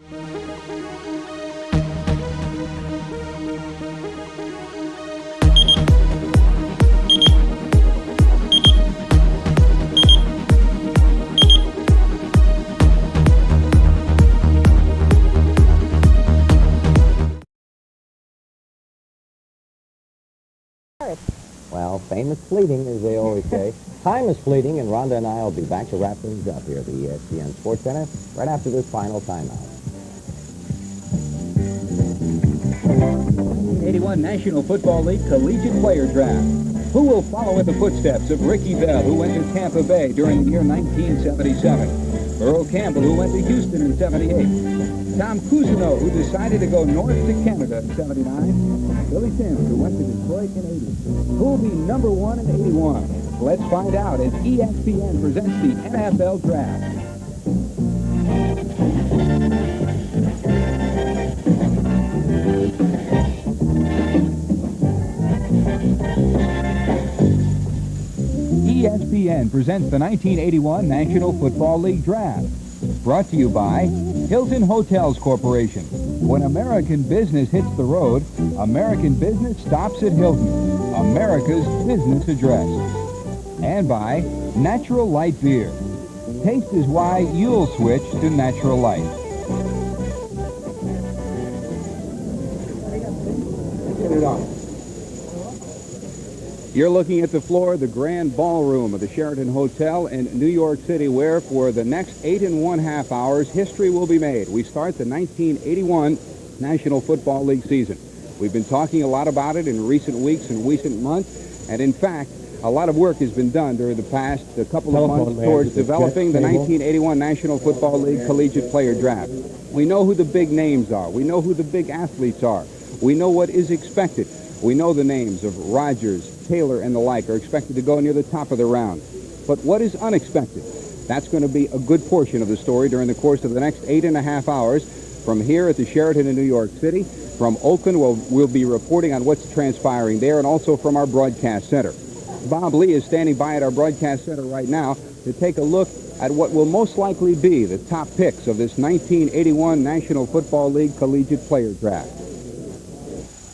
Well, fame is fleeting, as they always say. Time is fleeting, and Rhonda and I will be back to wrap things up here at the ESPN Sports Center right after this final timeout. 81 National Football League Collegiate Player Draft. Who will follow in the footsteps of Ricky Bell, who went to Tampa Bay during the year 1977? Earl Campbell, who went to Houston in 78. Tom Cousineau, who decided to go north to Canada in 79. Billy Sims, who went to Detroit in 80. Who will be number 1 in 81? Let's find out as ESPN presents the NFL Draft. ESPN presents the 1981 National Football League Draft. Brought to you by Hilton Hotels Corporation. When American business hits the road, American business stops at Hilton, America's business address. And by Natural Light Beer. Taste is why you'll switch to Natural Light. Get it on. You're looking at the floor of the Grand Ballroom of the Sheraton Hotel in New York City, where for the next 8½ hours, history will be made. We start the 1981 National Football League season. We've been talking a lot about it in recent weeks and recent months, and in fact, a lot of work has been done during the past couple of months towards developing the 1981 National Football League Collegiate Player Draft. We know who the big names are. We know who the big athletes are. We know what is expected. We know the names of Rodgers, Taylor, and the like are expected to go near the top of the round. But what is unexpected? That's going to be a good portion of the story during the course of the next 8½ hours from here at the Sheraton in New York City. From Oakland, we'll be reporting on what's transpiring there, and also from our broadcast center. Bob Lee is standing by at our broadcast center right now to take a look at what will most likely be the top picks of this 1981 National Football League Collegiate Player Draft.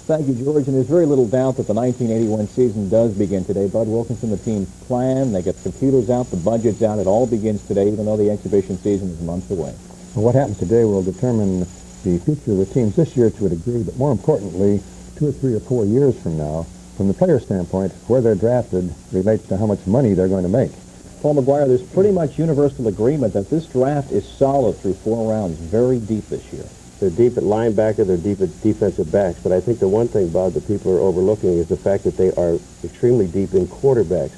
Thank you, George. And there's very little doubt that the 1981 season does begin today. Bud Wilkinson, the team's plan, they get the computers out, the budget's out. It all begins today, even though the exhibition season is months away. Well, what happens today will determine the future of the teams this year to a degree, but more importantly, 2 or 3 or 4 years from now, from the player standpoint, where they're drafted relates to how much money they're going to make. Paul McGuire, there's pretty much universal agreement that this draft is solid through 4 rounds, very deep this year. They're deep at linebacker, they're deep at defensive backs, but I think the one thing, Bob, that people are overlooking is the fact that they are extremely deep in quarterbacks.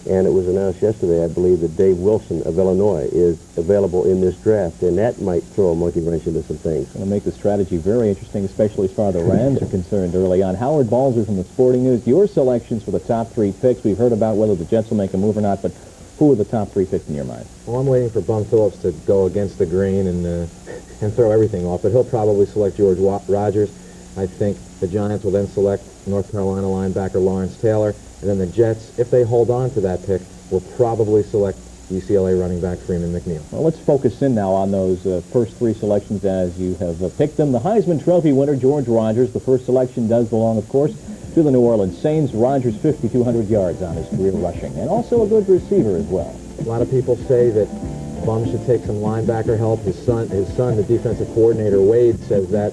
And it was announced yesterday, I believe, that Dave Wilson of Illinois is available in this draft, and that might throw a monkey wrench into some things. It's going to make the strategy very interesting, especially as far as the Rams are concerned early on. Howard Balzer from the Sporting News, your selections for the top 3 picks. We've heard about whether the Jets will make a move or not, but who are the top 3 picks in your mind? Well, I'm waiting for Bum Phillips to go against the grain and throw everything off, but he'll probably select George Rodgers. I think the Giants will then select North Carolina linebacker Lawrence Taylor, and then the Jets, if they hold on to that pick, will probably select UCLA running back Freeman McNeil. Well, let's focus in now on those first 3 selections as you have picked them. The Heisman Trophy winner, George Rodgers. The first selection does belong, of course, to the New Orleans Saints. Rodgers, 5,200 yards on his career rushing, and also a good receiver as well. A lot of people say that Bum should take some linebacker help. His son, the defensive coordinator, Wade, says that.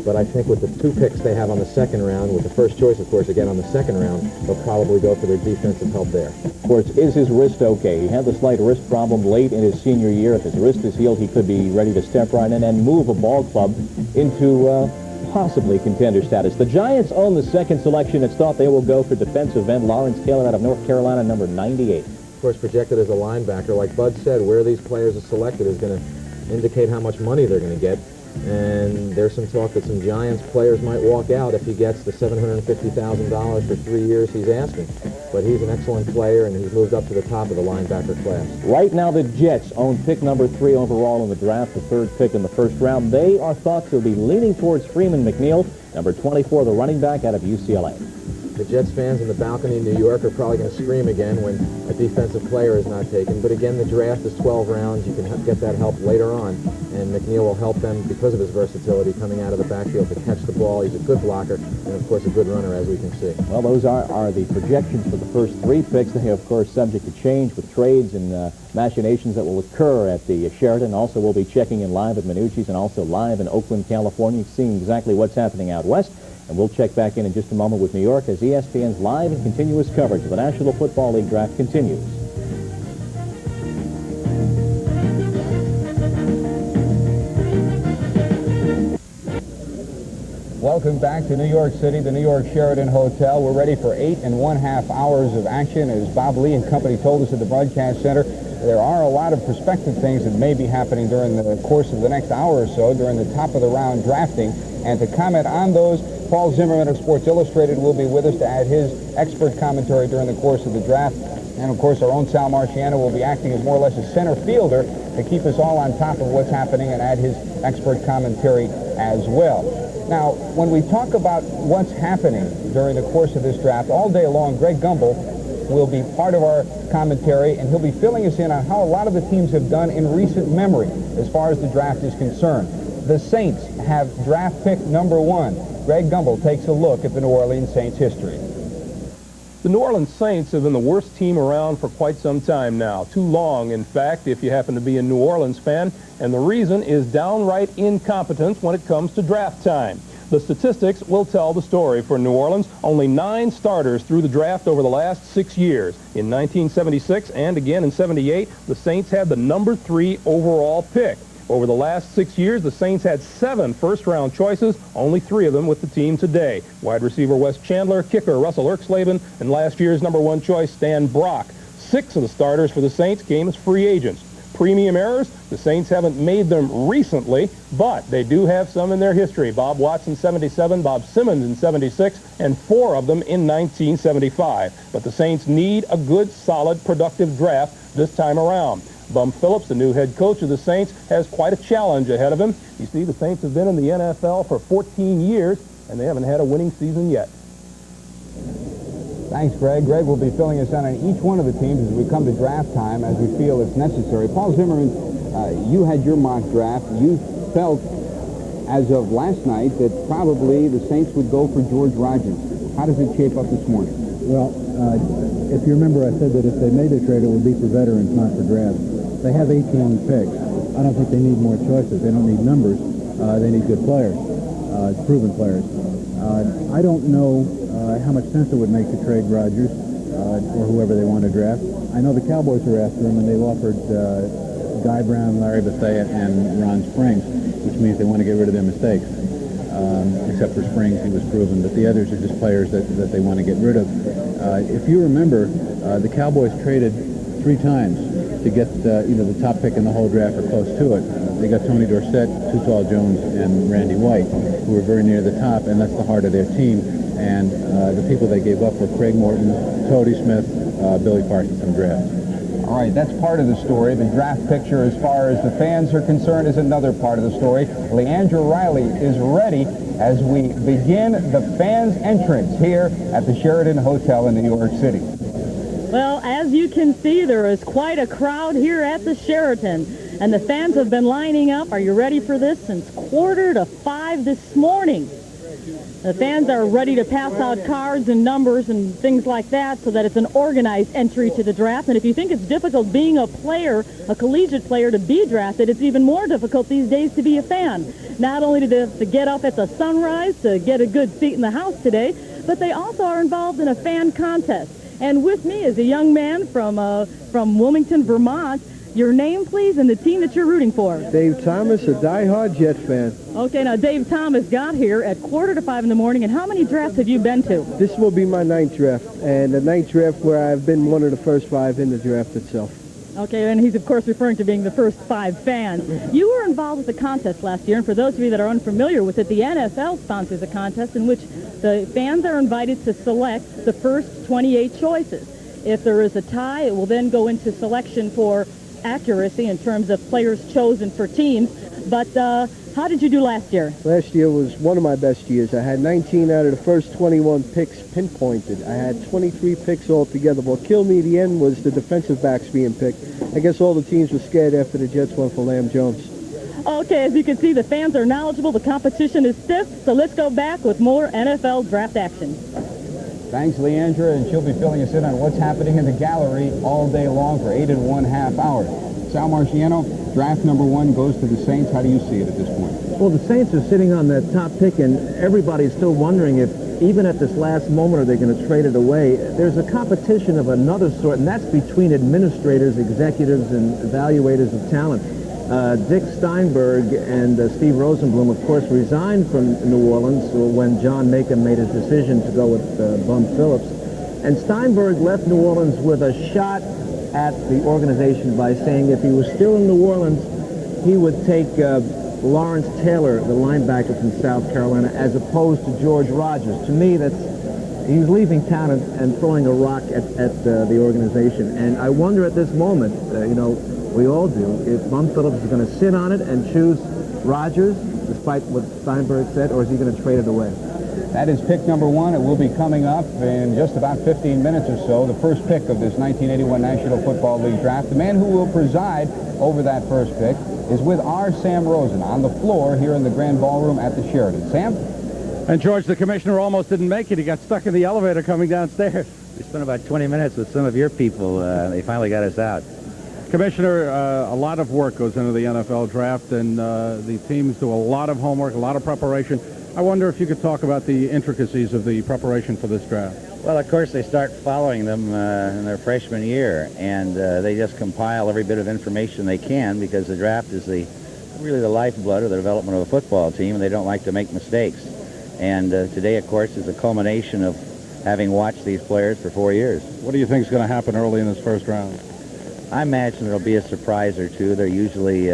But I think with the 2 picks they have on the second round, with the first choice, of course, again on the second round, they'll probably go for their defensive help there. Of course, is his wrist okay? He had the slight wrist problem late in his senior year. If his wrist is healed, he could be ready to step right in and move a ball club into possibly contender status. The Giants own the second selection. It's thought they will go for defensive end Lawrence Taylor out of North Carolina, number 98. Of course, projected as a linebacker. Like Bud said, where these players are selected is going to indicate how much money they're going to get. And there's some talk that some Giants players might walk out if he gets the $750,000 for 3 years he's asking. But he's an excellent player, and he's moved up to the top of the linebacker class. Right now, the Jets own pick number 3 overall in the draft, the 3rd pick in the first round. They are thought to be leaning towards Freeman McNeil, number 24, the running back out of UCLA. The Jets fans in the balcony in New York are probably going to scream again when a defensive player is not taken. But again, the draft is 12 rounds. You can get that help later on. And McNeil will help them because of his versatility coming out of the backfield to catch the ball. He's a good blocker and, of course, a good runner, as we can see. Well, those are the projections for the first 3 picks. They are, of course, subject to change with trades and machinations that will occur at the Sheraton. Also, we'll be checking in live at Minucci's and also live in Oakland, California, seeing exactly what's happening out west. And we'll check back in just a moment with New York as ESPN's live and continuous coverage of the National Football League draft continues. Welcome back to New York City, the New York Sheraton Hotel. We're ready for 8.5 hours of action. As Bob Lee and company told us at the broadcast center, there are a lot of prospective things that may be happening during the course of the next hour or so during the top of the round drafting. And to comment on those, Paul Zimmerman of Sports Illustrated will be with us to add his expert commentary during the course of the draft. And, of course, our own Sal Marciano will be acting as more or less a center fielder to keep us all on top of what's happening and add his expert commentary as well. Now, when we talk about what's happening during the course of this draft, all day long, Greg Gumbel will be part of our commentary, and he'll be filling us in on how a lot of the teams have done in recent memory as far as the draft is concerned. The Saints have draft pick number 1. Greg Gumbel takes a look at the New Orleans Saints history. The New Orleans Saints have been the worst team around for quite some time now. Too long, in fact, if you happen to be a New Orleans fan. And the reason is downright incompetence when it comes to draft time. The statistics will tell the story for New Orleans. Only 9 starters through the draft over the last 6 years. In 1976 and again in 78, the Saints had the number 3 overall pick. Over the last 6 years, the Saints had 7 first-round choices, only 3 of them with the team today. Wide receiver Wes Chandler, kicker Russell Erxleben, and last year's number 1 choice, Stan Brock. 6 of the starters for the Saints came as free agents. Premium errors, the Saints haven't made them recently, but they do have some in their history. Bob Watson, 77, Bob Simmons in 76, and 4 of them in 1975. But the Saints need a good, solid, productive draft this time around. Bum Phillips, the new head coach of the Saints, has quite a challenge ahead of him. You see, the Saints have been in the NFL for 14 years, and they haven't had a winning season yet. Thanks, Greg. Greg will be filling us in on each one of the teams as we come to draft time, as we feel it's necessary. Paul Zimmerman, you had your mock draft. You felt, as of last night, that probably the Saints would go for George Rogers. How does it shape up this morning? Well, if you remember, I said that if they made a trade, it would be for veterans, not for drafts. They have 18 picks. I don't think they need more choices. They don't need numbers. They need good players, proven players. I don't know how much sense it would make to trade Rodgers or whoever they want to draft. I know the Cowboys are after him, and they've offered Guy Brown, Larry Bethea, and Ron Springs, which means they want to get rid of their mistakes. Except for Springs, he was proven, but the others are just players that they want to get rid of. If you remember, the Cowboys traded 3 times to get either the top pick in the whole draft or close to it. They got Tony Dorsett, Too Jones, and Randy White, who were very near the top, and that's the heart of their team. And the people they gave up were Craig Morton, Tody Smith, Billy Parsons in the draft. All right, that's part of the story. The draft picture, as far as the fans are concerned, is another part of the story. Leandra Riley is ready as we begin the fans' entrance here at the Sheraton Hotel in New York City. Well, as you can see, there is quite a crowd here at the Sheraton, and the fans have been lining up. Are you ready for this? Since 4:45 this morning. The fans are ready to pass out cards and numbers and things like that so that it's an organized entry to the draft. And if you think it's difficult being a player, a collegiate player, to be drafted, it's even more difficult these days to be a fan. Not only to get up at the sunrise to get a good seat in the house today, but they also are involved in a fan contest. And with me is a young man from Wilmington, Vermont. Your name, please, and the team that you're rooting for. Dave Thomas, a diehard Jet fan. Okay, now Dave Thomas got here at 4:45 in the morning, and how many drafts have you been to? This will be my 9th draft, and the 9th draft where I've been one of the first 5 in the draft itself. Okay, and he's, of course, referring to being the first 5 fans. You were involved with the contest last year, and for those of you that are unfamiliar with it, the NFL sponsors a contest in which the fans are invited to select the first 28 choices. If there is a tie, it will then go into selection for accuracy in terms of players chosen for teams. But How did you do last year? Last year was one of my best years. I had 19 out of the first 21 picks pinpointed. I had 23 picks altogether. What killed me at the end was the defensive backs being picked. I guess all the teams were scared after the Jets went for Lamb Jones. Okay, as you can see, the fans are knowledgeable. The competition is stiff. So let's go back with more NFL draft action. Thanks, Leandra, and she'll be filling us in on what's happening in the gallery all day long for 8 1/2 hours. Sal Marciano, draft number 1 goes to the Saints. How do you see it at this point? Well, the Saints are sitting on that top pick, and everybody's still wondering if, even at this last moment, are they going to trade it away. There's a competition of another sort, and that's between administrators, executives, and evaluators of talent. Dick Steinberg and Steve Rosenblum, of course, resigned from New Orleans when John Macon made his decision to go with Bum Phillips. And Steinberg left New Orleans with a shot at the organization by saying if he was still in New Orleans, he would take Lawrence Taylor, the linebacker from South Carolina, as opposed to George Rogers. To me, he was leaving town and throwing a rock at the organization. And I wonder at this moment, we all do, if Bum Phillips is going to sit on it and choose Rogers, despite what Steinberg said, or is he going to trade it away? That is pick number 1. It will be coming up in just about 15 minutes or so, the first pick of this 1981 National Football League draft. The man who will preside over that first pick is with our Sam Rosen on the floor here in the Grand Ballroom at the Sheraton. Sam? And George, the commissioner almost didn't make it. He got stuck in the elevator coming downstairs. We spent about 20 minutes with some of your people. They finally got us out. Commissioner, a lot of work goes into the NFL draft, and the teams do a lot of homework, a lot of preparation. I wonder if you could talk about the intricacies of the preparation for this draft. Well, of course, they start following them in their freshman year, and they just compile every bit of information they can because the draft is really the lifeblood of the development of a football team, and they don't like to make mistakes. And today, of course, is a culmination of having watched these players for 4 years. What do you think is going to happen early in this first round? I imagine there'll be a surprise or two. That usually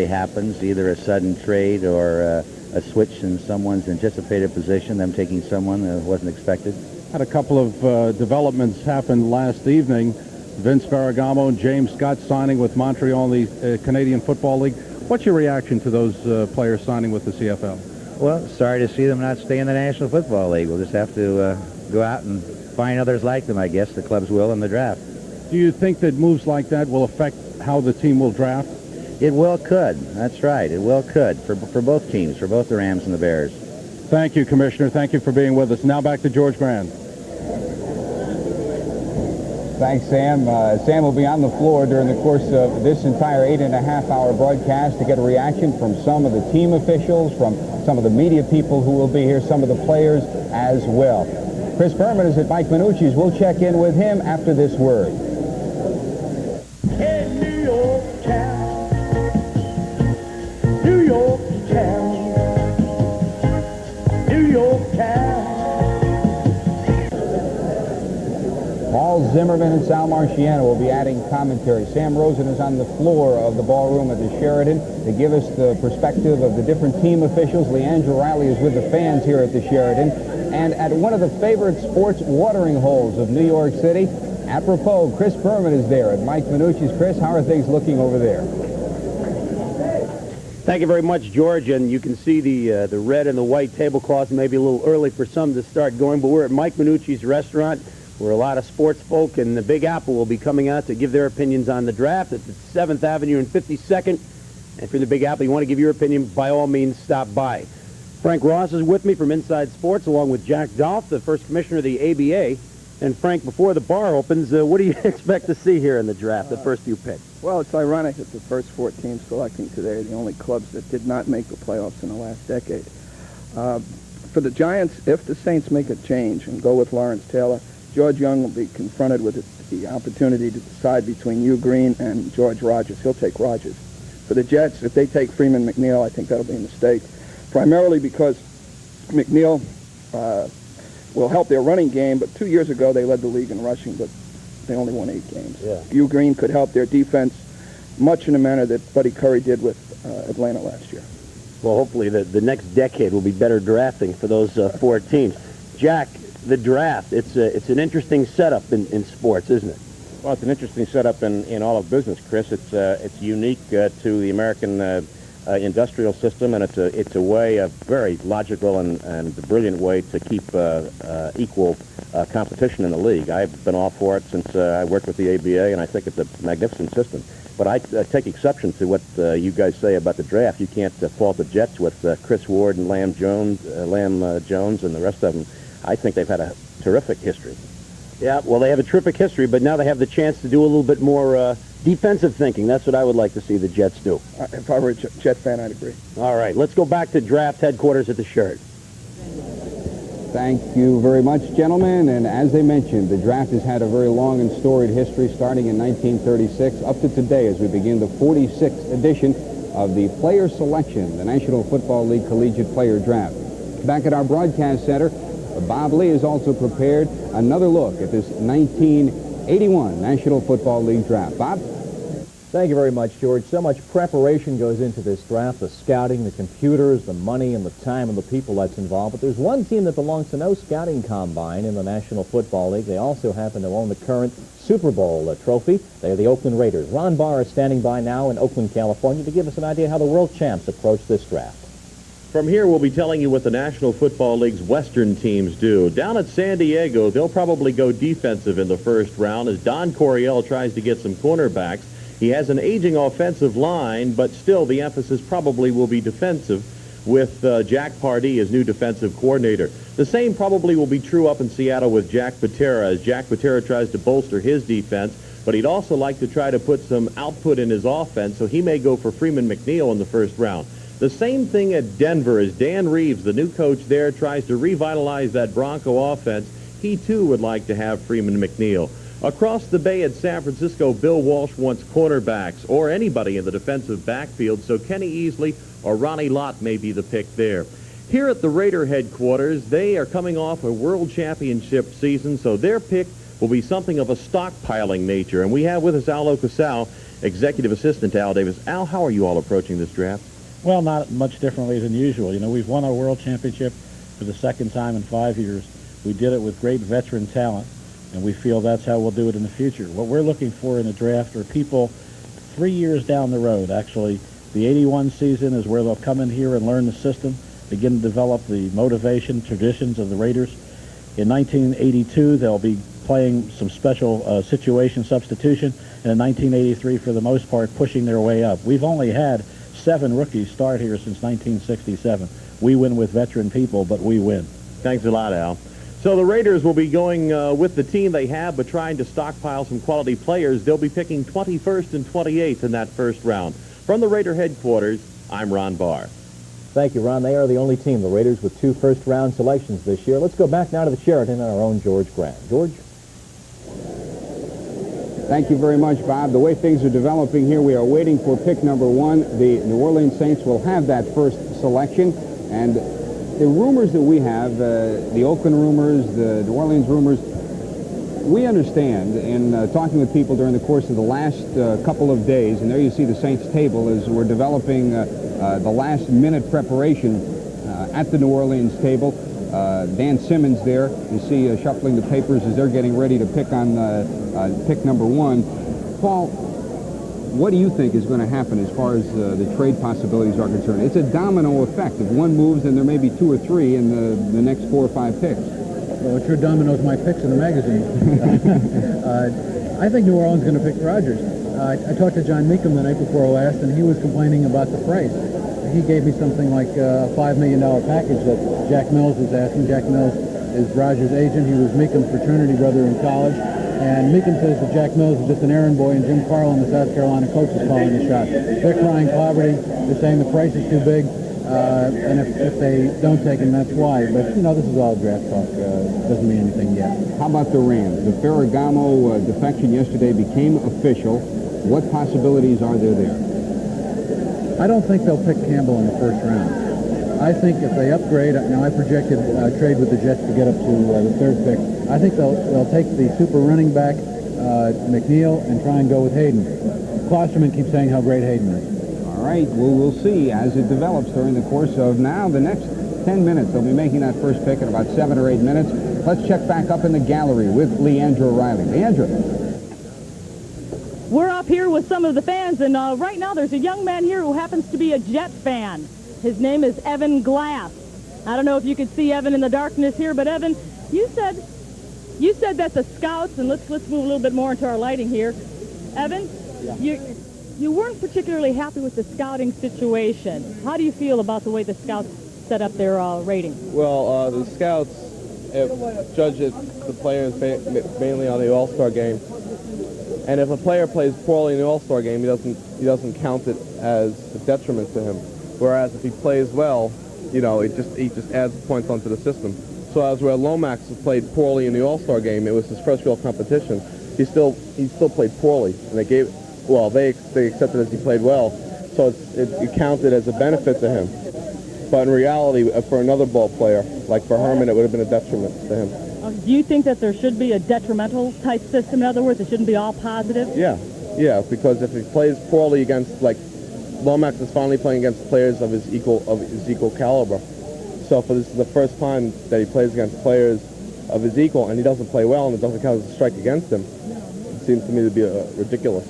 happens, either a sudden trade or a switch in someone's anticipated position, them taking someone that wasn't expected. Had a couple of developments happen last evening. Vince Ferragamo and James Scott signing with Montreal in the Canadian Football League. What's your reaction to those players signing with the CFL? Well, sorry to see them not stay in the National Football League. We'll just have to go out and find others like them, I guess. The clubs will in the draft. Do you think that moves like that will affect how the team will draft? It well could. That's right. It well could for both teams, for both the Rams and the Bears. Thank you, Commissioner. Thank you for being with us. Now back to George Grand. Thanks, Sam. Sam will be on the floor during the course of this entire 8 1/2 hour broadcast to get a reaction from some of the team officials, from some of the media people who will be here, some of the players as well. Chris Berman is at Mike Minucci's. We'll check in with him after this word. Hey, New York town, New York town, New York town. Paul Zimmerman and Sal Marciano will be adding commentary. Sam Rosen is on the floor of the ballroom at the Sheraton to give us the perspective of the different team officials. Leandra Riley is with the fans here at the Sheraton. And at one of the favorite sports watering holes of New York City, apropos, Chris Berman is there at Mike Minucci's. Chris, how are things looking over there? Thank you very much, George. And you can see the red and the white tablecloth. Maybe a little early for some to start going, but we're at Mike Minucci's restaurant, where a lot of sports folk and the Big Apple will be coming out to give their opinions on the draft. It's at 7th Avenue and 52nd. And if you're in the Big Apple, you want to give your opinion, by all means, stop by. Frank Ross is with me from Inside Sports, along with Jack Dolph, the first commissioner of the ABA. And Frank, before the bar opens, what do you expect to see here in the draft, the first few picks? Well, it's ironic that the first 4 teams selecting today are the only clubs that did not make the playoffs in the last decade. For the Giants, if the Saints make a change and go with Lawrence Taylor, George Young will be confronted with the opportunity to decide between Hugh Green and George Rogers. He'll take Rogers. For the Jets, if they take Freeman McNeil, I think that'll be a mistake, primarily because McNeil will help their running game, but 2 years ago they led the league in rushing, but they only won 8 games. Yeah. Hugh Green could help their defense much in the manner that Buddy Curry did with Atlanta last year. Well, hopefully the next decade will be better drafting for those 4 teams. Jack, the draft, it's an interesting setup in sports, isn't it? Well, it's an interesting setup in all of business, Chris. It's unique to the American industrial system, and it's a way, a very logical and brilliant way to keep equal competition in the league. I've been all for it since I worked with the ABA, and I think it's a magnificent system. But I take exception to what you guys say about the draft. You can't fault the Jets with Chris Ward and Lamb Jones and the rest of them. I think they've had a terrific history. Yeah, well, they have a terrific history, but now they have the chance to do a little bit more defensive thinking. That's what I would like to see the Jets do. If I were a Jet fan, I'd agree. All right, let's go back to draft headquarters at the Sheraton. Thank you very much, gentlemen. And as they mentioned, the draft has had a very long and storied history starting in 1936 up to today as we begin the 46th edition of the Player Selection, the National Football League Collegiate Player Draft. Back at our broadcast center, Bob Lee has also prepared another look at this 1981 National Football League Draft. Bob? Thank you very much, George. So much preparation goes into this draft, the scouting, the computers, the money, and the time and the people that's involved. But there's one team that belongs to no scouting combine in the National Football League. They also happen to own the current Super Bowl trophy. They're the Oakland Raiders. Ron Barr is standing by now in Oakland, California, to give us an idea how the world champs approach this draft. From here, we'll be telling you what the National Football League's Western teams do. Down at San Diego, they'll probably go defensive in the first round as Don Coryell tries to get some cornerbacks. He has an aging offensive line, but still the emphasis probably will be defensive with Jack Pardee as new defensive coordinator. The same probably will be true up in Seattle with Jack Patera as Jack Patera tries to bolster his defense, but he'd also like to try to put some output in his offense, so he may go for Freeman McNeil in the first round. The same thing at Denver as Dan Reeves, the new coach there, tries to revitalize that Bronco offense. He too would like to have Freeman McNeil. Across the bay at San Francisco, Bill Walsh wants cornerbacks or anybody in the defensive backfield, so Kenny Easley or Ronnie Lott may be the pick there. Here at the Raider headquarters, they are coming off a world championship season, so their pick will be something of a stockpiling nature. And we have with us Al Ocasal, executive assistant to Al Davis. Al, how are you all approaching this draft? Well, not much differently than usual. You know, we've won our world championship for the second time in 5 years. We did it with great veteran talent, and we feel that's how we'll do it in the future. What we're looking for in the draft are people 3 years down the road. Actually, the 81 season is where they'll come in here and learn the system, begin to develop the motivation, traditions of the Raiders. In 1982, they'll be playing some special situation substitution, and in 1983, for the most part, pushing their way up. We've only had 7 rookies start here since 1967. We win with veteran people, but we win. Thanks a lot, Al. So the Raiders will be going with the team they have, but trying to stockpile some quality players. They'll be picking 21st and 28th in that first round. From the Raider headquarters, I'm Ron Barr. Thank you, Ron. They are the only team, the Raiders, with 2 first-round selections this year. Let's go back now to the Sheraton and our own George Grant. George? Thank you very much, Bob. The way things are developing here, we are waiting for pick number 1. The New Orleans Saints will have that first selection. And the rumors that we have, the Oakland rumors, the New Orleans rumors, we understand in talking with people during the course of the last couple of days, and there you see the Saints table as we're developing the last-minute preparation at the New Orleans table. Dan Simmons there, you see shuffling the papers as they're getting ready to pick on pick number 1. Paul, what do you think is going to happen as far as the trade possibilities are concerned? It's a domino effect. If one moves, then there may be 2 or 3 in the next 4 or 5 picks. Well, it's your dominoes, my picks in the magazine. I think New Orleans is going to pick Rodgers. I talked to John Meekum the night before last, and he was complaining about the price. He gave me something like a $5 million package that Jack Mills was asking. Jack Mills is Rodgers' agent. He was Meekum's fraternity brother in college. And Meekum says that Jack Mills is just an errand boy, and Jim Carlin, the South Carolina coach, is calling the shots. They're crying poverty. They're saying the price is too big. And if they don't take him, that's why. But, you know, this is all draft talk. Doesn't mean anything yet. How about the Rams? The Ferragamo defection yesterday became official. What possibilities are there? I don't think they'll pick Campbell in the first round. I think if they upgrade, now I projected trade with the Jets to get up to the 3rd pick. I think they'll take the super running back, McNeil, and try and go with Hayden. Klosterman keeps saying how great Hayden is. All right, well, we'll see as it develops during the course of now the next 10 minutes. They'll be making that first pick in about 7 or 8 minutes. Let's check back up in the gallery with Leandra Riley. Leandra. We're up here with with some of the fans, and right now there's a young man here who happens to be a Jet fan. His name is Evan Glass. I don't know if you can see Evan in the darkness here, but Evan, you said that the scouts, and let's move a little bit more into our lighting here. Evan, you weren't particularly happy with the scouting situation. How do you feel about the way the scouts set up their rating? Well, the scouts judge the players mainly on the All-Star game, and if a player plays poorly in the All-Star game, he doesn't count it as a detriment to him. Whereas if he plays well, you know, he just adds points onto the system. So as where Lomax has played poorly in the All-Star game, it was his first real competition. He still played poorly, and they accepted as he played well, so it counted as a benefit to him. But in reality, for another ball player, like for Herman, it would have been a detriment to him. Do you think that there should be a detrimental type system? In other words, it shouldn't be all positive? Yeah, because if he plays poorly against, like, Lomax is finally playing against players of his equal caliber. So this is the first time that he plays against players of his equal, and he doesn't play well, and it doesn't count as a strike against him. It seems to me to be ridiculous.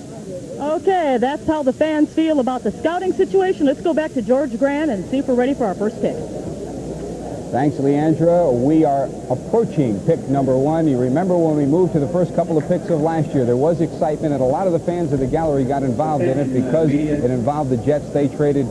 Okay, that's how the fans feel about the scouting situation. Let's go back to George Grant and see if we're ready for our first pick. Thanks, Leandra. We are approaching pick number 1. You remember when we moved to the first couple of picks of last year, there was excitement, and a lot of the fans of the gallery got involved in it because it involved the Jets. They traded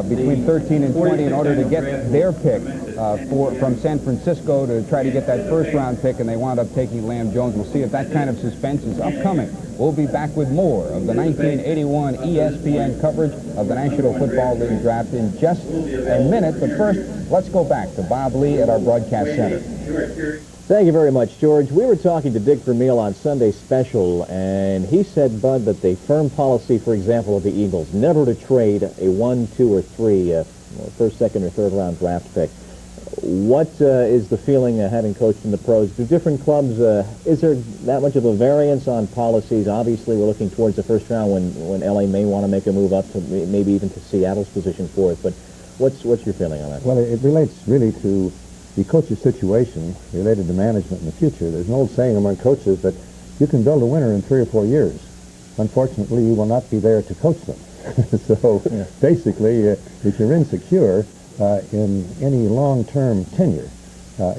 between 13 and 20 in order to get their pick from San Francisco to try to get that first-round pick, and they wound up taking Lamb Jones. We'll see if that kind of suspense is upcoming. We'll be back with more of the 1981 ESPN coverage of the National Football League draft in just a minute. But first, let's go back to Bob Lee at our broadcast center. Thank you very much, George. We were talking to Dick Vermeil on Sunday's special, and he said, Bud, that the firm policy, for example, of the Eagles, never to trade a 1, 2, or 3 first, second, or third round draft pick. What is the feeling having coached in the pros? Do different clubs, is there that much of a variance on policies? Obviously, we're looking towards the first round when L.A. may want to make a move up to maybe even to Seattle's position for it. But what's your feeling on that? Well, it relates really to the coach's situation related to management in the future. There's an old saying among coaches that you can build a winner in 3 or 4 years. Unfortunately, you will not be there to coach them. So basically, if you're insecure in any long-term tenure,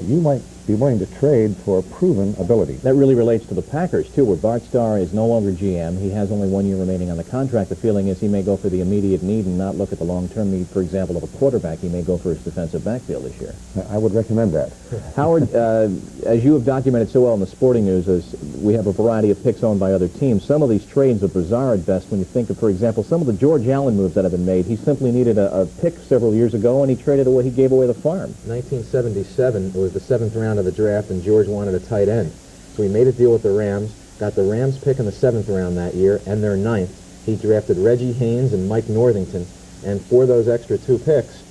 you might be willing to trade for proven ability. That really relates to the Packers, too, where Bart Starr is no longer GM. He has only 1 year remaining on the contract. The feeling is he may go for the immediate need and not look at the long-term need, for example, of a quarterback. He may go for his defensive backfield this year. I would recommend that. Howard, as you have documented so well in the sporting news, as we have a variety of picks owned by other teams, some of these trades are bizarre at best when you think of, for example, some of the George Allen moves that have been made. He simply needed a pick several years ago, and he traded away, he gave away the farm. 1977, it was the 7th round of the draft, and George wanted a tight end. So he made a deal with the Rams, got the Rams pick in the 7th round that year, and their 9th. He drafted Reggie Haynes and Mike Northington, and for those extra 2 picks,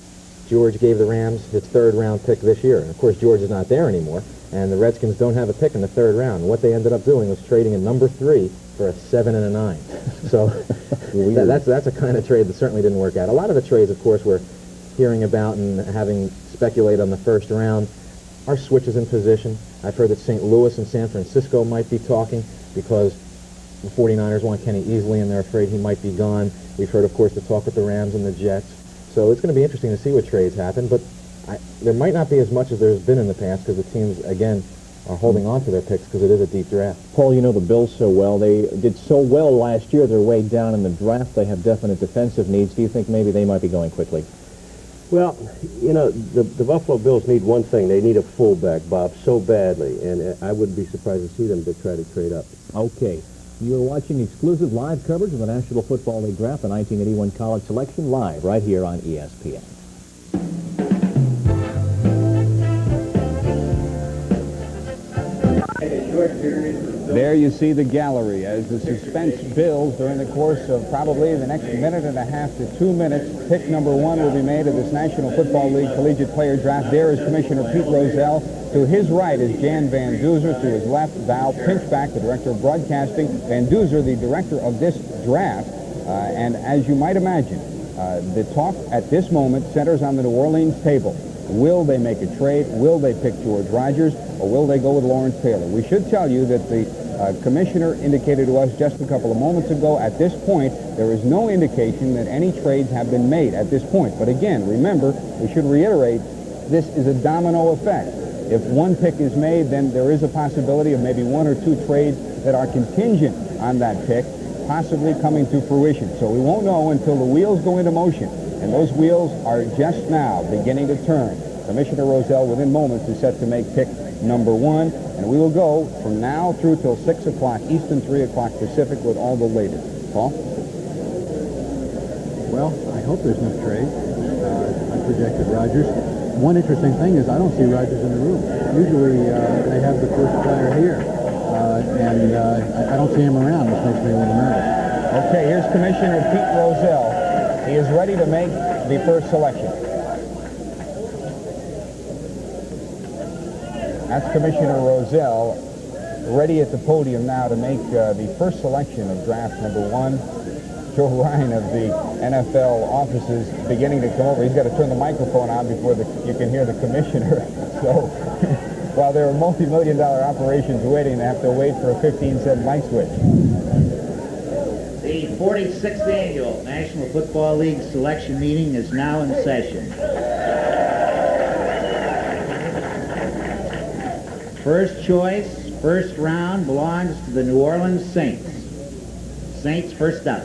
George gave the Rams his 3rd round pick this year. And of course, George is not there anymore, and the Redskins don't have a pick in the 3rd round. And what they ended up doing was trading a number 3 for a 7 and a 9. So that's a kind of trade that certainly didn't work out. A lot of the trades, of course, we're hearing about and having speculated on the 1st round are switches in position. I've heard that St. Louis and San Francisco might be talking because the 49ers want Kenny Easley and they're afraid he might be gone. We've heard, of course, the talk with the Rams and the Jets. So it's going to be interesting to see what trades happen, but there might not be as much as there's been in the past because the teams, again, are holding on to their picks because it is a deep draft. Paul, you know the Bills so well. They did so well last year. They're way down in the draft. They have definite defensive needs. Do you think maybe they might be going quickly? Well, you know, the Buffalo Bills need one thing. They need a fullback, Bob, so badly, and I wouldn't be surprised to see them to try to trade up. Okay. You're watching exclusive live coverage of the National Football League Draft, the 1981 college selection, live right here on ESPN. There you see the gallery as the suspense builds during the course of probably the next minute and a half to 2 minutes. Pick number 1 will be made of this National Football League Collegiate Player Draft. There is Commissioner Pete Rozelle. To his right is Jan Van Duzer. To his left, Val Pinchback, the Director of Broadcasting. Van Duzer, the Director of this draft. And as you might imagine, the talk at this moment centers on the New Orleans table. Will they make a trade? Will they pick George Rogers? Or will they go with Lawrence Taylor? We should tell you that the Commissioner indicated to us just a couple of moments ago, at this point, there is no indication that any trades have been made at this point. But again, remember, we should reiterate, this is a domino effect. If one pick is made, then there is a possibility of maybe 1 or 2 trades that are contingent on that pick, possibly coming to fruition. So we won't know until the wheels go into motion. And those wheels are just now beginning to turn. Commissioner Rozelle, within moments, is set to make pick number 1. And we will go from now through till 6 o'clock Eastern, 3 o'clock Pacific with all the latest. Paul? Well, I hope there's no trade. I projected Rogers. One interesting thing is I don't see Rogers in the room. Usually they have the first player here, and I don't see him around, which makes me a little nervous. Okay, here's Commissioner Pete Rozelle. He is ready to make the first selection. That's Commissioner Rozelle ready at the podium now to make the first selection of draft number 1. Joe Ryan of the NFL offices beginning to come over. He's got to turn the microphone on before you can hear the commissioner. So while there are multi-million-dollar operations waiting, they have to wait for a 15-cent mic switch. The 46th Annual National Football League Selection Meeting is now in session. First choice, first round, belongs to the New Orleans Saints. Saints first up.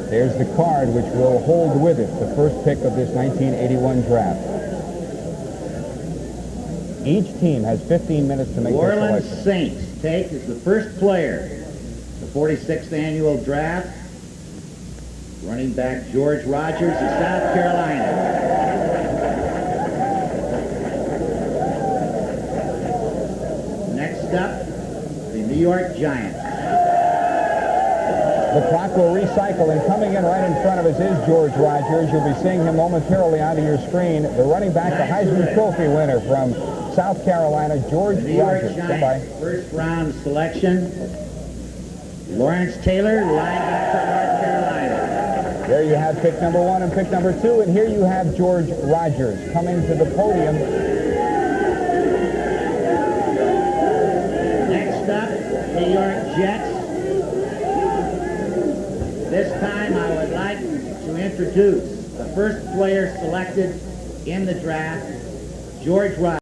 There's the card which will hold with it the first pick of this 1981 draft. Each team has 15 minutes to make New their Orleans selection. Saints take as the first player the 46th Annual Draft, running back George Rogers of South Carolina. Next up, the New York Giants. The clock will recycle, and coming in right in front of us is George Rogers. You'll be seeing him momentarily onto your screen. The running back, the Heisman Trophy winner from South Carolina, George New York Rogers. Giants, first round selection, Lawrence Taylor, linebacker, North Carolina. There you have pick number 1 and pick number 2, and here you have George Rogers coming to the podium. Next up, New York Jets. This time I would like to introduce the first player selected in the draft, George Rogers.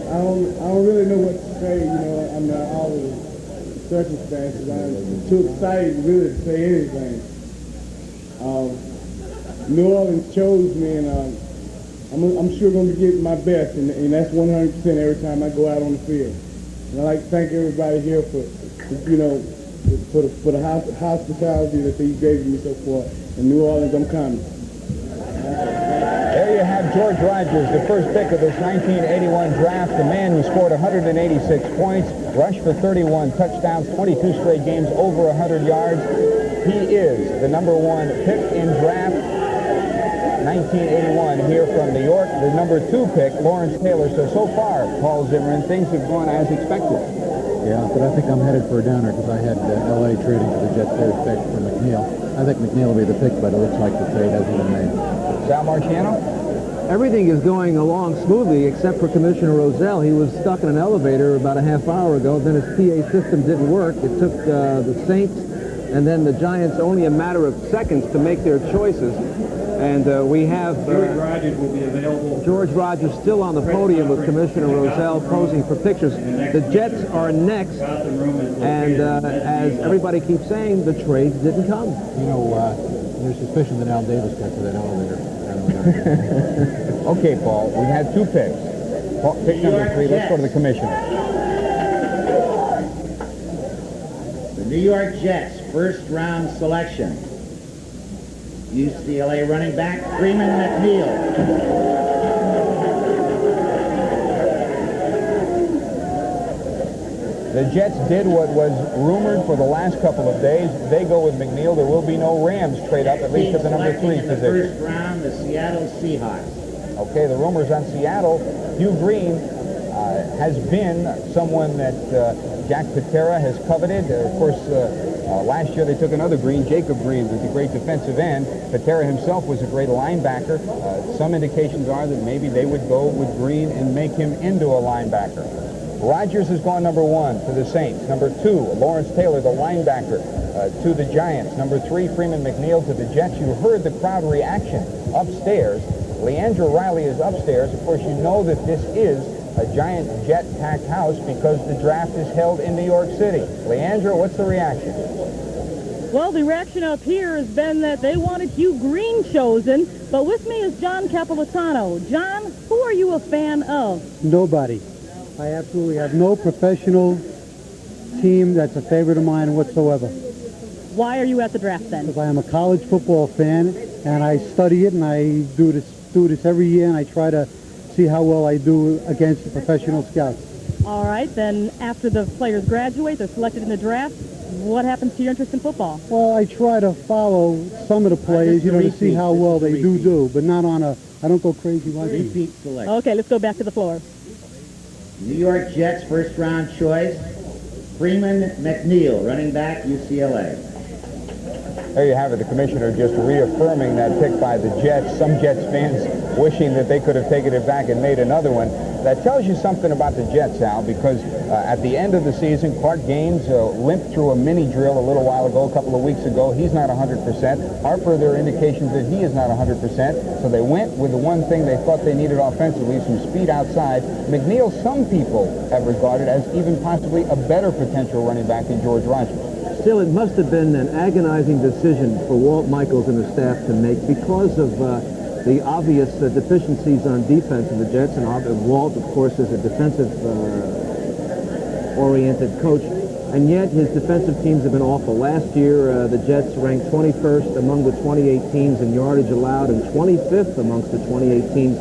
I don't really know what to say, you know, under all the circumstances. I'm too excited really to say anything. New Orleans chose me, and I'm sure going to be getting my best, and that's 100% every time I go out on the field. And I'd like to thank everybody here for you know, for the hospitality that they gave me so far. In New Orleans, I'm coming. There you have George Rogers, the first pick of this 1981 draft, the man who scored 186 points, rushed for 31 touchdowns, 22 straight games over 100 yards. He is the number 1 pick in draft 1981 here from New York. The number 2 pick, Lawrence Taylor. So far, Paul Zimmerman, things have gone as expected. Yeah, but I think I'm headed for a downer because I had L.A. trading for the Jets there pick for McNeil. I think McNeil will be the pick, but it looks like the trade hasn't been made. Sal Marciano? Everything is going along smoothly except for Commissioner Rozelle. He was stuck in an elevator about a half hour ago. Then his PA system didn't work. It took the Saints and then the Giants only a matter of seconds to make their choices. And we have George Rogers will be available. George Rogers still on the podium with Commissioner Rozelle posing for pictures. The Jets are next, and as everybody keeps saying, the trades didn't come. You know, there's suspicion that Al Davis got to that elevator. Okay, Paul, we had 2 picks. Pick number 3, let's go to the commissioner. The New York Jets, first round selection. UCLA running back, Freeman McNeil. The Jets did what was rumored for the last couple of days. They go with McNeil. There will be no Rams trade up, at least at the number 3 In the position. first round, the Seattle Seahawks. Okay, the rumors on Seattle, Hugh Green has been someone that Jack Patera has coveted. Of course, last year they took another Green, Jacob Green, who's a great defensive end. Patera himself was a great linebacker. Some indications are that maybe they would go with Green and make him into a linebacker. Rogers has gone number 1 to the Saints. Number 2, Lawrence Taylor, the linebacker, to the Giants. Number 3, Freeman McNeil to the Jets. You heard the crowd reaction upstairs. Leandra Riley is upstairs. Of course, you know that this is a giant jet-packed house because the draft is held in New York City. Leandra, what's the reaction? Well, the reaction up here has been that they wanted Hugh Green chosen, but with me is John Capolitano. John, who are you a fan of? Nobody. I absolutely have no professional team that's a favorite of mine whatsoever. Why are you at the draft then? Because I am a college football fan, and I study it, and I do this every year, and I try to see how well I do against the professional scouts. All right, then after the players graduate, they're selected in the draft, what happens to your interest in football? Well, I try to follow some of the players, to see how well they do, but not on a, I don't go crazy like Repeat select. Okay, let's go back to the floor. New York Jets first round choice, Freeman McNeil, running back, UCLA. There you have it, the commissioner just reaffirming that pick by the Jets. Some Jets fans wishing that they could have taken it back and made another one. That tells you something about the Jets, Al, because at the end of the season, Clark Gaines limped through a mini drill a little while ago, a couple of weeks ago. He's not 100%. Harper, there are indications that he is not 100%. So they went with the one thing they thought they needed offensively, some speed outside. McNeil, some people have regarded as even possibly a better potential running back than George Rogers. Still, it must have been an agonizing decision for Walt Michaels and the staff to make because of the obvious deficiencies on defense in the Jets, and Walt, of course, is a defensive-oriented coach, and yet his defensive teams have been awful. Last year, the Jets ranked 21st among the 28 teams in yardage allowed and 25th amongst the 28 teams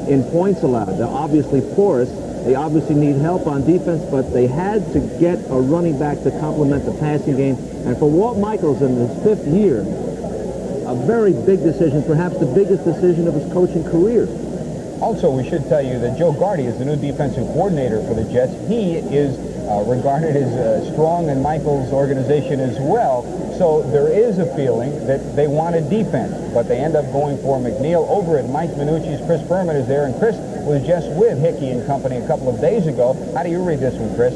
in points allowed. They're obviously porous. They obviously need help on defense, but they had to get a running back to complement the passing game. And for Walt Michaels in his 5th year, a very big decision, perhaps the biggest decision of his coaching career. Also, we should tell you that Joe Gardy is the new defensive coordinator for the Jets. He is regarded as strong in Michaels' organization as well. So there is a feeling that they wanted defense, but they end up going for McNeil. Over at Mike Minucci's, Chris Berman is there, and Chris was just with Hickey and company a couple of days ago. How do you read this one, Chris?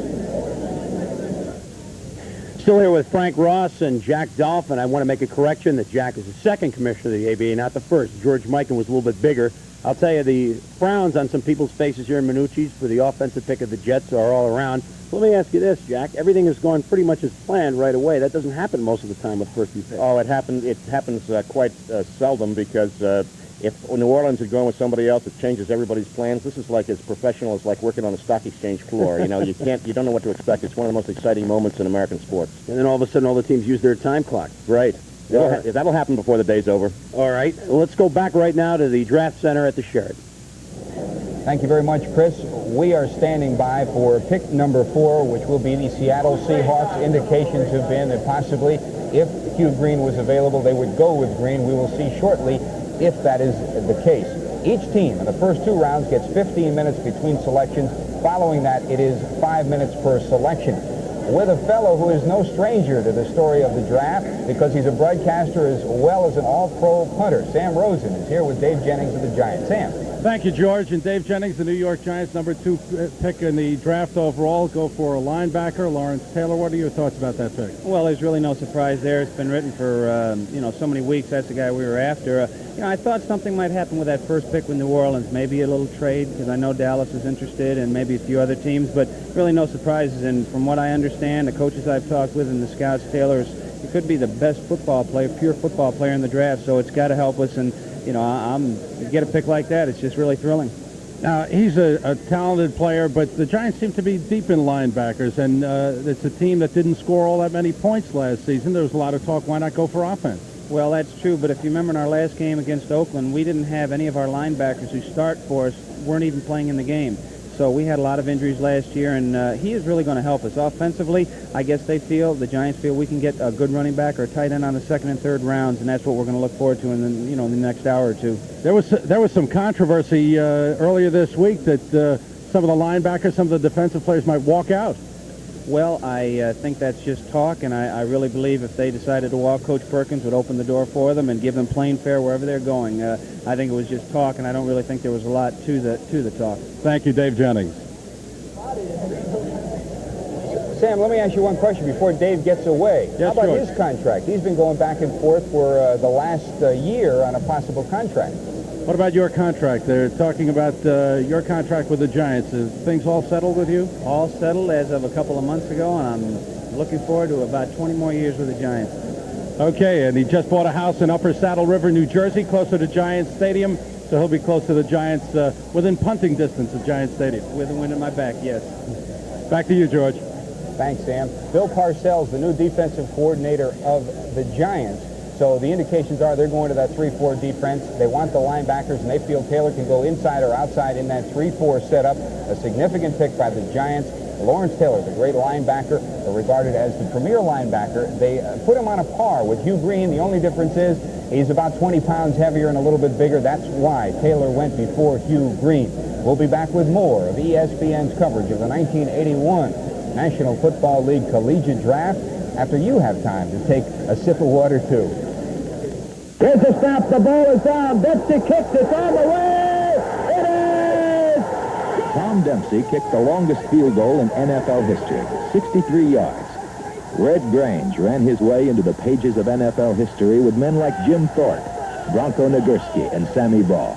Still here with Frank Ross and Jack Dolphin. I want to make a correction that Jack is the second commissioner of the ABA, not the first. George Mikan was a little bit bigger. I'll tell you, the frowns on some people's faces here in Minucci's for the offensive pick of the Jets are all around. Let me ask you this, Jack. Everything has gone pretty much as planned right away. That doesn't happen most of the time with first few picks. Oh, it happens quite seldom because if New Orleans had gone with somebody else, it changes everybody's plans. This is like as professional as like working on a stock exchange floor. You know, you don't know what to expect. It's one of the most exciting moments in American sports. And then all of a sudden, all the teams use their time clock. Right. That'll happen before the day's over. All right. Well, let's go back right now to the draft center at the Sheraton. Thank you very much, Chris. We are standing by for pick number 4, which will be the Seattle Seahawks. Indications have been that possibly, if Hugh Green was available, they would go with Green. We will see shortly if that is the case. Each team in the first 2 rounds gets 15 minutes between selections. Following that, it is 5 minutes per selection. With a fellow who is no stranger to the story of the draft because he's a broadcaster as well as an all-pro punter. Sam Rosen is here with Dave Jennings of the Giants. Sam. Thank you, George. And Dave Jennings, the New York Giants, number 2 pick in the draft overall, go for a linebacker, Lawrence Taylor. What are your thoughts about that pick? Well, there's really no surprise there. It's been written for, so many weeks. That's the guy we were after. I thought something might happen with that first pick with New Orleans. Maybe a little trade, because I know Dallas is interested, and maybe a few other teams, but really no surprises. And from what I understand, the coaches I've talked with and the scouts, Taylor he could be the best football player, pure football player in the draft, so it's got to help us. And to get a pick like that, it's just really thrilling. Now, he's a talented player, but the Giants seem to be deep in linebackers, and it's a team that didn't score all that many points last season. There was a lot of talk, why not go for offense? Well, that's true, but if you remember in our last game against Oakland, we didn't have any of our linebackers who start for us, weren't even playing in the game. So we had a lot of injuries last year, and he is really going to help us. Offensively, I guess the Giants feel we can get a good running back or a tight end on the second and third rounds, and that's what we're going to look forward to in the, in the next hour or two. There was some controversy earlier this week that some of the linebackers, some of the defensive players might walk out. Well, I think that's just talk, and I really believe if they decided to walk, Coach Perkins would open the door for them and give them plain fare wherever they're going. I think it was just talk, and I don't really think there was a lot to the talk. Thank you, Dave Jennings. Sam, let me ask you one question before Dave gets away. Yes, How about George. his contract? He's been going back and forth for the last year on a possible contract. What about your contract? They're talking about your contract with the Giants. Is things all settled with you? All settled as of a couple of months ago, and I'm looking forward to about 20 more years with the Giants. Okay, and he just bought a house in Upper Saddle River, New Jersey, closer to Giants Stadium, so he'll be close to the Giants, within punting distance of Giants Stadium. With the wind in my back, yes. Back to you, George. Thanks, Sam. Bill Parcells, the new defensive coordinator of the Giants. So the indications are they're going to that 3-4 defense. They want the linebackers, and they feel Taylor can go inside or outside in that 3-4 setup. A significant pick by the Giants. Lawrence Taylor, the great linebacker, regarded as the premier linebacker. They put him on a par with Hugh Green. The only difference is he's about 20 pounds heavier and a little bit bigger. That's why Taylor went before Hugh Green. We'll be back with more of ESPN's coverage of the 1981 National Football League Collegiate Draft after you have time to take a sip of water, too. Here's the stop. The ball is down. Dempsey kicks. It's on the way. It is! Tom Dempsey kicked the longest field goal in NFL history, 63 yards. Red Grange ran his way into the pages of NFL history with men like Jim Thorpe, Bronco Nagurski, and Sammy Baugh.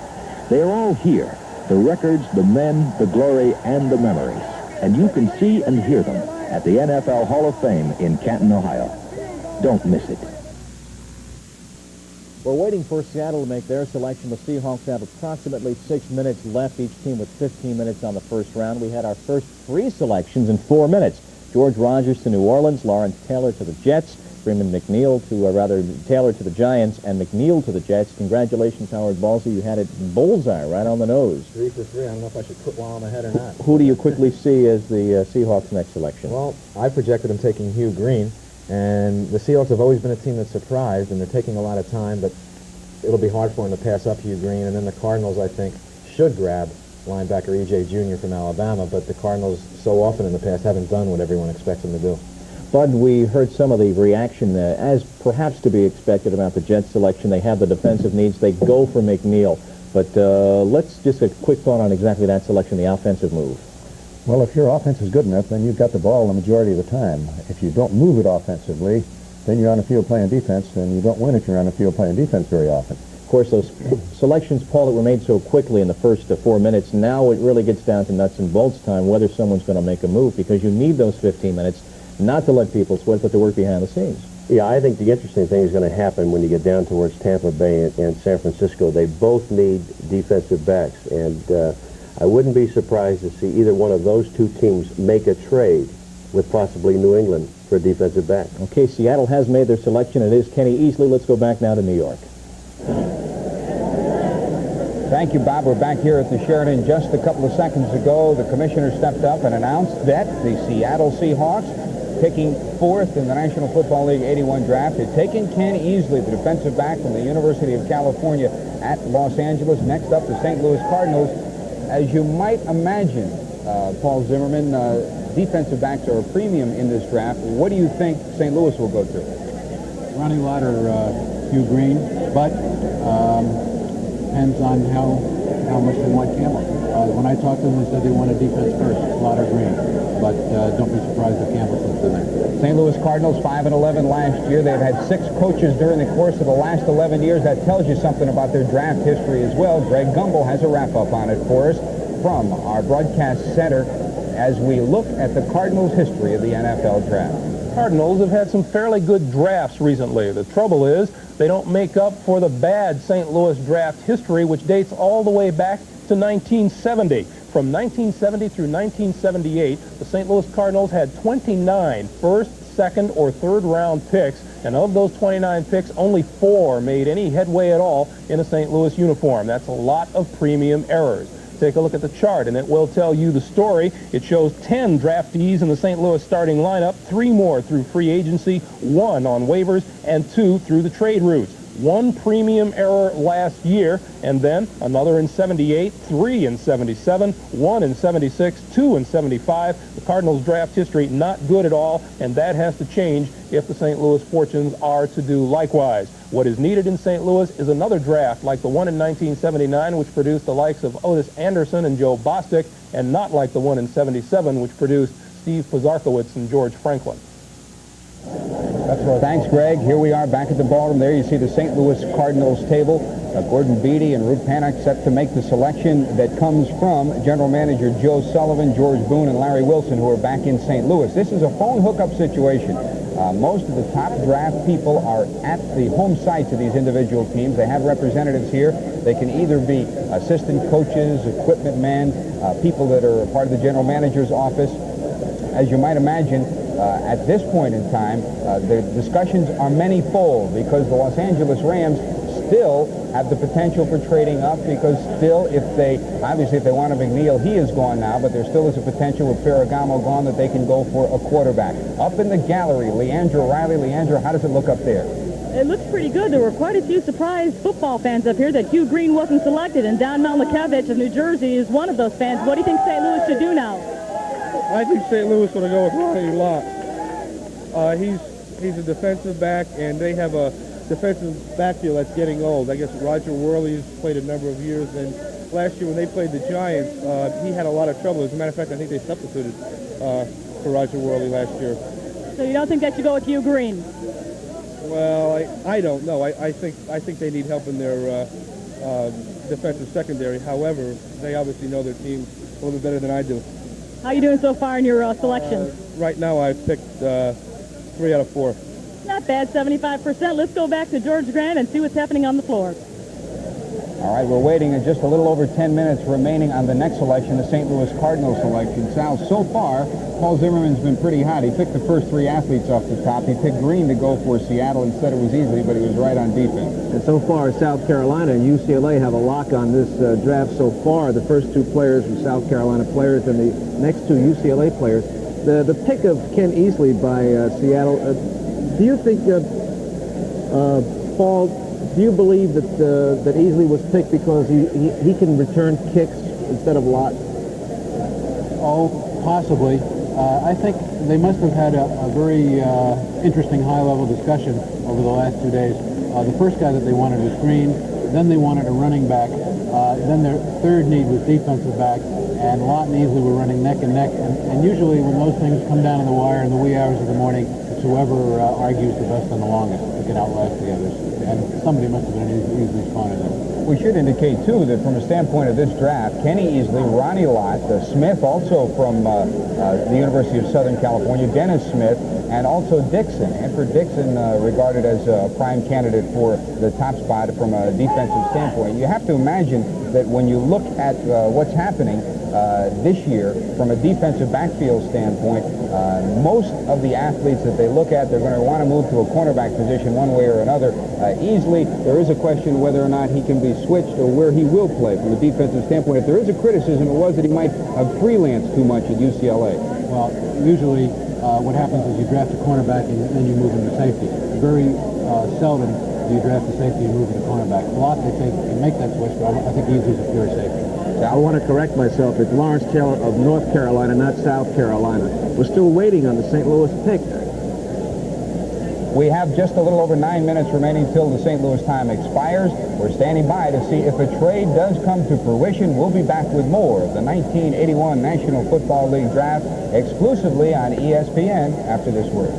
They are all here, the records, the men, the glory, and the memories. And you can see and hear them at the NFL Hall of Fame in Canton, Ohio. Don't miss it. We're waiting for Seattle to make their selection. The Seahawks have approximately 6 minutes left, each team with 15 minutes on the first round. We had our first 3 selections in 4 minutes. George Rogers to New Orleans, Lawrence Taylor to the Jets, Freeman McNeil to, Taylor to the Giants, and McNeil to the Jets. Congratulations, Howard Balsey. You had it bullseye right on the nose. 3 for 3. I don't know if I should put one on the head or not. Who do you quickly see as the Seahawks' next selection? Well, I projected them taking Hugh Green, and the Seahawks have always been a team that surprised, and they're taking a lot of time, but it'll be hard for them to pass up Hugh Green. And then the Cardinals, I think, should grab linebacker E.J. Jr. from Alabama, but the Cardinals so often in the past haven't done what everyone expects them to do. Bud, we heard some of the reaction, as perhaps to be expected, about the Jets selection. They have the defensive needs. They go for McNeil. But let's just a quick thought on exactly that selection, the offensive move. Well, if your offense is good enough, then you've got the ball the majority of the time. If you don't move it offensively, then you're on the field playing defense, and you don't win if you're on the field playing defense very often. Of course, those selections, Paul, that were made so quickly in the first 4 minutes, now it really gets down to nuts and bolts time whether someone's going to make a move, because you need those 15 minutes not to let people sweat, but to work behind the scenes. Yeah, I think the interesting thing is going to happen when you get down towards Tampa Bay and San Francisco. They both need defensive backs, and I wouldn't be surprised to see either one of those two teams make a trade with possibly New England for a defensive back. Okay, Seattle has made their selection. It is Kenny Easley. Let's go back now to New York. Thank you, Bob. We're back here at the Sheraton. Just a couple of seconds ago, the commissioner stepped up and announced that the Seattle Seahawks, picking 4th in the National Football League 81 draft, had taken Ken Easley, the defensive back from the University of California at Los Angeles. Next up, the St. Louis Cardinals. As you might imagine, Paul Zimmerman, defensive backs are a premium in this draft. What do you think St. Louis will go to? Ronnie Lott or Hugh Green, but depends on how much they want Campbell. When I talked to them, they said they wanted defense first, Lott or Green. But don't be surprised if Campbell slips in there. St. Louis Cardinals 5-11 last year. They've had 6 coaches during the course of the last 11 years. That tells you something about their draft history as well. Greg Gumbel has a wrap-up on it for us from our broadcast center as we look at the Cardinals' history of the NFL draft. Cardinals have had some fairly good drafts recently. The trouble is they don't make up for the bad St. Louis draft history, which dates all the way back to 1970. From 1970 through 1978, the St. Louis Cardinals had 29 first, second, or third round picks, and of those 29 picks, only 4 made any headway at all in a St. Louis uniform. That's a lot of premium errors. take a look at the chart, and it will tell you the story. It shows 10 draftees in the St. Louis starting lineup, 3 more through free agency, 1 on waivers, and 2 through the trade routes. 1 premium error last year, and then another in 78, 3 in 77, 1 in 76, 2 in 75. The Cardinals' draft history not good at all, and that has to change if the St. Louis Fortunes are to do likewise. What is needed in St. Louis is another draft like the one in 1979, which produced the likes of Otis Anderson and Joe Bostic, and not like the one in 77, which produced Steve Pozarkowicz and George Franklin. Thanks, Greg. Here we are back at the ballroom. There you see the St. Louis Cardinals table. Gordon Beatty and Ruth Panik set to make the selection that comes from General Manager Joe Sullivan, George Boone, and Larry Wilson, who are back in St. Louis. This is a phone hookup situation. Most of the top draft people are at the home sites of these individual teams. They have representatives here. They can either be assistant coaches, equipment men, people that are part of the general manager's office. As you might imagine, at this point in time, the discussions are many-fold because the Los Angeles Rams still have the potential for trading up, because still, obviously if they want a McNeil, he is gone now, but there still is a potential with Ferragamo gone that they can go for a quarterback. Up in the gallery, Leandra Riley. Leandra, how does it look up there? It looks pretty good. There were quite a few surprised football fans up here that Hugh Green wasn't selected, and Don Malmakevich of New Jersey is one of those fans. What do you think St. Louis should do now? I think St. Louis going to go with Ronnie Lott. He's a defensive back, and they have a defensive backfield that's getting old. I guess Roger Worley's played a number of years, and last year when they played the Giants, he had a lot of trouble. As a matter of fact, I think they substituted for Roger Worley last year. So you don't think they should go with Hugh Green? Well, I don't know. I think they need help in their defensive secondary. However, they obviously know their team a little bit better than I do. How are you doing so far in your selections? Right now, I've picked 3 out of 4. Not bad, 75%. Let's go back to George Grant and see what's happening on the floor. All right, we're waiting just a little over 10 minutes remaining on the next selection, the St. Louis Cardinals selection. Sal, so far, Paul Zimmerman's been pretty hot. He picked the first 3 athletes off the top. He picked Green to go for Seattle and said it was easy, but he was right on defense. And so far, South Carolina and UCLA have a lock on this draft so far. The first 2 players were South Carolina players, and the next 2 UCLA players. The pick of Ken Easley by Seattle, do you think, Paul, do you believe that that Easley was picked because he can return kicks instead of Lott? Oh, possibly. I think they must have had a very interesting high-level discussion over the last 2 days. The first guy that they wanted was Green, then they wanted a running back, then their third need was defensive back, and Lott and Easley were running neck and neck, and usually when those things come down to the wire in the wee hours of the morning, it's whoever argues the best and the longest that can outlast the others, and somebody must have been easily spotted there. We should indicate, too, that from a standpoint of this draft, Kenny Easley, Ronnie Lott, Smith, also from the University of Southern California, Dennis Smith, and also Dixon. Hanford Dixon regarded as a prime candidate for the top spot from a defensive standpoint. You have to imagine that when you look at what's happening this year from a defensive backfield standpoint, most of the athletes that they look at, they're going to want to move to a cornerback position one way or another. Easily, there is a question whether or not he can be switched or where he will play from a defensive standpoint. If there is a criticism, it was that he might have freelanced too much at UCLA. Well, usually what happens is you draft a cornerback and then you move into safety. Very seldom do you draft a safety and move into cornerback. A lot they say can make that switch, but I think Easley's a pure safety. I want to correct myself. It's Lawrence Taylor of North Carolina, not South Carolina. We're still waiting on the St. Louis pick. We have just a little over 9 minutes remaining till the St. Louis time expires. We're standing by to see if a trade does come to fruition. We'll be back with more of the 1981 National Football League Draft exclusively on ESPN after this word.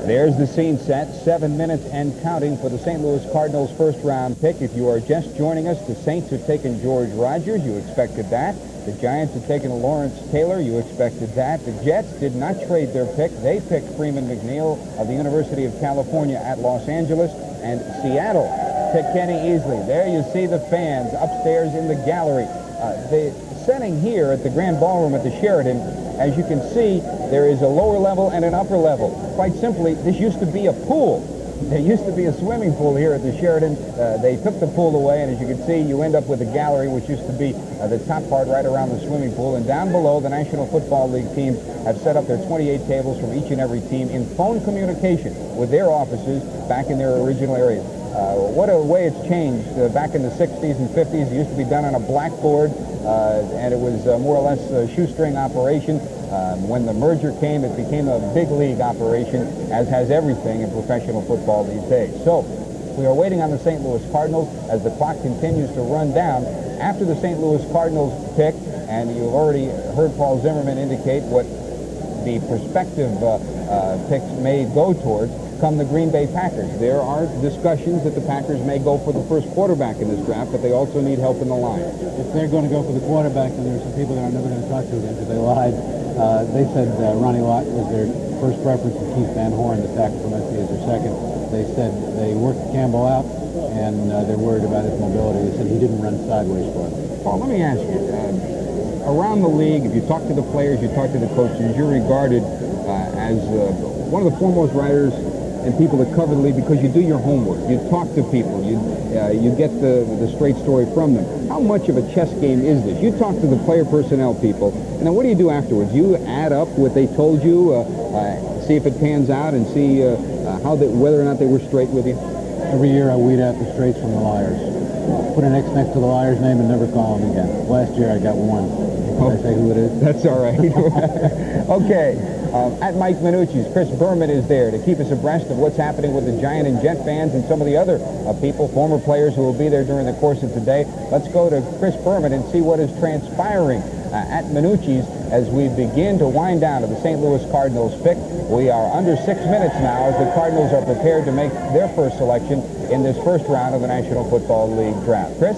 There's the scene set, 7 minutes and counting for the St. Louis Cardinals first-round pick. If you are just joining us, the Saints have taken George Rogers. You expected that. The Giants have taken Lawrence Taylor. You expected that. The Jets did not trade their pick. They picked Freeman McNeil of the University of California at Los Angeles. And Seattle picked Kenny Easley. There you see the fans upstairs in the gallery. The setting here at the Grand Ballroom at the Sheraton, as you can see, There is a lower level and an upper level. Quite simply, this used to be a pool. There used to be a swimming pool here at the Sheraton. They took the pool away, and as you can see, you end up with a gallery, which used to be the top part right around the swimming pool. And down below, the National Football League teams have set up their 28 tables from each and every team in phone communication with their offices back in their original areas. What a way it's changed. Back in the 60s and 50s, it used to be done on a blackboard, and it was more or less a shoestring operation. When the merger came, it became a big league operation, as has everything in professional football these days. So we are waiting on the St. Louis Cardinals as the clock continues to run down. After the St. Louis Cardinals pick, and you've already heard Paul Zimmerman indicate what the prospective picks may go towards, come the Green Bay Packers. There are discussions that the Packers may go for the first quarterback in this draft, but they also need help in the line. If they're going to go for the quarterback, then there's some people that are never going to talk to again because they lied. They said Ronnie Lott was their first preference and Keith Van Horn, the tackle from SC, as their second. They said they worked Campbell out, and they're worried about his mobility. They said he didn't run sideways for them. Paul, let me ask you, around the league, if you talk to the players, you talk to the coaches, you're regarded as one of the foremost writers and people that cover the league because you do your homework. You talk to people. You get the straight story from them. How much of a chess game is this? You talk to the player personnel people, and then what do you do afterwards? You add up what they told you, see if it pans out, and see whether or not they were straight with you? Every year I weed out the straights from the liars. Put an X next to the liar's name and never call him again. Last year I got one. Can I say who it is? That's all right. Okay. At Mike Minucci's, Chris Berman is there to keep us abreast of what's happening with the Giant and Jet fans and some of the other people, former players who will be there during the course of today. Let's go to Chris Berman and see what is transpiring at Minucci's as we begin to wind down to the St. Louis Cardinals pick. We are under 6 minutes now as the Cardinals are prepared to make their first selection in this first round of the National Football League draft. Chris?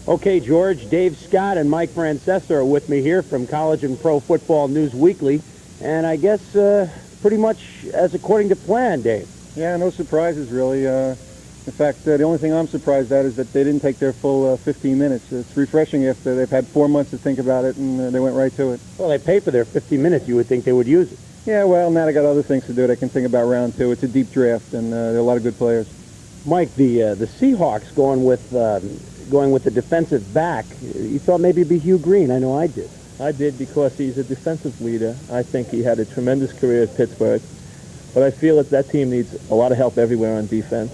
Okay, George, Dave Scott and Mike Francesa are with me here from College and Pro Football News Weekly. And I guess pretty much as according to plan, Dave. Yeah, no surprises, really. In fact, the only thing I'm surprised at is that they didn't take their full 15 minutes. It's refreshing after they've had 4 months to think about it, and they went right to it. Well, they pay for their 15 minutes. You would think they would use it. Yeah, well, now they got other things to do. They can think about round two. It's a deep draft, and there are a lot of good players. Mike, the Seahawks going with the defensive back, you thought maybe it'd be Hugh Green. I know I did. I did because he's a defensive leader. I think he had a tremendous career at Pittsburgh. But I feel that team needs a lot of help everywhere on defense.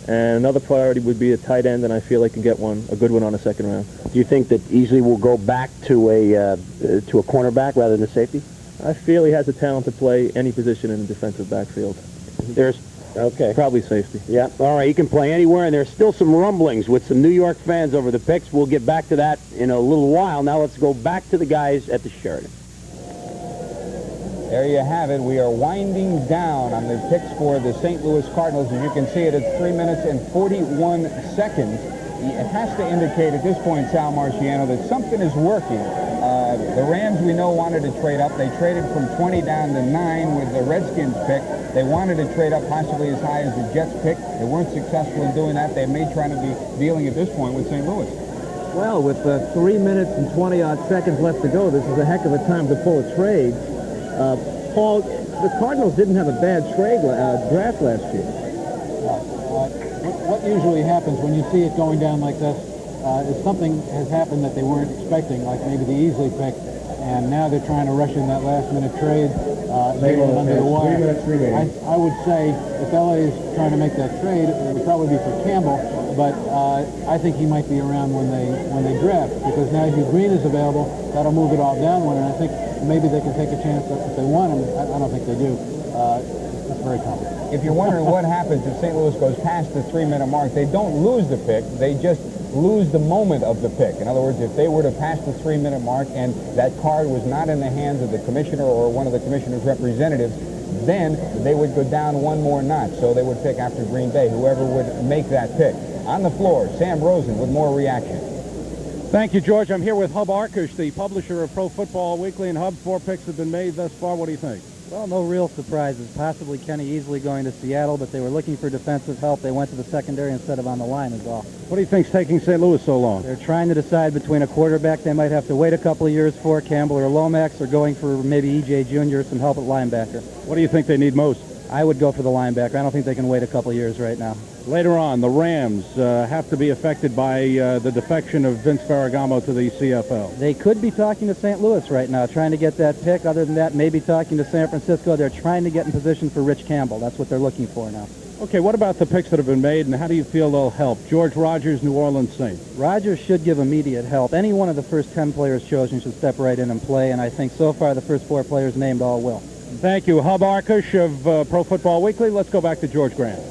And another priority would be a tight end, and I feel they can get a good one on the second round. Do you think that easily will go back to a cornerback rather than a safety? I feel he has the talent to play any position in the defensive backfield. Okay. Probably safety. Yeah, all right, he can play anywhere, and there's still some rumblings with some New York fans over the picks. We'll get back to that in a little while. Now let's go back to the guys at the Sheraton. There you have it. We are winding down on the picks for the St. Louis Cardinals. As you can see, it's 3 minutes and 41 seconds. It has to indicate at this point, Sal Marciano, that something is working. The Rams, we know, wanted to trade up. They traded from 20 down to 9 with the Redskins pick. They wanted to trade up possibly as high as the Jets pick. They weren't successful in doing that. They may try to be dealing at this point with St. Louis. Well, with 3 minutes and 20-odd seconds left to go, this is a heck of a time to pull a trade. Paul, the Cardinals didn't have a bad draft last year. What usually happens when you see it going down like this is something has happened that they weren't expecting, like maybe the Easley pick, and now they're trying to rush in that last-minute trade, leaving it under the wire. I would say if LA is trying to make that trade, it would probably be for Campbell, but I think he might be around when they draft, because now Hugh Green is available. That'll move it all down one, and I think maybe they can take a chance if they want him. I don't think they do. It's very complicated. If you're wondering what happens if St. Louis goes past the 3-minute mark, they don't lose the pick. They just lose the moment of the pick. In other words, if they were to pass the 3-minute mark and that card was not in the hands of the commissioner or one of the commissioner's representatives, then they would go down one more notch. So they would pick after Green Bay, whoever would make that pick. On the floor, Sam Rosen with more reaction. Thank you, George. I'm here with Hub Arkush, the publisher of Pro Football Weekly. And Hub, 4 picks have been made thus far. What do you think? Well, no real surprises. Possibly Kenny easily going to Seattle, but they were looking for defensive help. They went to the secondary instead of on the line is all. What do you think's taking St. Louis so long? They're trying to decide between a quarterback they might have to wait a couple of years for, Campbell or Lomax, or going for maybe E.J. Jr., some help at linebacker. What do you think they need most? I would go for the linebacker. I don't think they can wait a couple of years right now. Later on, the Rams have to be affected by the defection of Vince Ferragamo to the CFL. They could be talking to St. Louis right now, trying to get that pick. Other than that, maybe talking to San Francisco. They're trying to get in position for Rich Campbell. That's what they're looking for now. Okay, what about the picks that have been made, and how do you feel they'll help? George Rogers, New Orleans Saints. Rogers should give immediate help. Any one of the first 10 players chosen should step right in and play, and I think so far the first 4 players named all will. Thank you. Hub Arkush of Pro Football Weekly. Let's go back to George Grant.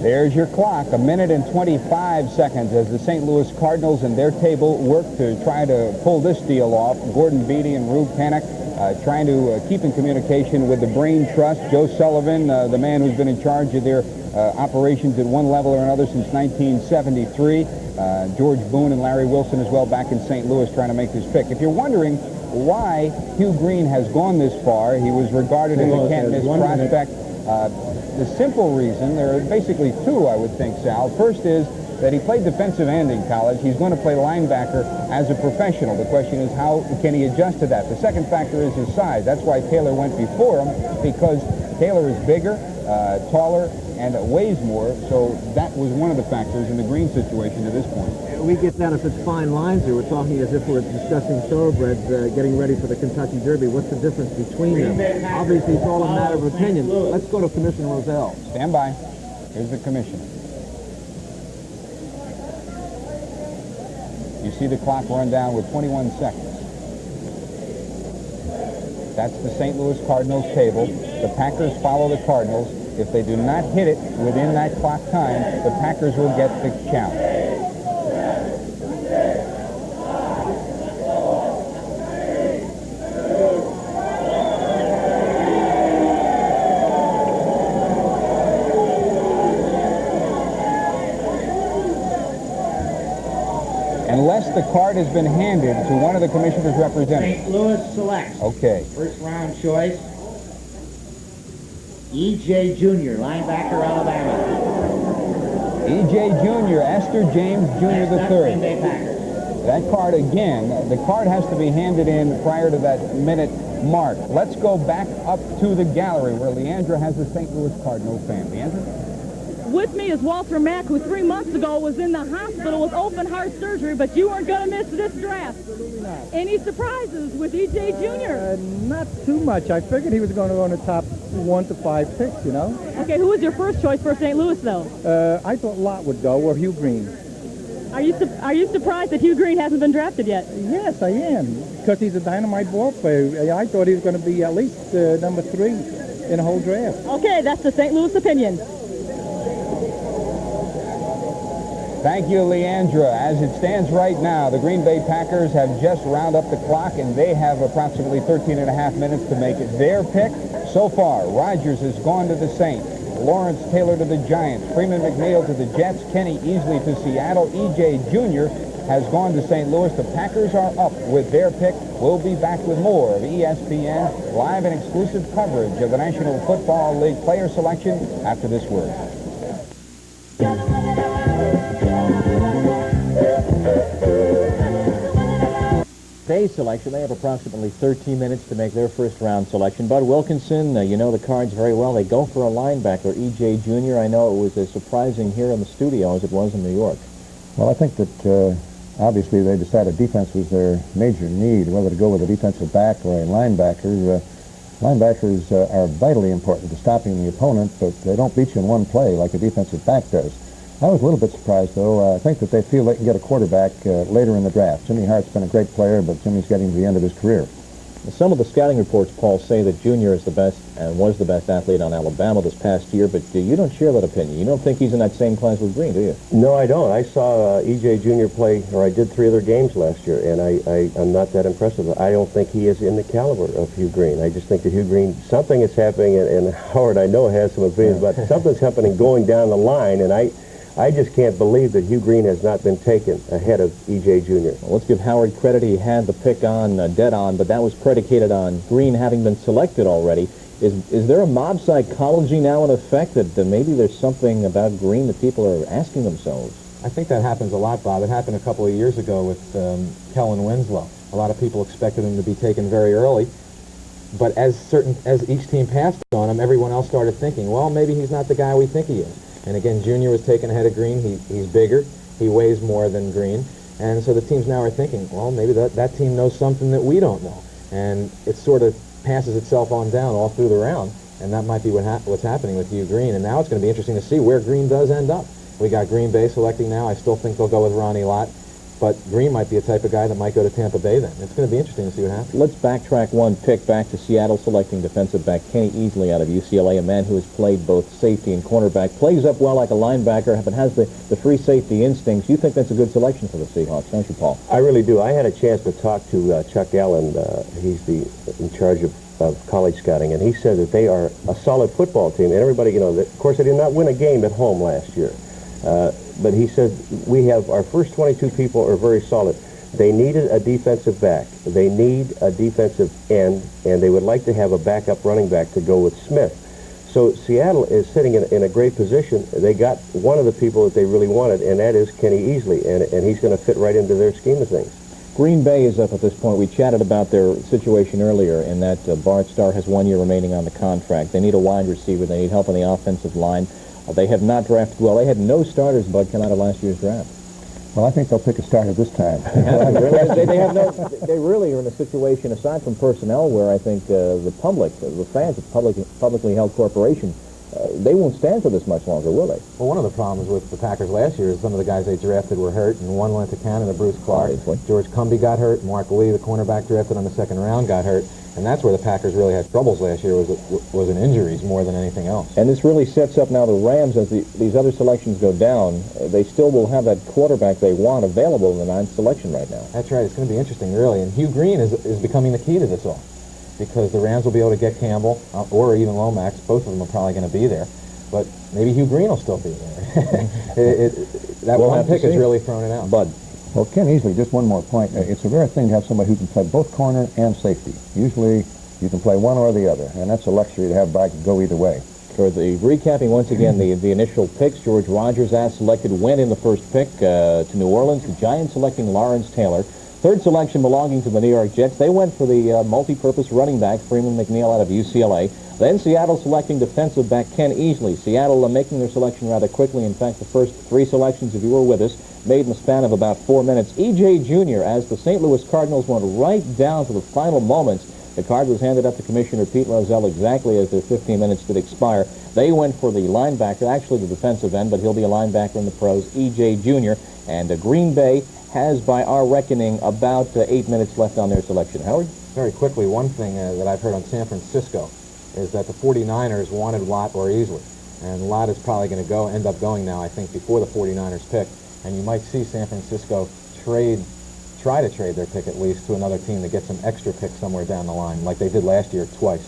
There's your clock, 1 minute and 25 seconds as the St. Louis Cardinals and their table work to try to pull this deal off. Gordon Beatty and Rube Panic trying to keep in communication with the Brain Trust. Joe Sullivan, the man who's been in charge of their operations at one level or another since 1973. George Boone and Larry Wilson as well back in St. Louis trying to make this pick. If you're wondering why Hugh Green has gone this far, he was regarded as a can't-miss prospect. The simple reason, there are basically 2, I would think, Sal. First is that he played defensive end in college. He's going to play linebacker as a professional. The question is, how can he adjust to that? The second factor is his size. That's why Taylor went before him, because Taylor is bigger, taller, and weighs more. So that was one of the factors in the Green situation to this point. We get down to such fine lines here. We're talking as if we're discussing thoroughbreds getting ready for the Kentucky Derby. What's the difference between them? Obviously, it's all a matter of opinion. Let's go to Commissioner Rozelle. Stand by. Here's the commissioner. You see the clock run down with 21 seconds. That's the St. Louis Cardinals table. The Packers follow the Cardinals. If they do not hit it within that clock time, the Packers will get the challenge. Unless the card has been handed to one of the commissioner's representatives. St. Louis selects. Okay. First round choice. E.J. Jr., linebacker, Alabama. E.J. Jr., Esther James Jr. Green Bay III. Packers. That card again, the card has to be handed in prior to that minute mark. Let's go back up to the gallery where Leandra has the St. Louis Cardinals fan. Leandra? With me is Walter Mack, who 3 months ago was in the hospital with open heart surgery, but you weren't going to miss this draft. Absolutely not. Any surprises with E.J. Jr.? Not too much. I figured he was going to go in the top 1 to 5 picks, you know. Okay, who was your first choice for St. Louis, though? I thought Lott would go, or Hugh Green. Are you surprised that Hugh Green hasn't been drafted yet? Yes, I am, because he's a dynamite ball player. I thought he was going to be at least number 3 in the whole draft. Okay, that's the St. Louis opinion. Thank you, Leandra. As it stands right now, the Green Bay Packers have just round up the clock, and they have approximately 13 and a half minutes to make their pick. So far, Rodgers has gone to the Saints, Lawrence Taylor to the Giants, Freeman McNeil to the Jets, Kenny Easley to Seattle, E.J. Jr. has gone to St. Louis. The Packers are up with their pick. We'll be back with more of ESPN live and exclusive coverage of the National Football League player selection after this word. Today's selection, they have approximately 13 minutes to make their first round selection. Bud Wilkinson, you know the Cards very well. They go for a linebacker, E.J. Jr. I know it was as surprising here in the studio as it was in New York. Well, I think that obviously they decided defense was their major need, whether to go with a defensive back or a linebacker. Linebackers are vitally important to stopping the opponent, but they don't beat you in one play like a defensive back does. I was a little bit surprised, though. I think that they feel they can get a quarterback later in the draft. Jimmy Hart's been a great player, but Jimmy's getting to the end of his career. Some of the scouting reports, Paul, say that Junior is the best and was the best athlete on Alabama this past year, but you don't share that opinion. You don't think he's in that same class with Green, do you? No, I don't. I saw E.J. Jr. play, or I did 3 of their games last year, and I'm not that impressed with it. I don't think he is in the caliber of Hugh Green. I just think that Hugh Green, something is happening, and Howard, I know, has some opinions, but something's happening going down the line, and I just can't believe that Hugh Green has not been taken ahead of E.J. Jr. Well, let's give Howard credit. He had the pick on dead on, but that was predicated on Green having been selected already. Is there a mob psychology now in effect that maybe there's something about Green that people are asking themselves? I think that happens a lot, Bob. It happened a couple of years ago with Kellen Winslow. A lot of people expected him to be taken very early, but as each team passed on him, everyone else started thinking, well, maybe he's not the guy we think he is. And again, Junior was taken ahead of Green. He's bigger. He weighs more than Green. And so the teams now are thinking, well, maybe that team knows something that we don't know. And it sort of passes itself on down all through the round. And that might be what's happening with Hugh Green. And now it's going to be interesting to see where Green does end up. We got Green Bay selecting now. I still think they'll go with Ronnie Lott. But Green might be a type of guy that might go to Tampa Bay then. It's going to be interesting to see what happens. Let's backtrack one pick back to Seattle, selecting defensive back Kenny Easley out of UCLA, a man who has played both safety and cornerback, plays up well like a linebacker, but has the free safety instincts. You think that's a good selection for the Seahawks, don't you, Paul? I really do. I had a chance to talk to Chuck Allen. He's in charge of college scouting, and he said that they are a solid football team. And everybody, of course, they did not win a game at home last year. But he said, we have our first 22 people are very solid. They needed a defensive back. They need a defensive end, and they would like to have a backup running back to go with Smith. So Seattle is sitting in a great position. They got one of the people that they really wanted, and that is Kenny Easley, and he's going to fit right into their scheme of things. Green Bay is up at this point. We chatted about their situation earlier in that Bart Starr has 1 year remaining on the contract. They need a wide receiver. They need help on the offensive line. They have not drafted well. They had no starters, Bud, come out of last year's draft. Well, I think they'll pick a starter this time. They really are in a situation, aside from personnel, where I think the fans of publicly held corporations, they won't stand for this much longer, will they? Well, one of the problems with the Packers last year is some of the guys they drafted were hurt, and one went to Canada, Bruce Clark. George Cumbie got hurt. Mark Lee, the cornerback drafted on the second round, got hurt. And that's where the Packers really had troubles last year, was in injuries more than anything else. And this really sets up now the Rams, as these other selections go down, they still will have that quarterback they want available in the 9th selection right now. That's right. It's going to be interesting, really. And Hugh Green is becoming the key to this all, because the Rams will be able to get Campbell or even Lomax. Both of them are probably going to be there. But maybe Hugh Green will still be there. That one pick has really thrown it out. Bud. Well, Ken Easley, just one more point. It's a rare thing to have somebody who can play both corner and safety. Usually you can play one or the other, and that's a luxury to have back and go either way. For the recapping once again the initial picks, George Rogers, as selected, went in the first pick to New Orleans. The Giants selecting Lawrence Taylor. Third selection belonging to the New York Jets. They went for the multi-purpose running back, Freeman McNeil out of UCLA. Then Seattle selecting defensive back Ken Easley. Seattle making their selection rather quickly. In fact, the first 3 selections, if you were with us, made in the span of about 4 minutes. E.J. Jr., as the St. Louis Cardinals went right down to the final moments, the card was handed up to Commissioner Pete Rozelle exactly as their 15 minutes did expire. They went for the linebacker, actually the defensive end, but he'll be a linebacker in the pros, E.J. Jr. And Green Bay has, by our reckoning, about 8 minutes left on their selection. Howard? Very quickly, one thing that I've heard on San Francisco is that the 49ers wanted Lott or Easley. And Lott is probably going to end up going now, I think, before the 49ers pick. And you might see San Francisco try to trade their pick at least to another team to get some extra picks somewhere down the line, like they did last year twice.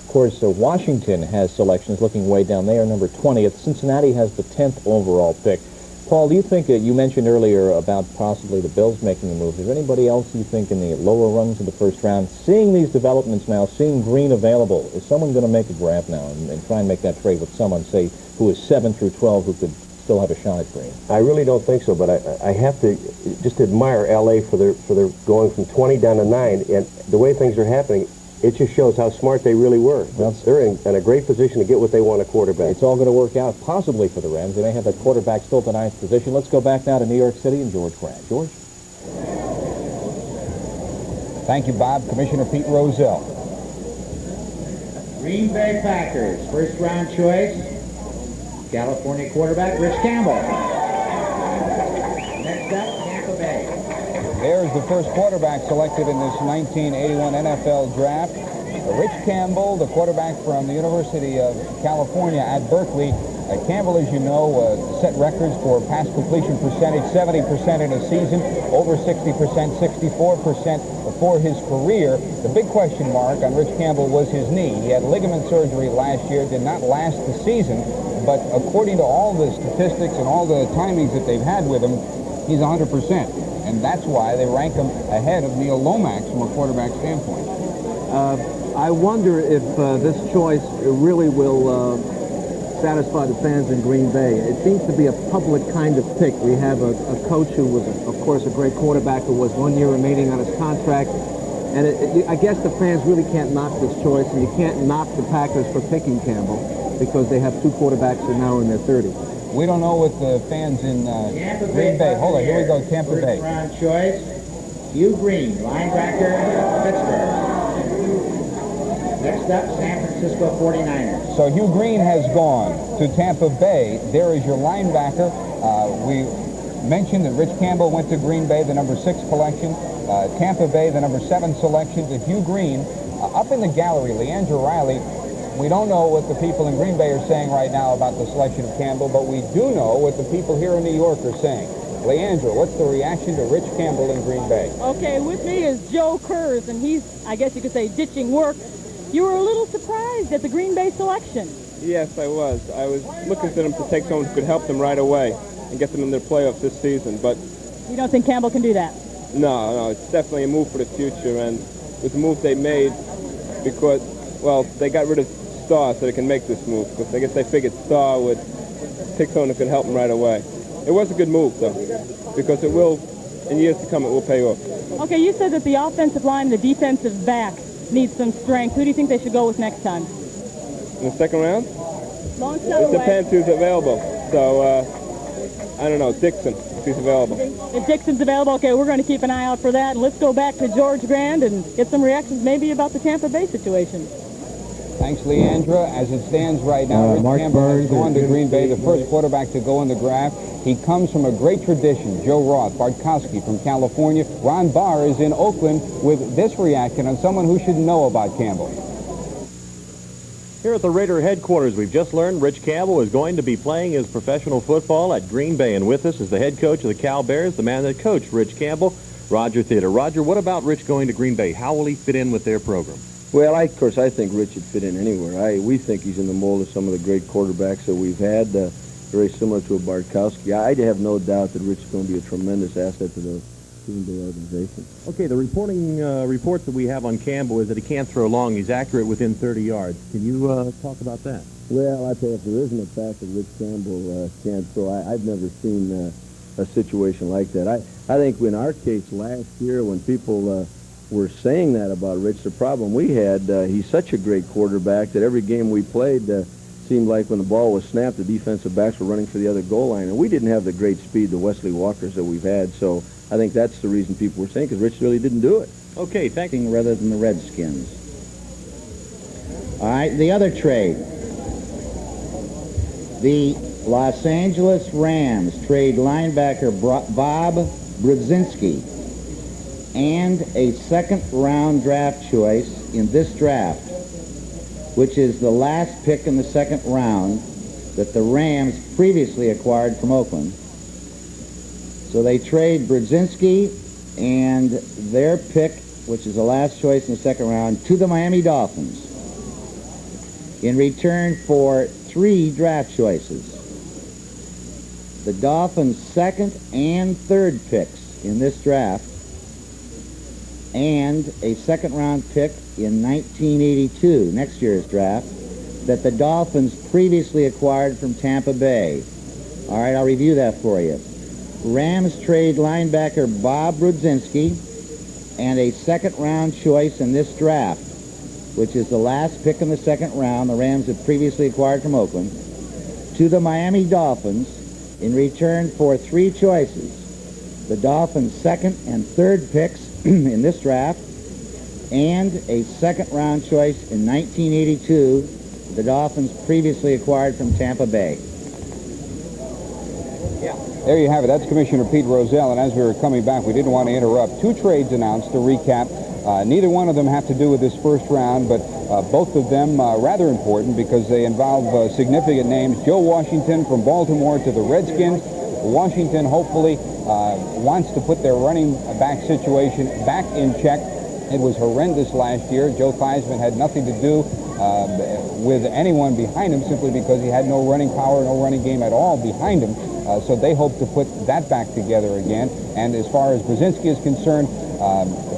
Of course, Washington has selections looking way down. They are number 20th. Cincinnati has the 10th overall pick. Paul, do you think, you mentioned earlier about possibly the Bills making a move. Is there anybody else you think in the lower rungs of the first round? Seeing these developments now, seeing Green available, is someone going to make a grab now and try and make that trade with someone, say, who is 7 through 12, who could still have a shot at Green? I really don't think so, but I have to just admire L.A. for their going from 20 down to 9, and the way things are happening, it just shows how smart they really were. They're in a great position to get what they want, a quarterback. It's all going to work out possibly for the Rams. They may have that quarterback still at the 9th position. Let's go back now to New York City and George Grant. George? Thank you, Bob. Commissioner Pete Rozelle. Green Bay Packers, first round choice, California quarterback Rich Campbell. Next up, Tampa Bay. There's the first quarterback selected in this 1981 NFL draft. Rich Campbell, the quarterback from the University of California at Berkeley. Campbell, as you know, set records for pass completion percentage, 70% in a season, over 60%, 64% for his career. The big question mark on Rich Campbell was his knee. He had ligament surgery last year, did not last the season, but according to all the statistics and all the timings that they've had with him, he's 100%. And that's why they rank him ahead of Neil Lomax from a quarterback standpoint. I wonder if this choice really will satisfy the fans in Green Bay. It seems to be a public kind of pick. We have a coach who was, of course, a great quarterback who was 1 year remaining on his contract. And I guess the fans really can't knock this choice, and you can't knock the Packers for picking Campbell because they have two quarterbacks who are now in their 30s. We don't know what the fans in Green Bay. Hold on, here we go, Tampa Bay. First round choice, Hugh Green, linebacker, Pittsburgh. Next up, San Francisco 49ers. So Hugh Green has gone to Tampa Bay. There is your linebacker. We mentioned that Rich Campbell went to Green Bay, the number 6 collection. Tampa Bay, the number 7 selection to Hugh Green. Up in the gallery, Leandra Riley, we don't know what the people in Green Bay are saying right now about the selection of Campbell, but we do know what the people here in New York are saying. Leandra, what's the reaction to Rich Campbell in Green Bay? Okay, with me is Joe Kurz, and he's, I guess you could say, ditching work. You were a little surprised at the Green Bay selection. Yes, I was. I was looking for them to take someone who could help them right away and get them in their playoffs this season, but... You don't think Campbell can do that? No, it's definitely a move for the future, and it was a move they made because, well, they got rid of Starr so they can make this move, because I guess they figured Starr would take someone who could help them right away. It was a good move, though, because it will, in years to come, it will pay off. Okay, you said that the offensive line and the defensive back needs some strength. Who do you think they should go with next time? In the second round? Long shot It away. depends who's available. So, I don't know, Dixon, if he's available. If Dixon's available, okay, we're going to keep an eye out for that. And let's go back to George Grand and get some reactions maybe about the Tampa Bay situation. Thanks, Leandra. As it stands right now, Rich Campbell has gone to Green Bay, the first quarterback to go in the draft. He comes from a great tradition. Joe Roth, Bartkowski from California. Ron Barr is in Oakland with this reaction on someone who should know about Campbell. Here at the Raider headquarters, we've just learned Rich Campbell is going to be playing his professional football at Green Bay. And with us is the head coach of the Cal Bears, the man that coached Rich Campbell, Roger Theater. Roger, what about Rich going to Green Bay? How will he fit in with their program? Well, of course, I think Rich should fit in anywhere. We think he's in the mold of some of the great quarterbacks that we've had, very similar to a Bartkowski. I have no doubt that Rich is going to be a tremendous asset to the Green Bay organization. Okay, the reports that we have on Campbell is that he can't throw long. He's accurate within 30 yards. Can you talk about that? Well, I tell you, if there isn't a fact that Rich Campbell can't throw, I've never seen a situation like that. I think in our case last year when people were saying that about Rich, the problem we had, he's such a great quarterback that every game we played seemed like when the ball was snapped, the defensive backs were running for the other goal line. And we didn't have the great speed, the Wesley Walkers that we've had. So I think that's the reason people were saying, because Rich really didn't do it. Okay, thank you. Rather than the Redskins. All right, the other trade. The Los Angeles Rams trade linebacker Bob Brudzinski and a second-round draft choice in this draft, which is the last pick in the second round that the Rams previously acquired from Oakland. So they trade Brudzinski and their pick, which is the last choice in the second round, to the Miami Dolphins in return for 3 draft choices. The Dolphins' second and third picks in this draft and a second-round pick in 1982, next year's draft, that the Dolphins previously acquired from Tampa Bay. All right, I'll review that for you. Rams trade linebacker Bob Brudzinski and a second-round choice in this draft, which is the last pick in the second round the Rams had previously acquired from Oakland, to the Miami Dolphins in return for 3 choices. The Dolphins' second and third picks in this draft, and a second-round choice in 1982 the Dolphins previously acquired from Tampa Bay. There you have it. That's Commissioner Pete Rozelle. And as we were coming back, we didn't want to interrupt. 2 trades announced to recap. Neither one of them have to do with this first round, but Both of them rather important because they involve significant names. Joe Washington from Baltimore to the Redskins. Washington hopefully wants to put their running back situation back in check. It was horrendous last year. Joe Theismann had nothing to do with anyone behind him simply because he had no running power, no running game at all behind him. So they hope to put that back together again. And as far as Brzezinski is concerned,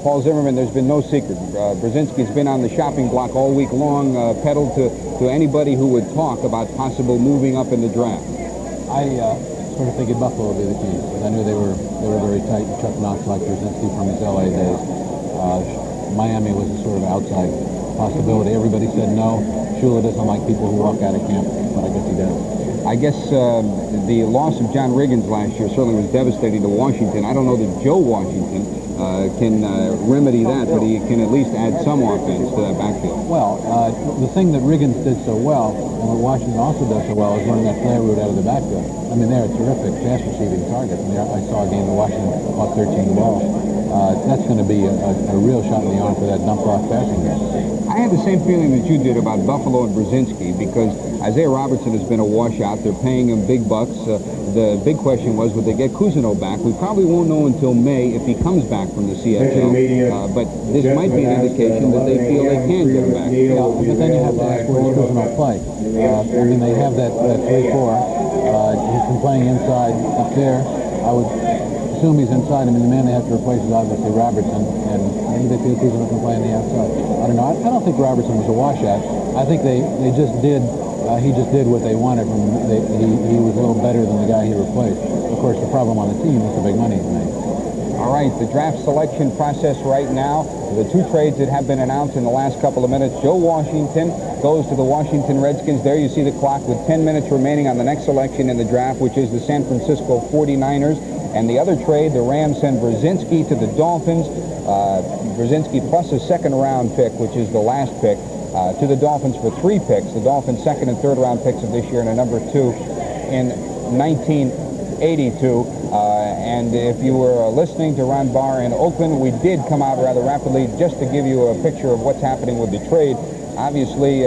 Paul Zimmerman, there's been no secret. Brzezinski's been on the shopping block all week long, peddled to anybody who would talk about possible moving up in the draft. I sort of figured Buffalo would be the team. I knew they were very tight, and Chuck Knox liked Brzezinski from his LA days. Miami was a sort of outside possibility. Everybody said no. Shula doesn't like people who walk out of camp, but I guess he does. I guess the loss of John Riggins last year certainly was devastating to Washington. I don't know that Joe Washington can remedy that, but he can at least add some offense to that backfield. Well, the thing that Riggins did so well, and what Washington also does so well, is running that play route out of the backfield. I mean, they're a terrific pass receiving target. I mean, I saw a game in Washington caught 13 balls. That's going to be a real shot in the arm for that dump-off passing game. I had the same feeling that you did about Buffalo and Brzezinski because Isaiah Robertson has been a washout. They're paying him big bucks. The big question was, would they get Cousineau back? We probably won't know until May if he comes back from the CFL. But this might be an indication that they feel they can get him back. Yeah, but then you have to ask where does Cousineau play? I mean, they have that 3-4. He's been playing inside up there. I would assume he's inside. I mean, the man they have to replace is obviously Robertson, and maybe they feel Cousineau can play on the outside. I don't know. I don't think Robertson was a washout. I think they just did. He just did what they wanted from him. He was a little better than the guy he replaced. Of course, the problem on the team is the big money he's made. All right, the draft selection process right now. The two trades that have been announced in the last couple of minutes. Joe Washington goes to the Washington Redskins. There you see the clock with 10 minutes remaining on the next selection in the draft, which is the San Francisco 49ers. And the other trade, the Rams send Brzezinski to the Dolphins. Brzezinski plus a second-round pick, which is the last pick, to the Dolphins for 3 picks. The Dolphins' second and third-round picks of this year and a number 2 in 1982. And if you were listening to Ron Barr in Oakland, we did come out rather rapidly just to give you a picture of what's happening with the trade. Obviously,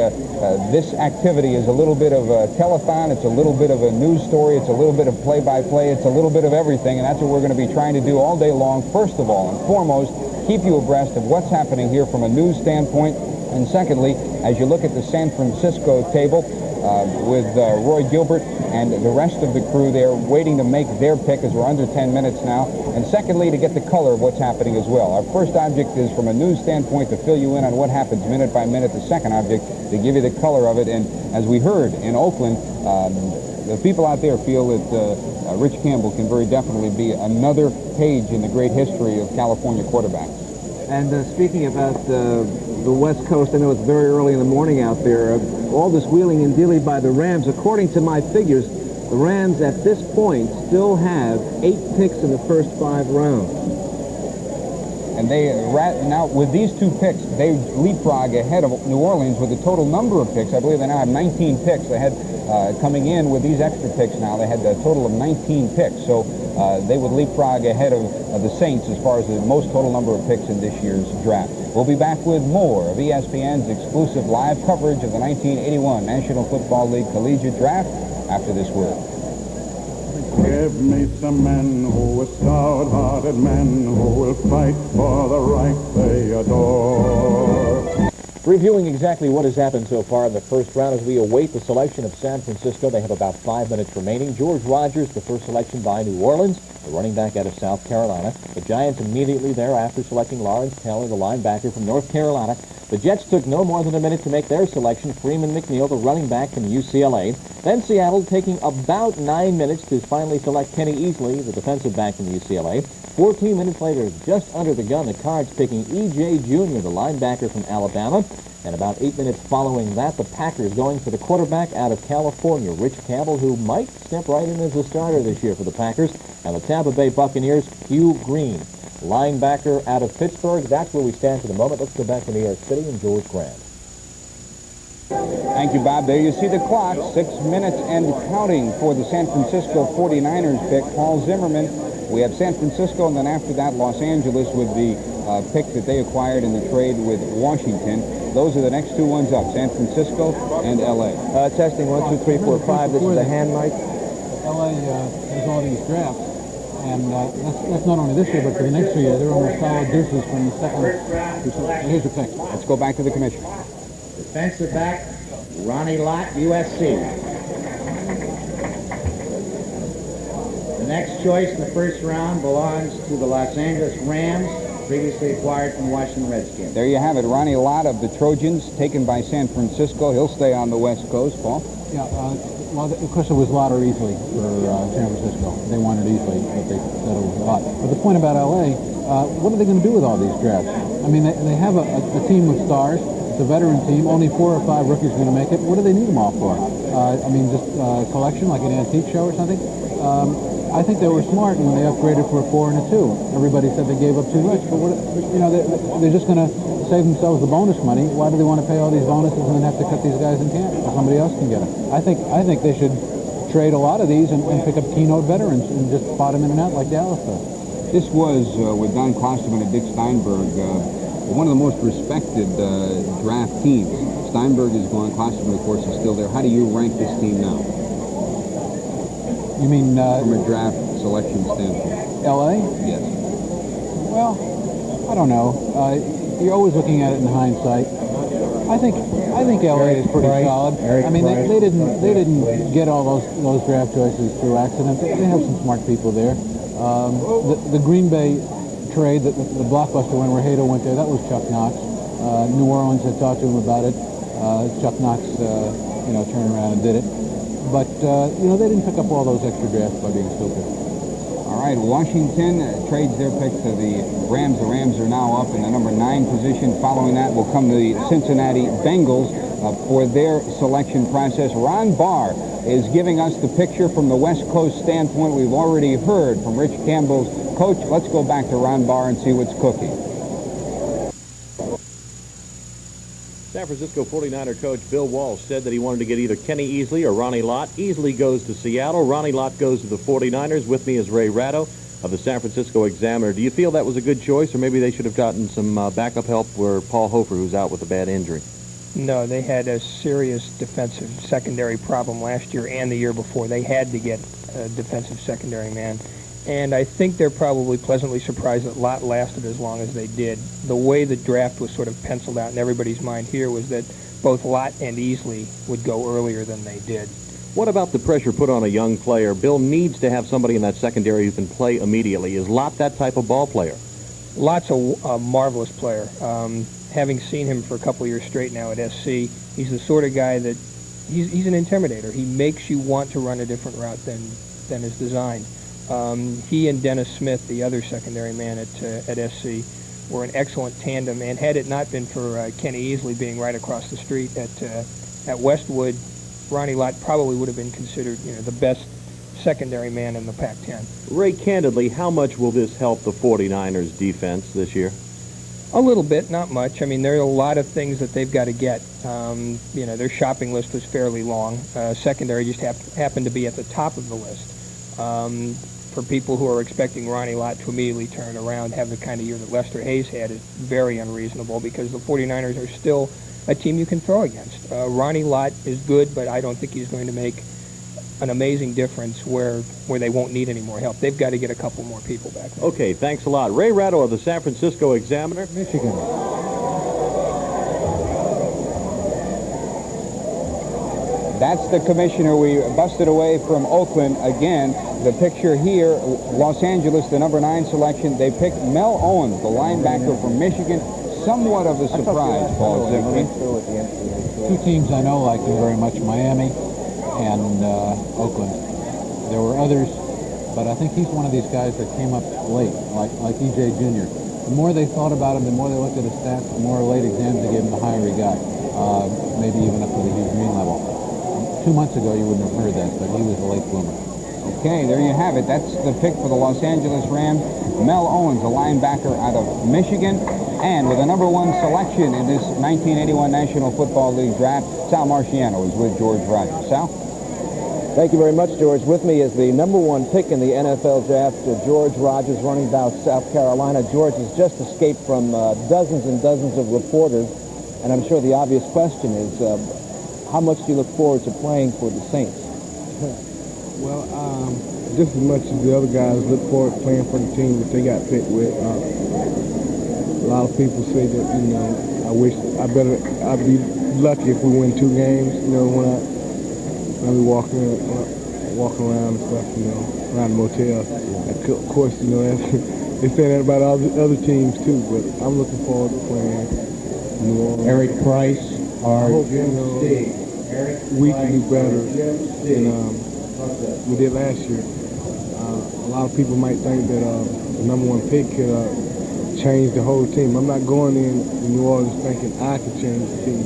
this activity is a little bit of a telethon. It's a little bit of a news story. It's a little bit of play-by-play. It's a little bit of everything, and that's what we're going to be trying to do all day long. First of all and foremost, keep you abreast of what's happening here from a news standpoint. And secondly, as you look at the San Francisco table with Roy Gilbert and the rest of the crew there waiting to make their pick as we're under 10 minutes now. And secondly, to get the color of what's happening as well. Our first object is from a news standpoint to fill you in on what happens minute by minute. The second object to give you the color of it. And as we heard in Oakland, the people out there feel that Rich Campbell can very definitely be another page in the great history of California quarterbacks. And speaking about the West Coast, I know it's very early in the morning out there. All this wheeling and dealing by the Rams, according to my figures, the Rams at this point still have 8 picks in the first 5 rounds. And they now with these 2 picks, they leapfrog ahead of New Orleans with the total number of picks. I believe they now have 19 picks. They had coming in with these extra picks now. They had a total of 19 picks. So they would leapfrog ahead of the Saints as far as the most total number of picks in this year's draft. We'll be back with more of ESPN's exclusive live coverage of the 1981 National Football League Collegiate Draft after this word. Give me some men who are stout-hearted men who will fight for the right they adore. Reviewing exactly what has happened so far in the first round as we await the selection of San Francisco. They have about 5 minutes remaining. George Rogers, the first selection by New Orleans, the running back out of South Carolina. The Giants immediately thereafter selecting Lawrence Taylor, the linebacker from North Carolina. The Jets took no more than a minute to make their selection. Freeman McNeil, the running back from UCLA. Then Seattle taking about 9 minutes to finally select Kenny Easley, the defensive back from UCLA. 14 minutes later, just under the gun, the Cards picking E.J. Jr., the linebacker from Alabama. And about 8 minutes following that, the Packers going for the quarterback out of California, Rich Campbell, who might step right in as a starter this year for the Packers. And the Tampa Bay Buccaneers, Hugh Green, linebacker out of Pittsburgh. That's where we stand for the moment. Let's go back to New York City and George Grant. Thank you, Bob. There you see the clock. 6 minutes and counting for the San Francisco 49ers pick. Paul Zimmerman. We have San Francisco, and then after that, Los Angeles with the pick that they acquired in the trade with Washington. Those are the next two ones up, San Francisco and L.A. Testing 1, 2, 3, 4, 5. This is the hand mic. LA has all these drafts, and that's not only this year, but for the next 3 years, they're almost solid deuces from the second. Here's your pick. Let's go back to the commission. Defensive back, Ronnie Lott, USC. The next choice in the first round belongs to the Los Angeles Rams, previously acquired from Washington Redskins. There you have it. Ronnie Lott of the Trojans, taken by San Francisco. He'll stay on the West Coast, Paul. Yeah, well, of course, it was Lott or Easley for San Francisco. They wanted Easley, but they said it was Lott. But the point about L.A., what are they going to do with all these drafts? I mean, they have a team of stars. It's a veteran team. Only 4 or 5 rookies are going to make it. What do they need them all for? I mean, just collection, like an antique show or something? I think they were smart when they upgraded for a 4 and a 2. Everybody said they gave up too much, but they're just going to save themselves the bonus money. Why do they want to pay all these bonuses and then have to cut these guys in camp so somebody else can get them? I think they should trade a lot of these and pick up keynote veterans and just spot them in and out like Dallas does. This was, with Don Klosterman and Dick Steinberg, one of the most respected draft teams. Steinberg is gone. Klosterman, of course, is still there. How do you rank this team now? You mean from a draft selection standpoint? L.A.? Yes. Well, I don't know. You're always looking at it in hindsight. I think L.A. is pretty solid. I mean, they didn't get all those draft choices through accident. They have some smart people there. The Green Bay trade, the blockbuster one where Hader went there, that was Chuck Knox. New Orleans had talked to him about it. Chuck Knox, turned around and did it. But, they didn't pick up all those extra drafts by being stupid. All right, Washington trades their pick to the Rams. The Rams are now up in the number 9 position. Following that will come the Cincinnati Bengals for their selection process. Ron Barr is giving us the picture from the West Coast standpoint. We've already heard from Rich Campbell's coach. Let's go back to Ron Barr and see what's cooking. San Francisco 49er coach Bill Walsh said that he wanted to get either Kenny Easley or Ronnie Lott. Easley goes to Seattle. Ronnie Lott goes to the 49ers. With me is Ray Ratto of the San Francisco Examiner. Do you feel that was a good choice, or maybe they should have gotten some backup help for Paul Hofer, who's out with a bad injury? No, they had a serious defensive secondary problem last year and the year before. They had to get a defensive secondary man. And I think they're probably pleasantly surprised that Lott lasted as long as they did. The way the draft was sort of penciled out in everybody's mind here was that both Lott and Easley would go earlier than they did. What about the pressure put on a young player? Bill needs to have somebody in that secondary who can play immediately. Is Lott that type of ball player? Lott's a marvelous player. Having seen him for a couple of years straight now at SC, he's the sort of guy that he's an intimidator. He makes you want to run a different route than is designed. He and Dennis Smith, the other secondary man at SC, were an excellent tandem. And had it not been for Kenny Easley being right across the street at Westwood, Ronnie Lott probably would have been considered, the best secondary man in the Pac-10. Ray, candidly, how much will this help the 49ers defense this year? A little bit, not much. I mean, there are a lot of things that they've got to get. Their shopping list was fairly long. Secondary just happened to be at the top of the list. For people who are expecting Ronnie Lott to immediately turn around, have the kind of year that Lester Hayes had, is very unreasonable, because the 49ers are still a team you can throw against. Ronnie Lott is good, but I don't think he's going to make an amazing difference where they won't need any more help. They've got to get a couple more people back there. Okay, thanks a lot. Ray Ratto of the San Francisco Examiner. Michigan. That's the commissioner we busted away from Oakland again. The picture here, Los Angeles, the number 9 selection. They picked Mel Owens, the linebacker from Michigan. Somewhat of a surprise, Paul Zimmerman. Two teams I know like him very much, Miami and Oakland. There were others, but I think he's one of these guys that came up late, like E.J. Jr. The more they thought about him, the more they looked at his stats, the more late exams they gave him, the higher he got, maybe even up to the Hugh Green level. 2 months ago, you wouldn't have heard that, but he was a late bloomer. Okay, there you have it. That's the pick for the Los Angeles Rams. Mel Owens, a linebacker out of Michigan. And with the number 1 selection in this 1981 National Football League draft, Sal Marciano is with George Rogers. Sal? Thank you very much, George. With me is the #1 pick in the NFL draft, George Rogers, running back, South Carolina. George has just escaped from dozens and dozens of reporters, and I'm sure the obvious question is, how much do you look forward to playing for the Saints? Well, just as much as the other guys look forward to playing for the team that they got picked with. A lot of people say that, you know, I'd be lucky if we win 2 games, you know, when I be walking around and stuff, you know, around the motel. Of course, you know, they say that about other teams too, but I'm looking forward to playing New Orleans. Eric Price, I hope, you know, we can do better than we did last year. A lot of people might think that the #1 pick could change the whole team. I'm not going in New Orleans thinking I could change the team.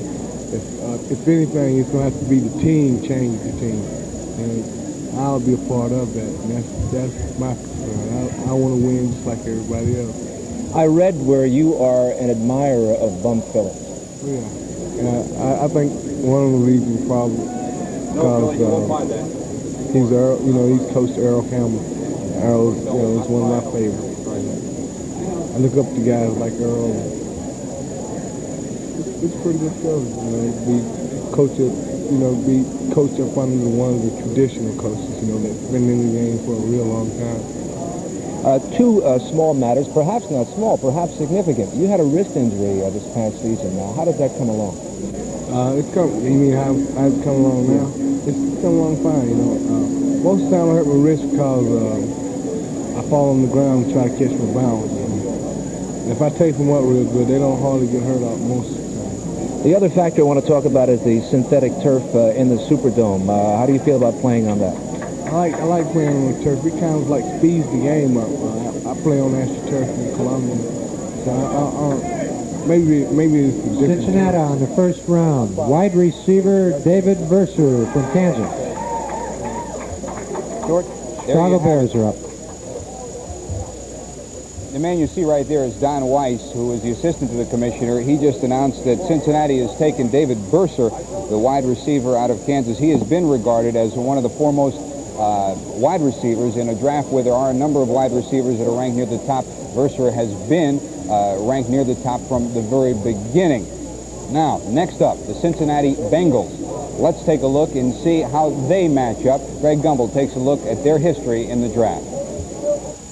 If anything, it's going to have to be the team change the team, and I'll be a part of that. And that's my concern. I want to win just like everybody else. I read where you are an admirer of Bum Phillips. Yeah, I think one of the reasons probably because he's Coach Earl Campbell. Earl, you know, is one of my favorites. I look up to guys like Earl. It's pretty good show, you know, be coached up under one of the traditional coaches, you know, that's been in the game for a real long time. 2 small matters, perhaps not small, perhaps significant. You had a wrist injury this past season. Now, how did that come along? You mean how it's come along now? It's come along fine, you know. Most of the time I hurt my wrist because I fall on the ground and try to catch my balance. And if I take them up real good, they don't hardly get hurt out most of the time. The other factor I want to talk about is the synthetic turf in the Superdome. How do you feel about playing on that? I like playing on the turf. It kind of like speeds the game up. I play on AstroTurf in Columbia, so maybe it's the difference. Cincinnati on the first round. Wide receiver David Verser from Kansas. George, Chicago Bears are up. The man you see right there is Don Weiss, who is the assistant to the commissioner. He just announced that Cincinnati has taken David Verser, the wide receiver out of Kansas. He has been regarded as one of the foremost wide receivers in a draft where there are a number of wide receivers that are ranked near the top. Verser has been ranked near the top from the very beginning. Now, next up, the Cincinnati Bengals. Let's take a look and see how they match up. Greg Gumbel takes a look at their history in the draft.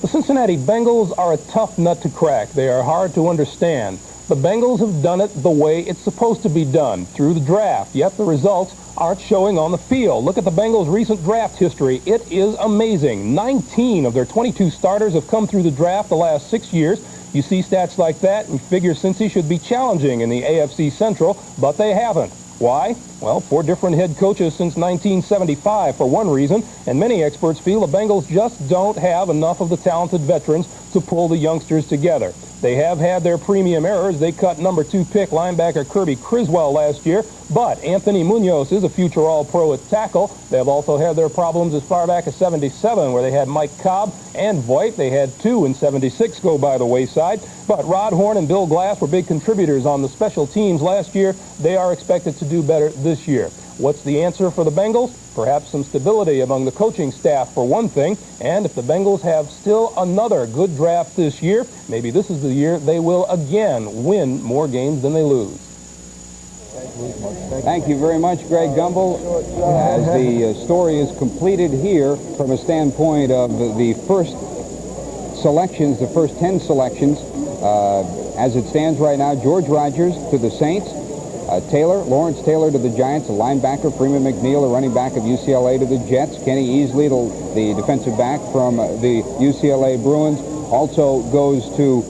The Cincinnati Bengals are a tough nut to crack. They are hard to understand. The Bengals have done it the way it's supposed to be done, through the draft, yet the results aren't showing on the field. Look at the Bengals' recent draft history. It is amazing. 19 of their 22 starters have come through the draft the last 6 years. You see stats like that and figure Cincy should be challenging in the AFC Central, but they haven't. Why? Well, 4 different head coaches since 1975 for one reason, and many experts feel the Bengals just don't have enough of the talented veterans to pull the youngsters together. They have had their premium errors. They cut #2 pick linebacker Kirby Criswell last year, but Anthony Munoz is a future All-Pro at tackle. They have also had their problems as far back as '77, where they had Mike Cobb and Voigt. They had 2 in '76 go by the wayside, but Rod Horn and Bill Glass were big contributors on the special teams last year. They are expected to do better this year. What's the answer for the Bengals? Perhaps some stability among the coaching staff for one thing, and if the Bengals have still another good draft this year, maybe this is the year they will again win more games than they lose. Thank you very much, Greg Gumbel. As the story is completed here from a standpoint of the first selections, the first 10 selections, as it stands right now, George Rogers to the Saints, Lawrence Taylor to the Giants, a linebacker, Freeman McNeil, a running back of UCLA to the Jets, Kenny Easley, the defensive back from the UCLA Bruins, also goes to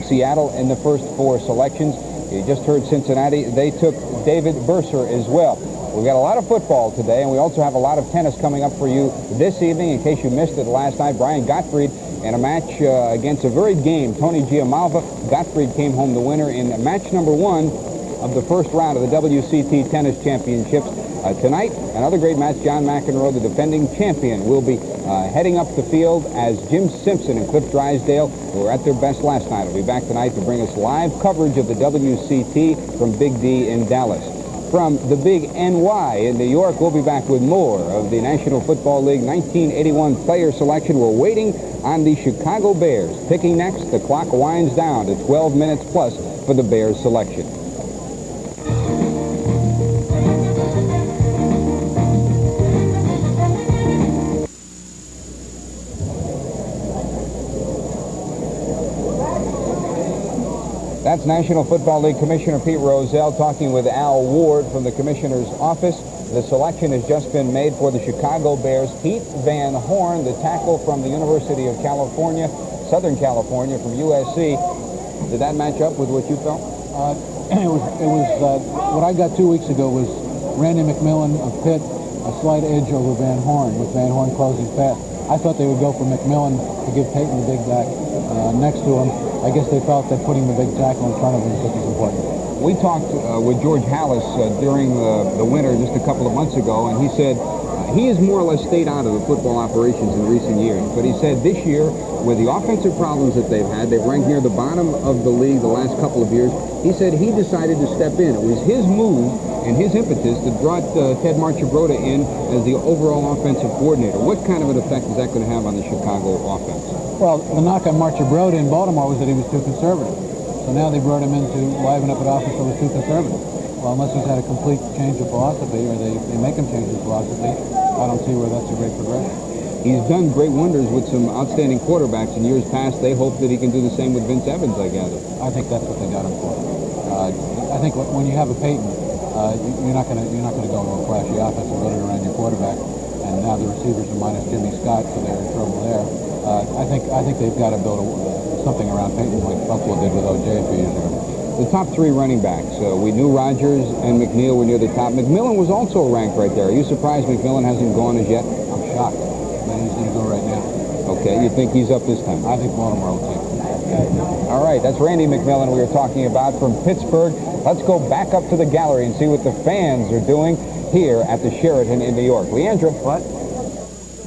Seattle in the first 4 selections. You just heard Cincinnati. They took David Verser as well. We've got a lot of football today, and we also have a lot of tennis coming up for you this evening. In case you missed it last night, Brian Gottfried in a match against a very game, Tony Giammalva. Gottfried came home the winner in match #1 of the first round of the WCT Tennis Championships. Tonight, another great match. John McEnroe, the defending champion, will be heading up the field as Jim Simpson and Cliff Drysdale, who were at their best last night, will be back tonight to bring us live coverage of the WCT from Big D in Dallas. from the Big NY in New York. We'll be back with more of the National Football League 1981 player selection. We're waiting on the Chicago Bears. Picking next, the clock winds down to 12 minutes plus for the Bears selection. That's National Football League Commissioner Pete Rozelle talking with Al Ward from the Commissioner's office. The selection has just been made for the Chicago Bears. Pete Van Horn, the tackle from the University of California, Southern California, from USC. Did that match up with what you felt? What I got 2 weeks ago was Randy McMillan of Pitt, a slight edge over Van Horn, with Van Horn closing fast. I thought they would go for McMillan to give Peyton the big back next to him. I guess they felt that putting the big tackle in front of him is just as important. We talked with George Hallis during the winter just a couple of months ago, and he said he has more or less stayed out of the football operations in recent years. But he said this year, with the offensive problems that they've had, they've ranked near the bottom of the league the last couple of years. He said he decided to step in. It was his move and his impetus that brought Ted Marchibroda in as the overall offensive coordinator. What kind of an effect is that going to have on the Chicago offense? Well, the knock on Marchibroda in Baltimore was that he was too conservative. So now they brought him in to liven up an offense that was too conservative. Well, unless he's had a complete change of philosophy, or they make him change his philosophy, I don't see where that's a great progression. He's done great wonders with some outstanding quarterbacks in years past. They hope that he can do the same with Vince Evans, I gather. I think that's what they got him for. I think when you have a Peyton, you're not going to go to a flashy offense and build it around your quarterback. And now the receivers are minus Jimmy Scott, so they're in trouble there. I think they've got to build something around Peyton like Buffalo did with O.J. a few years ago. The top three running backs. We knew Rodgers and McNeil were near the top. McMillan was also ranked right there. Are you surprised McMillan hasn't gone as yet? I'm shocked. But he's going to go right now. Okay, you think he's up this time? I think Baltimore will take him. All right, that's Randy McMillan we were talking about from Pittsburgh. Let's go back up to the gallery and see what the fans are doing here at the Sheraton in New York. Leandra. What?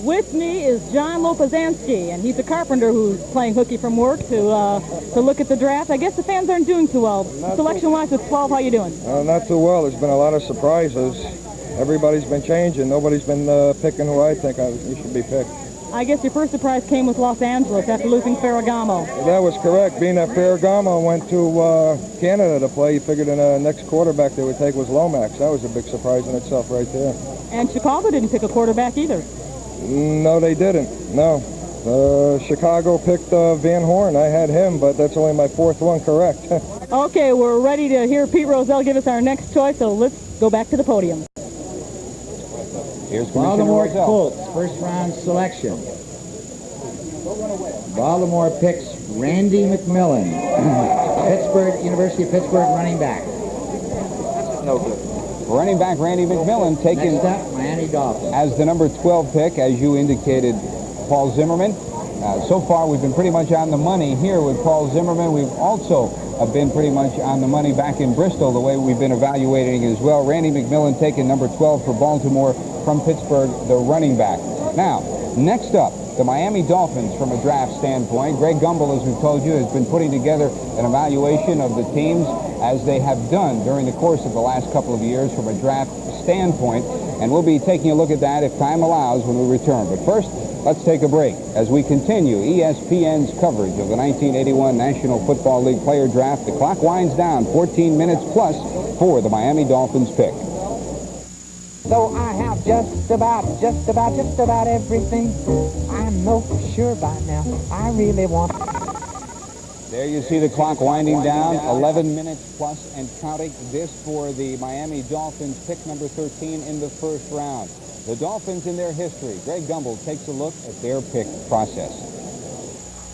With me is John Lopazansky, and he's a carpenter who's playing hooky from work to look at the draft. I guess the fans aren't doing too well. Selection-wise with 12, how you doing? Not too well. There's been a lot of surprises. Everybody's been changing. Nobody's been picking who I think he should be picked. I guess your first surprise came with Los Angeles after losing Ferragamo. That was correct. Being that Ferragamo went to Canada to play, you figured the next quarterback they would take was Lomax. That was a big surprise in itself right there. And Chicago didn't pick a quarterback either. No, they didn't. No. Chicago picked Van Horn. I had him, but that's only my fourth one correct. Okay, we're ready to hear Pete Rozelle give us our next choice, so let's go back to the podium. Here's Baltimore Colts, first round selection. Baltimore picks Randy McMillan, Pittsburgh, University of Pittsburgh running back. No good. Running back Randy McMillan taken Next up, Miami Dolphins. as the number 12 pick, as you indicated, Paul Zimmerman. So far, we've been pretty much on the money here with Paul Zimmerman. We've also been pretty much on the money back in Bristol, the way we've been evaluating as well. Randy McMillan taken number 12 for Baltimore from Pittsburgh, the running back. Now, next up, the Miami Dolphins from a draft standpoint. Greg Gumbel, as we've told you, has been putting together an evaluation of the teams as they have done during the course of the last couple of years from a draft standpoint. And we'll be taking a look at that if time allows when we return. But first, let's take a break as we continue ESPN's coverage of the 1981 National Football League player draft. The clock winds down 14 minutes plus for the Miami Dolphins pick. So I have just about everything. I know for sure by now. I really want. There you see the clock winding down, 11 minutes plus and counting. This for the Miami Dolphins, pick number 13 in the first round. The Dolphins in their history. Greg Gumbel takes a look at their pick process.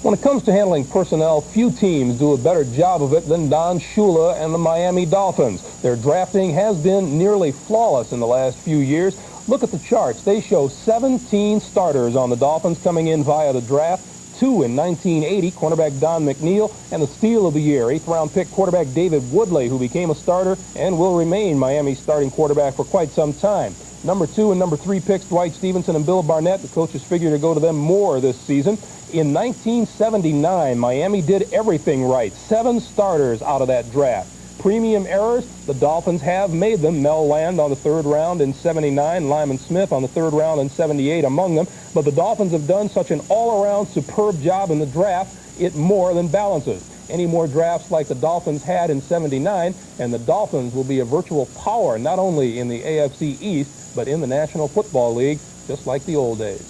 When it comes to handling personnel, few teams do a better job of it than Don Shula and the Miami Dolphins. Their drafting has been nearly flawless in the last few years. Look at the charts. They show 17 starters on the Dolphins coming in via the draft. 2 in 1980, cornerback Don McNeil, and the steal of the year, 8th-round pick quarterback David Woodley, who became a starter and will remain Miami's starting quarterback for quite some time. Number 2 and number 3 picks, Dwight Stevenson and Bill Barnett. The coaches figure to go to them more this season. In 1979, Miami did everything right. 7 starters out of that draft. premium errors, the Dolphins have made them. Mel Land on the third round in '79, Lyman Smith on the third round in '78 among them. But the Dolphins have done such an all-around superb job in the draft, it more than balances. Any more drafts like the Dolphins had in '79, and the Dolphins will be a virtual power not only in the AFC East, but in the National Football League, just like the old days.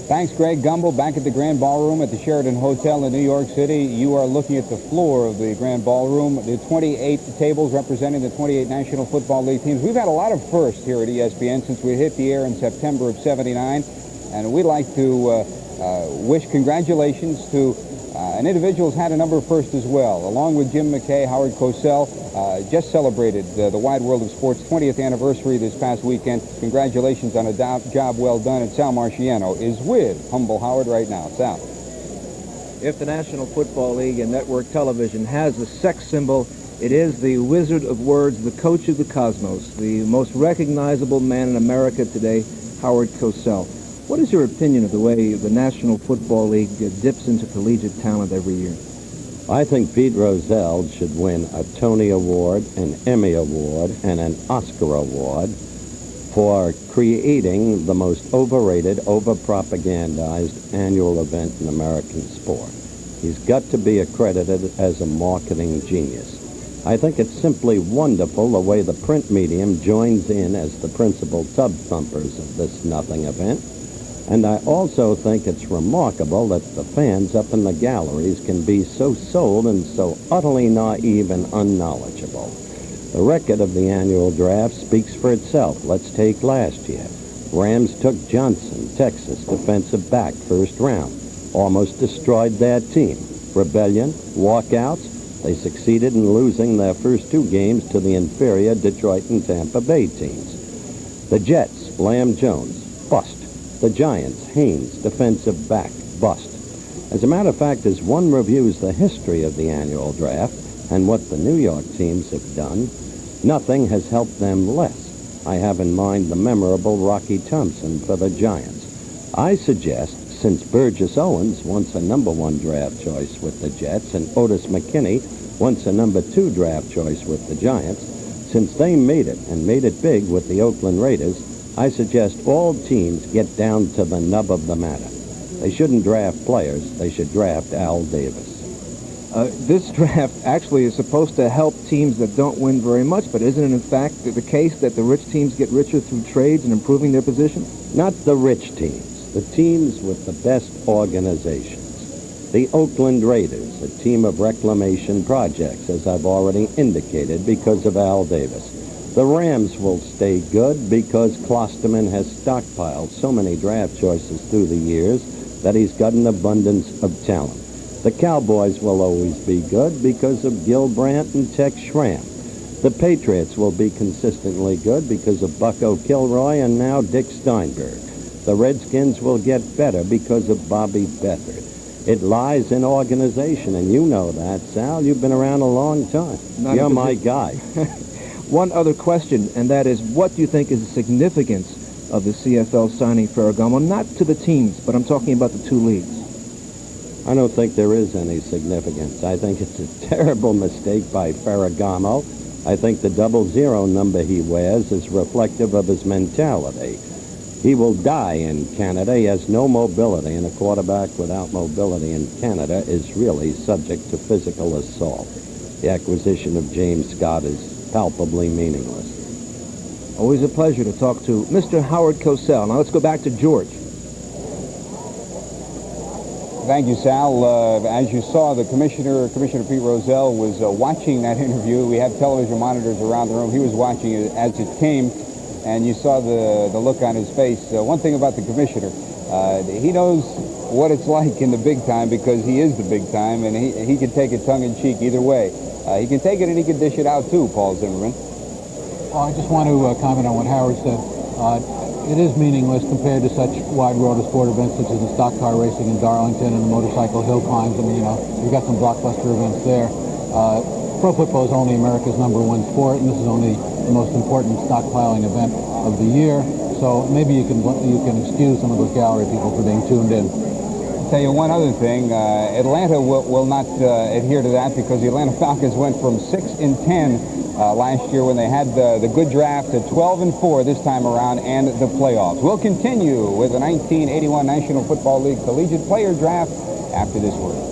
Thanks, Greg Gumbel. Back at the Grand Ballroom at the Sheraton Hotel in New York City. You are looking at the floor of the Grand Ballroom. The 28 tables representing the 28 National Football League teams. We've had a lot of firsts here at ESPN since we hit the air in September of '79. And we'd like to wish congratulations to an individual who's had a number of firsts as well. Along with Jim McKay, Howard Cosell just celebrated the Wide World of Sports 20th anniversary this past weekend. Congratulations on a job well done. And Sal Marciano is with Humble Howard right now. Sal. If the National Football League and network television has a sex symbol, it is the Wizard of Words, the coach of the cosmos, the most recognizable man in America today, Howard Cosell. What is your opinion of the way the National Football League dips into collegiate talent every year? I think Pete Rozelle should win a Tony Award, an Emmy Award, and an Oscar Award for creating the most overrated, over-propagandized annual event in American sport. He's got to be accredited as a marketing genius. I think it's simply wonderful the way the print medium joins in as the principal tub thumpers of this nothing event. And I also think it's remarkable that the fans up in the galleries can be so sold and so utterly naive and unknowledgeable. The record of the annual draft speaks for itself. Let's take last year. Rams took Johnson, Texas, defensive back, first round. Almost destroyed their team. Rebellion, walkouts. They succeeded in losing their first two games to the inferior Detroit and Tampa Bay teams. The Jets, Lamb Jones, bust. The Giants, Haynes, defensive back, bust. As a matter of fact, as one reviews the history of the annual draft and what the New York teams have done, nothing has helped them less. I have in mind the memorable Rocky Thompson for the Giants. I suggest, since Burgess Owens, once a #1 draft choice with the Jets, and Otis McKinney, once a #2 draft choice with the Giants, since they made it and made it big with the Oakland Raiders, I suggest all teams get down to the nub of the matter. They shouldn't draft players. They should draft Al Davis. This draft actually is supposed to help teams that don't win very much, but isn't it in fact the case that the rich teams get richer through trades and improving their position? Not the rich teams, the teams with the best organizations. The Oakland Raiders, a team of reclamation projects, as I've already indicated, because of Al Davis. The Rams will stay good because Klosterman has stockpiled so many draft choices through the years that he's got an abundance of talent. The Cowboys will always be good because of Gil Brandt and Tex Schramm. The Patriots will be consistently good because of Bucko Kilroy and now Dick Steinberg. The Redskins will get better because of Bobby Beathard. It lies in organization, and you know that, Sal. You've been around a long time. You're my guy. One other question, and that is, what do you think is the significance of the CFL signing Ferragamo? Not to the teams, but I'm talking about the two leagues. I don't think there is any significance. I think it's a terrible mistake by Ferragamo. I think the 00 number he wears is reflective of his mentality. He will die in Canada. He has no mobility, and a quarterback without mobility in Canada is really subject to physical assault. The acquisition of James Scott is palpably meaningless. Always a pleasure to talk to Mr. Howard Cosell. Now let's go back to George. Thank you, Sal. As you saw, Commissioner Pete Rozelle was watching that interview. We have television monitors around the room. He was watching it as it came, and you saw the look on his face. One thing about the commissioner, he knows what it's like in the big time because he is the big time, and he can take it tongue-in-cheek either way. He can take it and he can dish it out too, Paul Zimmerman. Well, I just want to comment on what Howard said. It is meaningless compared to such wide world of sport events such as the stock car racing in Darlington and the motorcycle hill climbs. I mean, we've got some blockbuster events there. Pro football is only America's #1 sport, and this is only the most important stockpiling event of the year. So maybe you can excuse some of those gallery people for being tuned in. tell you one other thing. Atlanta will not adhere to that because the Atlanta Falcons went from 6-10 last year when they had the good draft to 12-4 this time around and the playoffs. We'll continue with the 1981 National Football League Collegiate Player Draft after this word.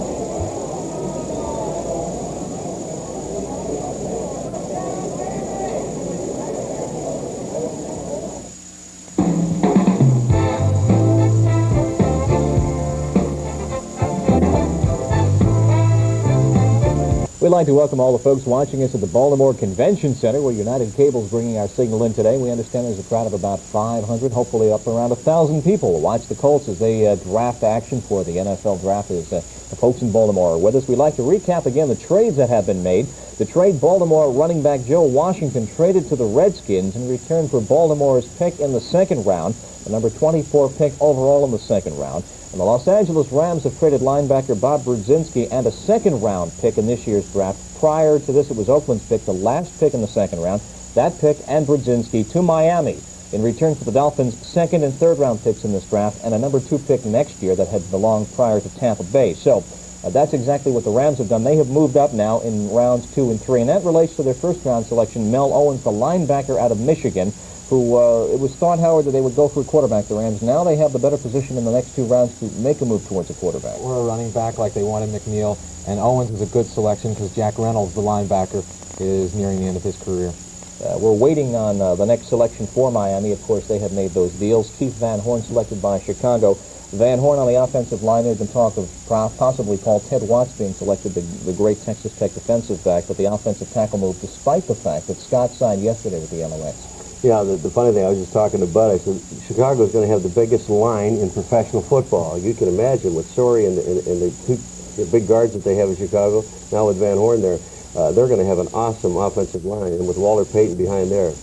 We'd like to welcome all the folks watching us at the Baltimore Convention Center, where United Cable is bringing our signal in today. We understand there's a crowd of about 500, hopefully up around 1,000 people to watch the Colts as they draft action for the NFL draft. As the folks in Baltimore are with us, we'd like to recap again the trades that have been made. The trade: Baltimore running back Joe Washington traded to the Redskins in return for Baltimore's pick in the second round, the number 24 pick overall in the second round. And the Los Angeles Rams have traded linebacker Bob Brzezinski and a second-round pick in this year's draft. Prior to this, it was Oakland's pick, the last pick in the second round. That pick and Brzezinski to Miami in return for the Dolphins' second and third-round picks in this draft and a number 2 pick next year that had belonged prior to Tampa Bay. So that's exactly what the Rams have done. They have moved up now in rounds 2 and 3, and that relates to their first-round selection, Mel Owens, the linebacker out of Michigan, who it was thought, Howard, that they would go for a quarterback, the Rams. Now they have the better position in the next 2 rounds to make a move towards a quarterback. Or a running back like they wanted McNeil, and Owens is a good selection because Jack Reynolds, the linebacker, is nearing the end of his career. We're waiting on the next selection for Miami. Of course, they have made those deals. Keith Van Horn selected by Chicago. Van Horn on the offensive line. There's been talk of possibly Paul Ted Watts being selected, the great Texas Tech defensive back, but the offensive tackle move, despite the fact that Scott signed yesterday with the LAX. Yeah, the funny thing, I was just talking to Bud, I said, Chicago's going to have the biggest line in professional football. You can imagine with Sorey and the 2 big guards that they have in Chicago, now with Van Horn there, they're going to have an awesome offensive line, and with Walter Payton behind there.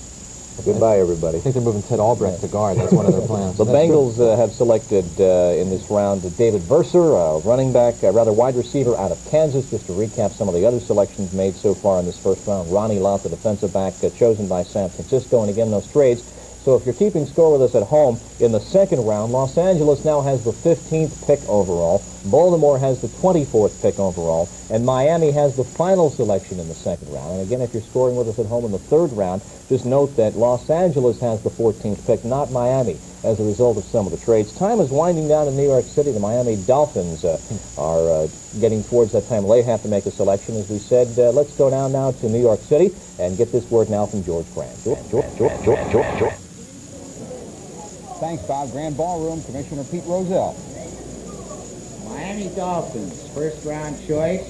Goodbye, everybody. I think they're moving Ted Albrecht to guard. That's one of their plans. The Bengals have selected in this round David Verser, running back, wide receiver out of Kansas. Just to recap some of the other selections made so far in this first round. Ronnie Lott, the defensive back, chosen by San Francisco. And again, those trades. So if you're keeping score with us at home, in the second round, Los Angeles now has the 15th pick overall. Baltimore has the 24th pick overall. And Miami has the final selection in the second round. And again, if you're scoring with us at home in the third round, just note that Los Angeles has the 14th pick, not Miami, as a result of some of the trades. Time is winding down in New York City. The Miami Dolphins are getting towards that time. They have to make a selection. As we said, let's go down now to New York City and get this word now from George Grant. George. Thanks, Bob. Grand Ballroom, Commissioner Pete Rozelle. Miami Dolphins, first-round choice,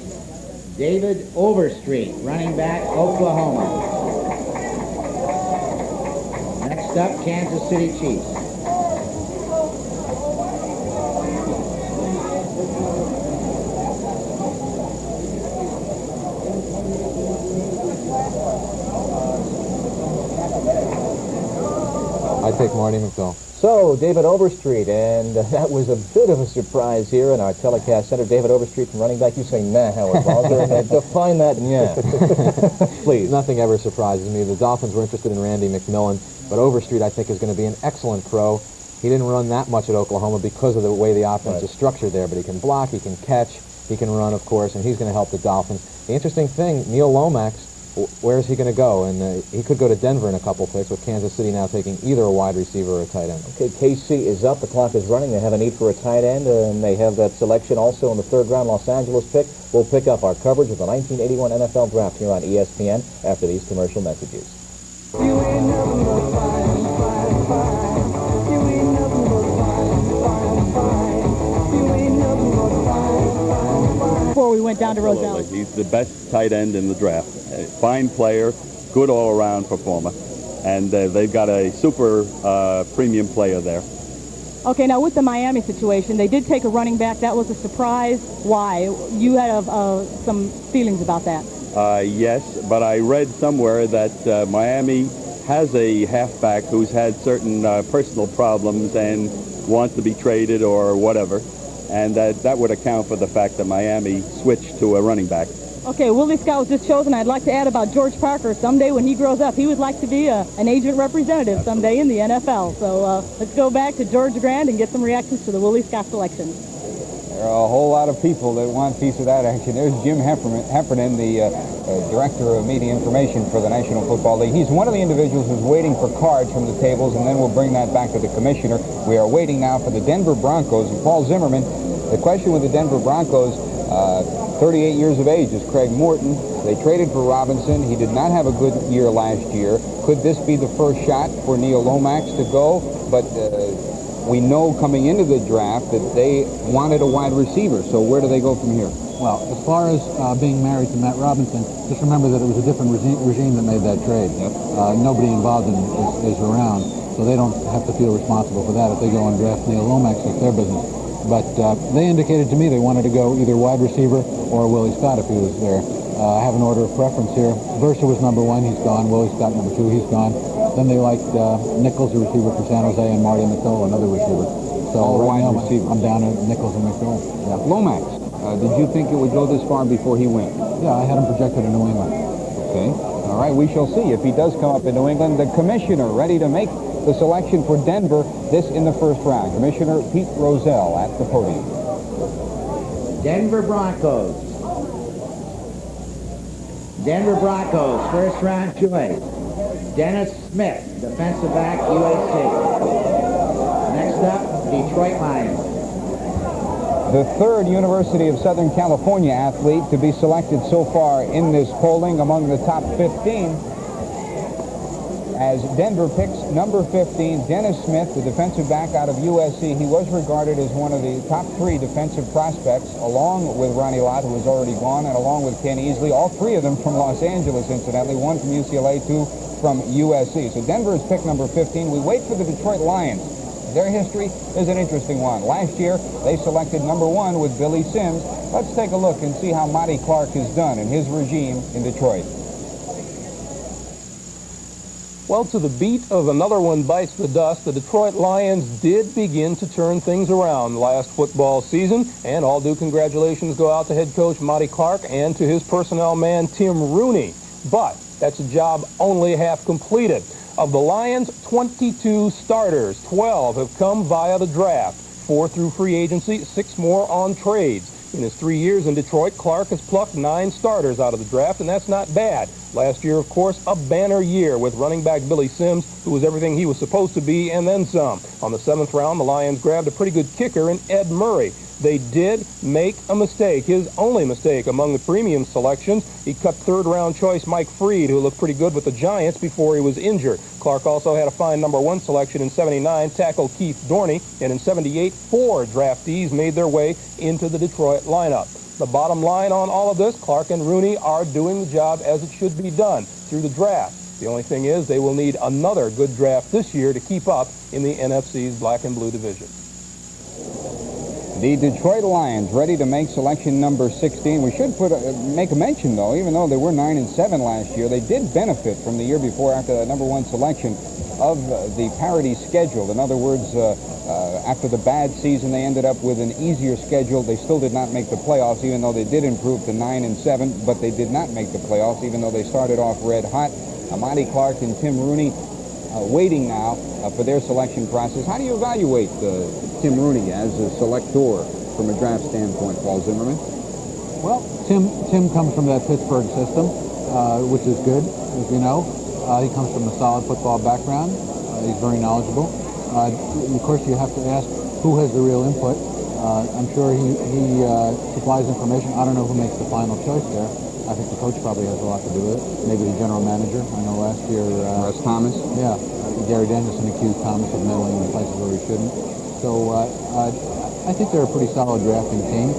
David Overstreet, running back, Oklahoma. Next up, Kansas City Chiefs. I'd take Marty McDowell. So, David Overstreet, and that was a bit of a surprise here in our telecast center. David Overstreet from running back. You say, nah, Howard Balzer. Define that, yeah. Please. Nothing ever surprises me. The Dolphins were interested in Randy McMillan, but Overstreet, I think, is going to be an excellent pro. He didn't run that much at Oklahoma because of the way the offense is structured there, but he can block, he can catch, he can run, of course, and he's going to help the Dolphins. The interesting thing, Neil Lomax, where is he going to go? And he could go to Denver in a couple picks, with Kansas City now taking either a wide receiver or a tight end. Okay, KC is up. The clock is running. They have a need for a tight end, and they have that selection also in the third round. Los Angeles pick. We'll pick up our coverage of the 1981 NFL Draft here on ESPN after these commercial messages. Before we went down to Rozelle. Absolutely. He's the best tight end in the draft. A fine player, good all-around performer, and they've got a super premium player there. Okay, now with the Miami situation, they did take a running back. That was a surprise. Why? You had some feelings about that. Yes, but I read somewhere that Miami has a halfback who's had certain personal problems and wants to be traded or whatever. And that would account for the fact that Miami switched to a running back. Okay, Willie Scott was just chosen. I'd like to add about George Parker. Someday when he grows up, he would like to be an agent representative someday in the NFL. So let's go back to George Grant and get some reactions to the Willie Scott selection. There are a whole lot of people that want a piece of that action. There's Jim Heffernan, the Director of Media Information for the National Football League. He's one of the individuals who's waiting for cards from the tables, and then we'll bring that back to the commissioner. We are waiting now for the Denver Broncos and Paul Zimmerman. The question with the Denver Broncos, 38 years of age is Craig Morton. They traded for Robinson. He did not have a good year last year. Could this be the first shot for Neil Lomax to go? But we know coming into the draft that they wanted a wide receiver. So where do they go from here? Well, as far as being married to Matt Robinson, just remember that it was a different regime that made that trade. Nobody involved in it is around, so they don't have to feel responsible for that. If they go and draft Neil Lomax, it's their business. But they indicated to me they wanted to go either wide receiver or Willie Scott if he was there. I have an order of preference here. Versa was number 1, he's gone. Willie Scott number 2, he's gone. Then they liked Nichols, a receiver for San Jose, and Marty McDowell, another receiver. So right now I'm down to Nichols and McDowell. Yeah. Lomax, did you think it would go this far before he went? Yeah, I had him projected in New England. Okay. All right, we shall see if he does come up in New England. The commissioner ready to make the selection for Denver, this in the first round. Commissioner Pete Rozelle at the podium. Denver Broncos. Denver Broncos, first round choice. Dennis Smith, defensive back, USC. Next up, Detroit Lions. The third University of Southern California athlete to be selected so far in this polling among the top 15. As Denver picks number 15, Dennis Smith, the defensive back out of USC. He was regarded as one of the top 3 defensive prospects, along with Ronnie Lott, who is already gone, and along with Ken Easley. All 3 of them from Los Angeles, incidentally. 1 from UCLA, 2 from USC. So Denver is pick number 15. We wait for the Detroit Lions. Their history is an interesting one. Last year, they selected number 1 with Billy Sims. Let's take a look and see how Monty Clark has done in his regime in Detroit. Well, to the beat of another one bites the dust, the Detroit Lions did begin to turn things around last football season, and all due congratulations go out to head coach Monty Clark and to his personnel man Tim Rooney. But that's a job only half completed. Of the Lions' 22 starters, 12 have come via the draft, 4 through free agency, 6 more on trades. In his 3 years in Detroit, Clark has plucked 9 starters out of the draft, and that's not bad. Last year, of course, a banner year with running back Billy Sims, who was everything he was supposed to be, and then some. On the 7th round, the Lions grabbed a pretty good kicker in Ed Murray. They did make a mistake, his only mistake among the premium selections. He cut 3rd-round choice Mike Freed, who looked pretty good with the Giants before he was injured. Clark also had a fine number 1 selection in 79, tackle Keith Dorney, and in 78, 4 draftees made their way into the Detroit lineup. The bottom line on all of this, Clark and Rooney are doing the job as it should be done through the draft. The only thing is they will need another good draft this year to keep up in the NFC's black and blue division. The Detroit Lions ready to make selection number 16. We should make a mention, though, even though they were 9-7 last year, they did benefit from the year before after the number 1 selection of the parity schedule. In other words, after the bad season, they ended up with an easier schedule. They still did not make the playoffs, even though they did improve to 9-7, but they did not make the playoffs, even though they started off red hot. Monty Clark and Tim Rooney waiting now for their selection process. How do you evaluate Tim Rooney as a selector from a draft standpoint, Paul Zimmerman? Well, Tim comes from that Pittsburgh system, which is good, as you know. He comes from a solid football background. He's very knowledgeable. Of course, you have to ask who has the real input. I'm sure he supplies information. I don't know who makes the final choice there. I think the coach probably has a lot to do with it. Maybe the general manager. I know last year... Russ Thomas? Yeah. Gary Danielson accused Thomas of meddling in places where he shouldn't. So I think they're a pretty solid drafting team.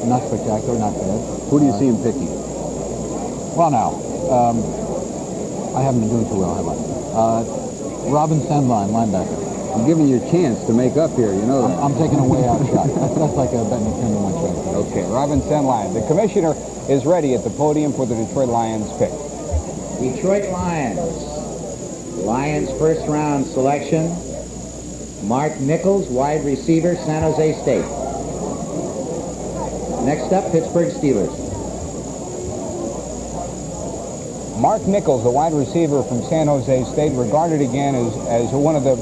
Not spectacular, not bad. Who do you see him picking? Well, now, I haven't been doing too well, have I? Robin Sandline, linebacker. I'm giving you a chance to make up here, you know that. I'm taking a way out shot. That's like a betting a 10-to-1 shot. Okay, Robin Sandline. The commissioner is ready at the podium for the Detroit Lions pick. Detroit Lions. Lions first round selection. Mark Nichols, wide receiver, San Jose State. Next up, Pittsburgh Steelers. Mark Nichols, the wide receiver from San Jose State, regarded again as one of the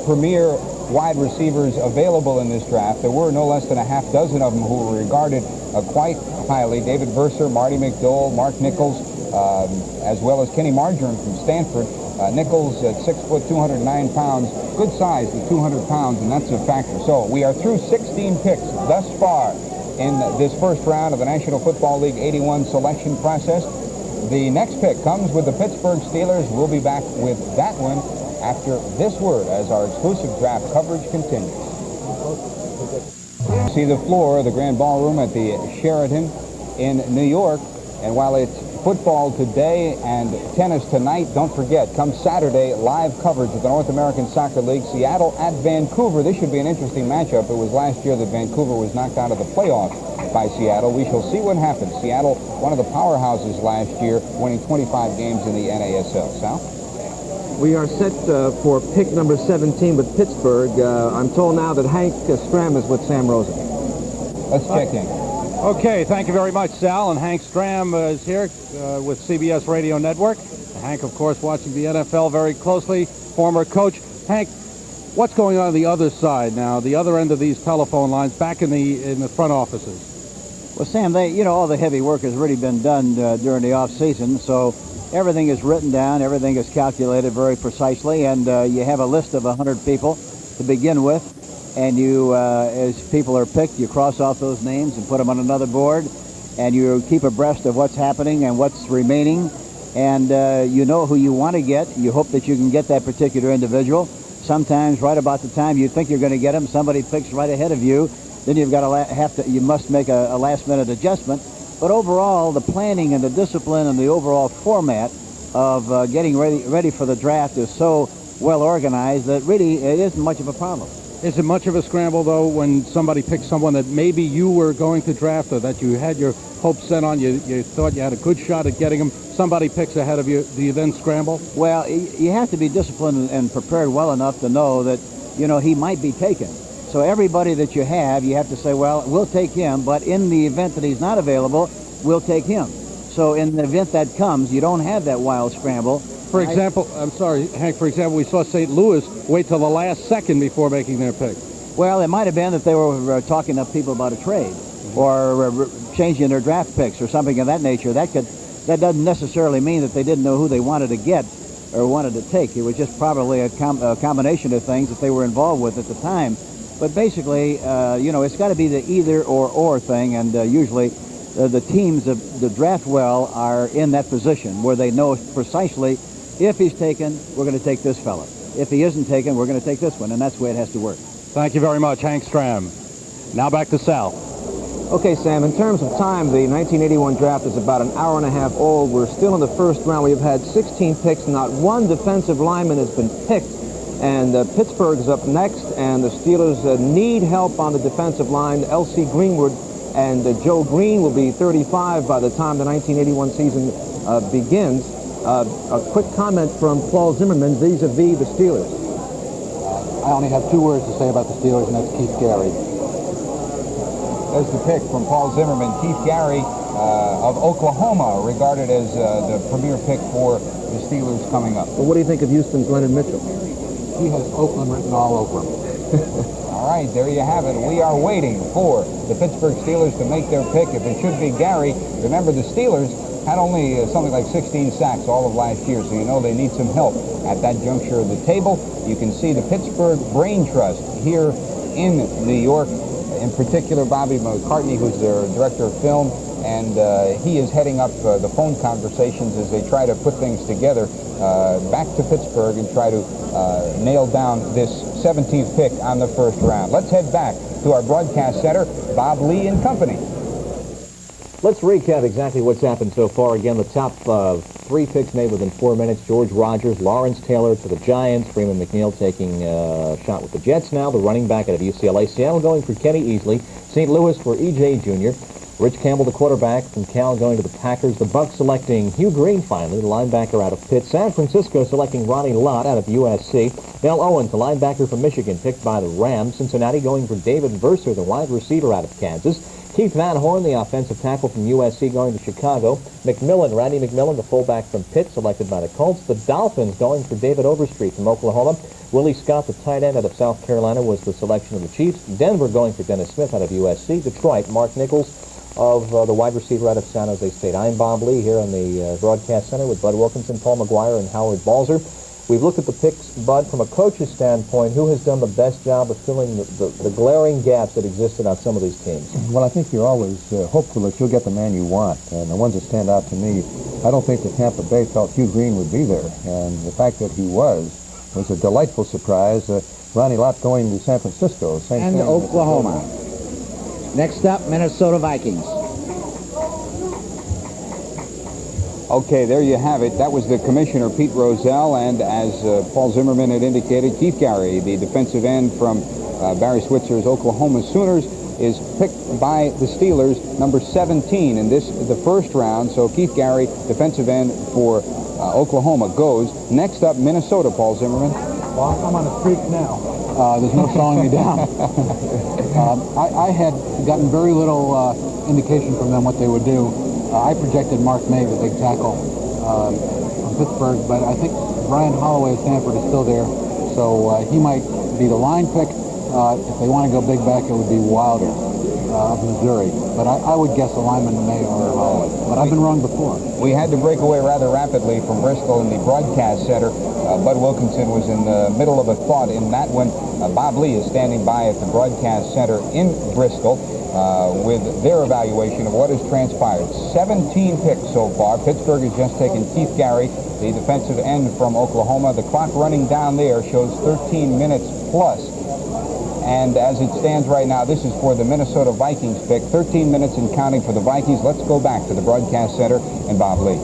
premier wide receivers available in this draft. There were no less than a half dozen of them who were regarded quite highly. David Verser, Marty McDowell, Mark Nichols, as well as Kenny Marjoram from Stanford. Nichols at 6 foot, 209 pounds. Good size at 200 pounds, and that's a factor. So we are through 16 picks thus far in this first round of the National Football League 81 selection process. The next pick comes with the Pittsburgh Steelers. We'll be back with that one after this word as our exclusive draft coverage continues. See the floor of the Grand Ballroom at the Sheraton in New York, and while it's football today and tennis tonight, don't forget, come Saturday, live coverage of the North American Soccer League, Seattle at Vancouver. This should be an interesting matchup. It was last year that Vancouver was knocked out of the playoffs by Seattle. We shall see what happens. Seattle, one of the powerhouses last year, winning 25 games in the NASL. Sal? We are set for pick number 17 with Pittsburgh. I'm told now that Hank Stram is with Sam Rosen. Let's check in. Okay, thank you very much, Sal. And Hank Stram is here with CBS Radio Network. Hank, of course, watching the NFL very closely, former coach. Hank, what's going on the other side now, the other end of these telephone lines, back in the front offices? Well, Sam, all the heavy work has really been done during the off season, so everything is written down, everything is calculated very precisely, and you have a list of 100 people to begin with. And you, as people are picked, you cross off those names and put them on another board, and you keep abreast of what's happening and what's remaining, and you know who you want to get. You hope that you can get that particular individual. Sometimes right about the time you think you're going to get him, somebody picks right ahead of you. Then you've got to you must make a last-minute adjustment. But overall, the planning and the discipline and the overall format of getting ready for the draft is so well organized that really it isn't much of a problem. Is it much of a scramble, though, when somebody picks someone that maybe you were going to draft or that you had your hopes set on, you thought you had a good shot at getting him, somebody picks ahead of you, do you then scramble? Well, you have to be disciplined and prepared well enough to know that, he might be taken. So everybody that you have to say, well, we'll take him, but in the event that he's not available, we'll take him. So in the event that comes, you don't have that wild scramble. For example, I'm sorry, Hank, for example, we saw St. Louis wait till the last second before making their pick. Well, it might have been that they were talking to people about a trade or changing their draft picks or something of that nature. That doesn't necessarily mean that they didn't know who they wanted to get or wanted to take. It was just probably a combination of things that they were involved with at the time. But basically, it's got to be the either or thing, and usually the teams that draft well are in that position where they know precisely if he's taken, we're going to take this fella. If he isn't taken, we're going to take this one, and that's the way it has to work. Thank you very much, Hank Stram. Now back to Sal. Okay, Sam, in terms of time, the 1981 draft is about an hour and a half old. We're still in the first round. We've had 16 picks. Not one defensive lineman has been picked. And Pittsburgh is up next, and the Steelers need help on the defensive line. L.C. Greenwood and Joe Green will be 35 by the time the 1981 season begins. A quick comment from Paul Zimmerman vis-a-vis the Steelers. I only have two words to say about the Steelers, and that's Keith Gary. There's the pick from Paul Zimmerman. Keith Gary of Oklahoma, regarded as the premier pick for the Steelers coming up. Well, what do you think of Houston's Leonard Mitchell? He has Oakland written all over him. All right, there you have it. We are waiting for the Pittsburgh Steelers to make their pick. If it should be Gary, remember the Steelers had only something like 16 sacks all of last year, so you know they need some help at that juncture of the table. You can see the Pittsburgh Brain Trust here in New York, in particular Bobby McCartney, who's their director of film, and he is heading up the phone conversations as they try to put things together back to Pittsburgh and try to nail down this 17th pick on the first round. Let's head back to our broadcast center, Bob Lee and company. Let's recap exactly what's happened so far. Again, the top three picks made within 4 minutes. George Rogers, Lawrence Taylor to the Giants. Freeman McNeil taking a shot with the Jets now. The running back out of UCLA. Seattle going for Kenny Easley. St. Louis for E.J. Jr. Rich Campbell, the quarterback from Cal, going to the Packers. The Bucs selecting Hugh Green, finally, the linebacker out of Pitt. San Francisco selecting Ronnie Lott out of USC. Mel Owens, the linebacker from Michigan, picked by the Rams. Cincinnati going for David Verser, the wide receiver out of Kansas. Keith Van Horn, the offensive tackle from USC, going to Chicago. Randy McMillan, the fullback from Pitt, selected by the Colts. The Dolphins going for David Overstreet from Oklahoma. Willie Scott, the tight end out of South Carolina, was the selection of the Chiefs. Denver going for Dennis Smith out of USC. Detroit, Mark Nichols of the wide receiver out of San Jose State. I'm Bob Lee here on the broadcast center with Bud Wilkinson, Paul McGuire, and Howard Balzer. We've looked at the picks, Bud, from a coach's standpoint. Who has done the best job of filling the glaring gaps that existed on some of these teams? Well, I think you're always hopeful that you'll get the man you want. And the ones that stand out to me, I don't think that Tampa Bay felt Hugh Green would be there. And the fact that he was a delightful surprise. Ronnie Lott going to San Francisco. Same and thing. Oklahoma. Next up, Minnesota Vikings. Okay, there you have it. That was the commissioner, Pete Rozelle, and as Paul Zimmerman had indicated, Keith Gary, the defensive end from Barry Switzer's Oklahoma Sooners, is picked by the Steelers, number 17 in the first round. So Keith Gary, defensive end for Oklahoma, goes. Next up, Minnesota, Paul Zimmerman. Well, I'm on a streak now. There's no slowing me down. I had gotten very little indication from them what they would do. I projected Mark May, the big tackle from Pittsburgh, but I think Brian Holloway of Stanford is still there, so he might be the line pick. If they want to go big back, it would be Wilder of Missouri, but I would guess a lineman May or Holloway, but I've been wrong before. We had to break away rather rapidly from Bristol in the broadcast center. Bud Wilkinson was in the middle of a thought in that one. Bob Lee is standing by at the broadcast center in Bristol with their evaluation of what has transpired. 17 picks so far. Pittsburgh has just taken Keith Gary, the defensive end from Oklahoma. The clock running down there shows 13 minutes plus. And as it stands right now, this is for the Minnesota Vikings pick. 13 minutes and counting for the Vikings. Let's go back to the broadcast center and Bob Lee.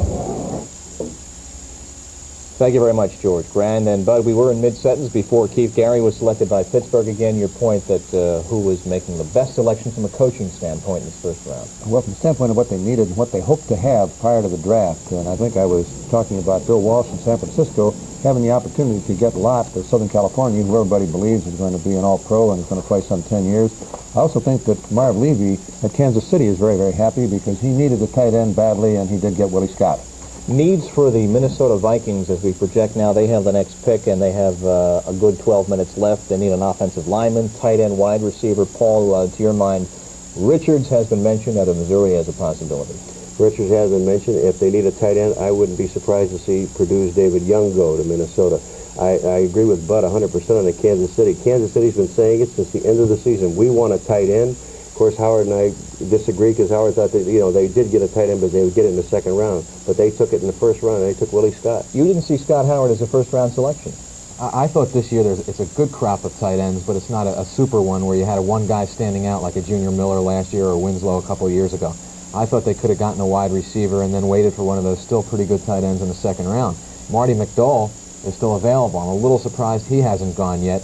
Thank you very much, George. Grand. And, Bud, we were in mid-sentence before Keith Gary was selected by Pittsburgh. Again, your point that who was making the best selection from a coaching standpoint in this first round? Well, from the standpoint of what they needed and what they hoped to have prior to the draft, and I think I was talking about Bill Walsh in San Francisco having the opportunity to get Lott of Southern California, who everybody believes is going to be an all-pro and is going to play some 10 years. I also think that Marv Levy at Kansas City is very, very happy because he needed a tight end badly, and he did get Willie Scott. Needs for the Minnesota Vikings as we project now. They have the next pick, and they have a good 12 minutes left. They need an offensive lineman, tight end, wide receiver. Paul, to your mind, Richards has been mentioned out of Missouri as a possibility. Richards has been mentioned. If they need a tight end, I wouldn't be surprised to see Purdue's David Young go to Minnesota. I agree with Bud 100% on the Kansas City. Kansas City's been saying it since the end of the season. We want a tight end. Of course, Howard and I disagree because Howard thought that, they did get a tight end, but they would get it in the second round. But they took it in the first round, and they took Willie Scott. You didn't see Scott Howard as a first-round selection. I thought this year it's a good crop of tight ends, but it's not a super one where you had one guy standing out like a Junior Miller last year or Winslow a couple of years ago. I thought they could have gotten a wide receiver and then waited for one of those still pretty good tight ends in the second round. Marty McDowell is still available. I'm a little surprised he hasn't gone yet.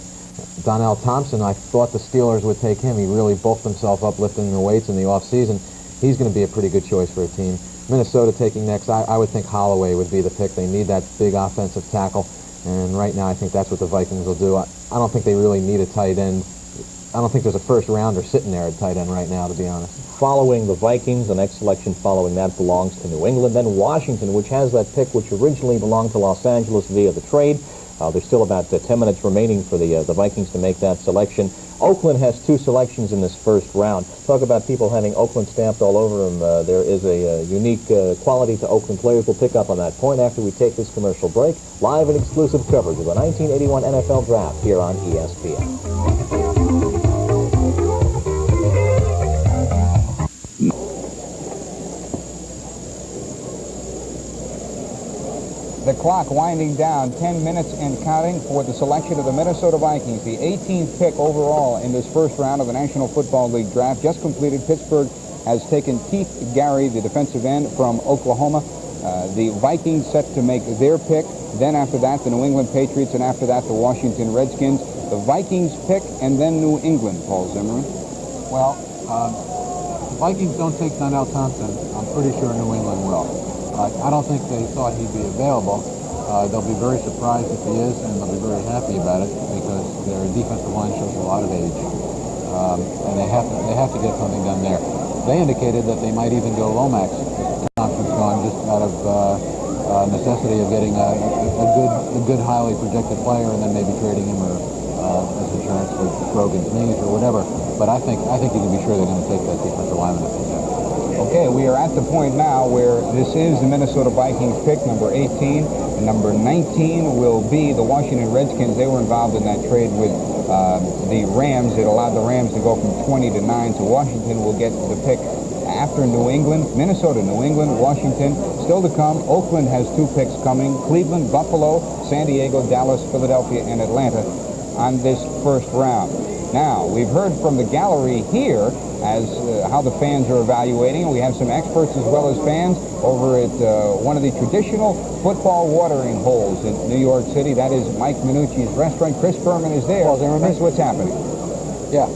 Donnell Thompson, I thought the Steelers would take him. He really bulked himself up lifting the weights in the offseason. He's going to be a pretty good choice for a team. Minnesota taking next, I would think Holloway would be the pick. They need that big offensive tackle, and right now I think that's what the Vikings will do. I don't think they really need a tight end. I don't think there's a first-rounder sitting there at tight end right now, to be honest. Following the Vikings, the next selection following that belongs to New England. Then Washington, which has that pick which originally belonged to Los Angeles via the trade. There's still about 10 minutes remaining for the Vikings to make that selection. Oakland has two selections in this first round. Talk about people having Oakland stamped all over them. There is a unique quality to Oakland players. We'll pick up on that point after we take this commercial break. Live and exclusive coverage of the 1981 NFL Draft here on ESPN. The clock winding down, 10 minutes and counting for the selection of the Minnesota Vikings. The 18th pick overall in this first round of the National Football League draft just completed. Pittsburgh has taken Keith Gary, the defensive end from Oklahoma. The Vikings set to make their pick. Then after that, the New England Patriots, and after that, the Washington Redskins. The Vikings pick, and then New England, Paul Zimmerman. Well, if the Vikings don't take Donnell Thompson, I'm pretty sure New England will. I don't think they thought he'd be available. They'll be very surprised if he is, and they'll be very happy about it because their defensive line shows a lot of age, and they have to get something done there. They indicated that they might even go Lomax if Thompson's gone, just out of necessity of getting a good, highly projected player and then maybe trading him or as insurance for Grogan's knees or whatever. But I think you can be sure they're going to take that defensive lineman if they can. Okay, we are at the point now where this is the Minnesota Vikings pick, number 18. And number 19 will be the Washington Redskins. They were involved in that trade with the Rams. It allowed the Rams to go from 20 to 9. So Washington will get the pick after New England. Minnesota, New England, Washington, still to come. Oakland has 2 picks coming. Cleveland, Buffalo, San Diego, Dallas, Philadelphia, and Atlanta on this first round. Now, we've heard from the gallery here as how the fans are evaluating. We have some experts as well as fans over at one of the traditional football watering holes in New York City. That is Mike Minucci's restaurant. Chris Berman is there. Chris, what's happening? Yeah.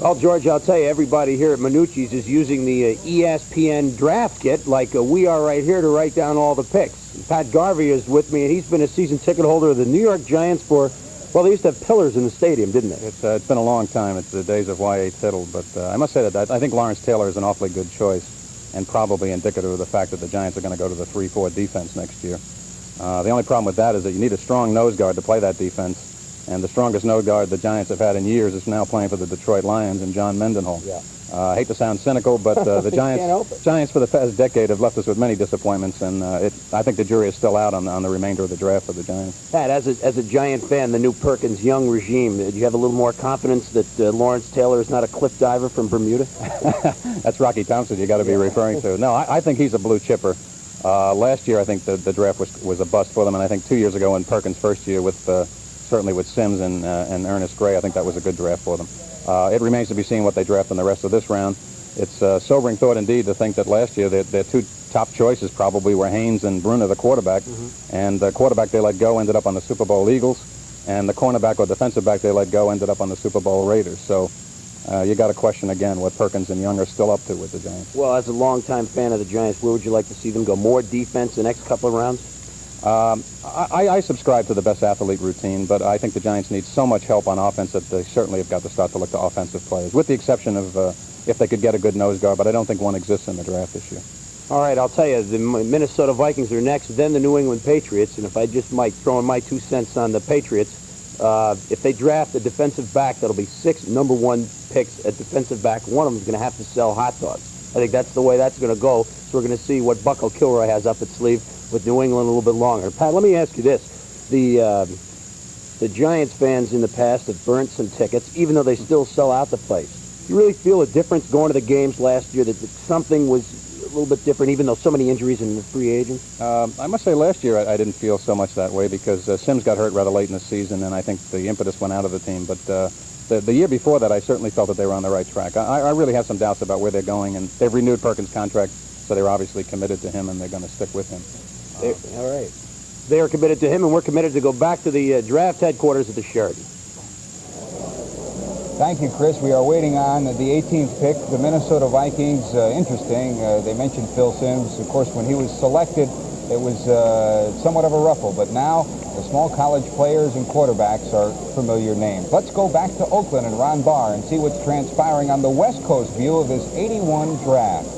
Well, George, I'll tell you, everybody here at Minucci's is using the ESPN draft kit like we are right here to write down all the picks. Pat Garvey is with me, and he's been a season ticket holder of the New York Giants for, well, they used to have pillars in the stadium, didn't they? It's been a long time. It's the days of Y.A. Tittle, but I must say that I think Lawrence Taylor is an awfully good choice and probably indicative of the fact that the Giants are going to go to the 3-4 defense next year. The only problem with that is that you need a strong nose guard to play that defense. And the strongest nose guard the Giants have had in years is now playing for the Detroit Lions and John Mendenhall. Yeah. I hate to sound cynical, but the Giants for the past decade have left us with many disappointments, and I think the jury is still out on the remainder of the draft for the Giants. Pat, as a Giant fan, the new Perkins Young regime, do you have a little more confidence that Lawrence Taylor is not a cliff diver from Bermuda? That's Rocky Thompson you got to be referring to. No, I think he's a blue chipper. Last year, I think the draft was a bust for them, and I think 2 years ago in Perkins' first year with certainly with Sims and Ernest Gray, I think that was a good draft for them. It remains to be seen what they draft in the rest of this round. It's a sobering thought indeed to think that last year their 2 top choices probably were Haynes and Bruner, the quarterback. And the quarterback they let go ended up on the Super Bowl Eagles, and the cornerback or defensive back they let go ended up on the Super Bowl Raiders. So you got to question again what Perkins and Young are still up to with the Giants. Well, as a longtime fan of the Giants, where would you like to see them go? More defense the next couple of rounds? I subscribe to the best athlete routine, but I think the Giants need so much help on offense that they certainly have got to start to look to offensive players, with the exception of if they could get a good nose guard, but I don't think one exists in the draft this year. All right, I'll tell you, the Minnesota Vikings are next, then the New England Patriots, and if I just might throw in my 2 cents on the Patriots, if they draft a defensive back, that'll be 6 number 1 picks at defensive back. One of them is going to have to sell hot dogs. I think that's the way that's going to go, so we're going to see what Bucko Kilroy has up its sleeve with New England a little bit longer. Pat, let me ask you this. The Giants fans in the past have burnt some tickets, even though they still sell out the place. You really feel a difference going to the games last year, that something was a little bit different, even though so many injuries in the free agents? I must say last year I didn't feel so much that way because Sims got hurt rather late in the season, and I think the impetus went out of the team. But the year before that, I certainly felt that they were on the right track. I really have some doubts about where they're going, and they've renewed Perkins' contract, so they're obviously committed to him, and they're going to stick with him. All right. They are committed to him, and we're committed to go back to the draft headquarters at the Sheraton. Thank you, Chris. We are waiting on the 18th pick, the Minnesota Vikings. Interesting. They mentioned Phil Simms. Of course, when he was selected, it was somewhat of a ruffle, but now the small college players and quarterbacks are familiar names. Let's go back to Oakland and Ron Barr and see what's transpiring on the West Coast view of this 81 draft.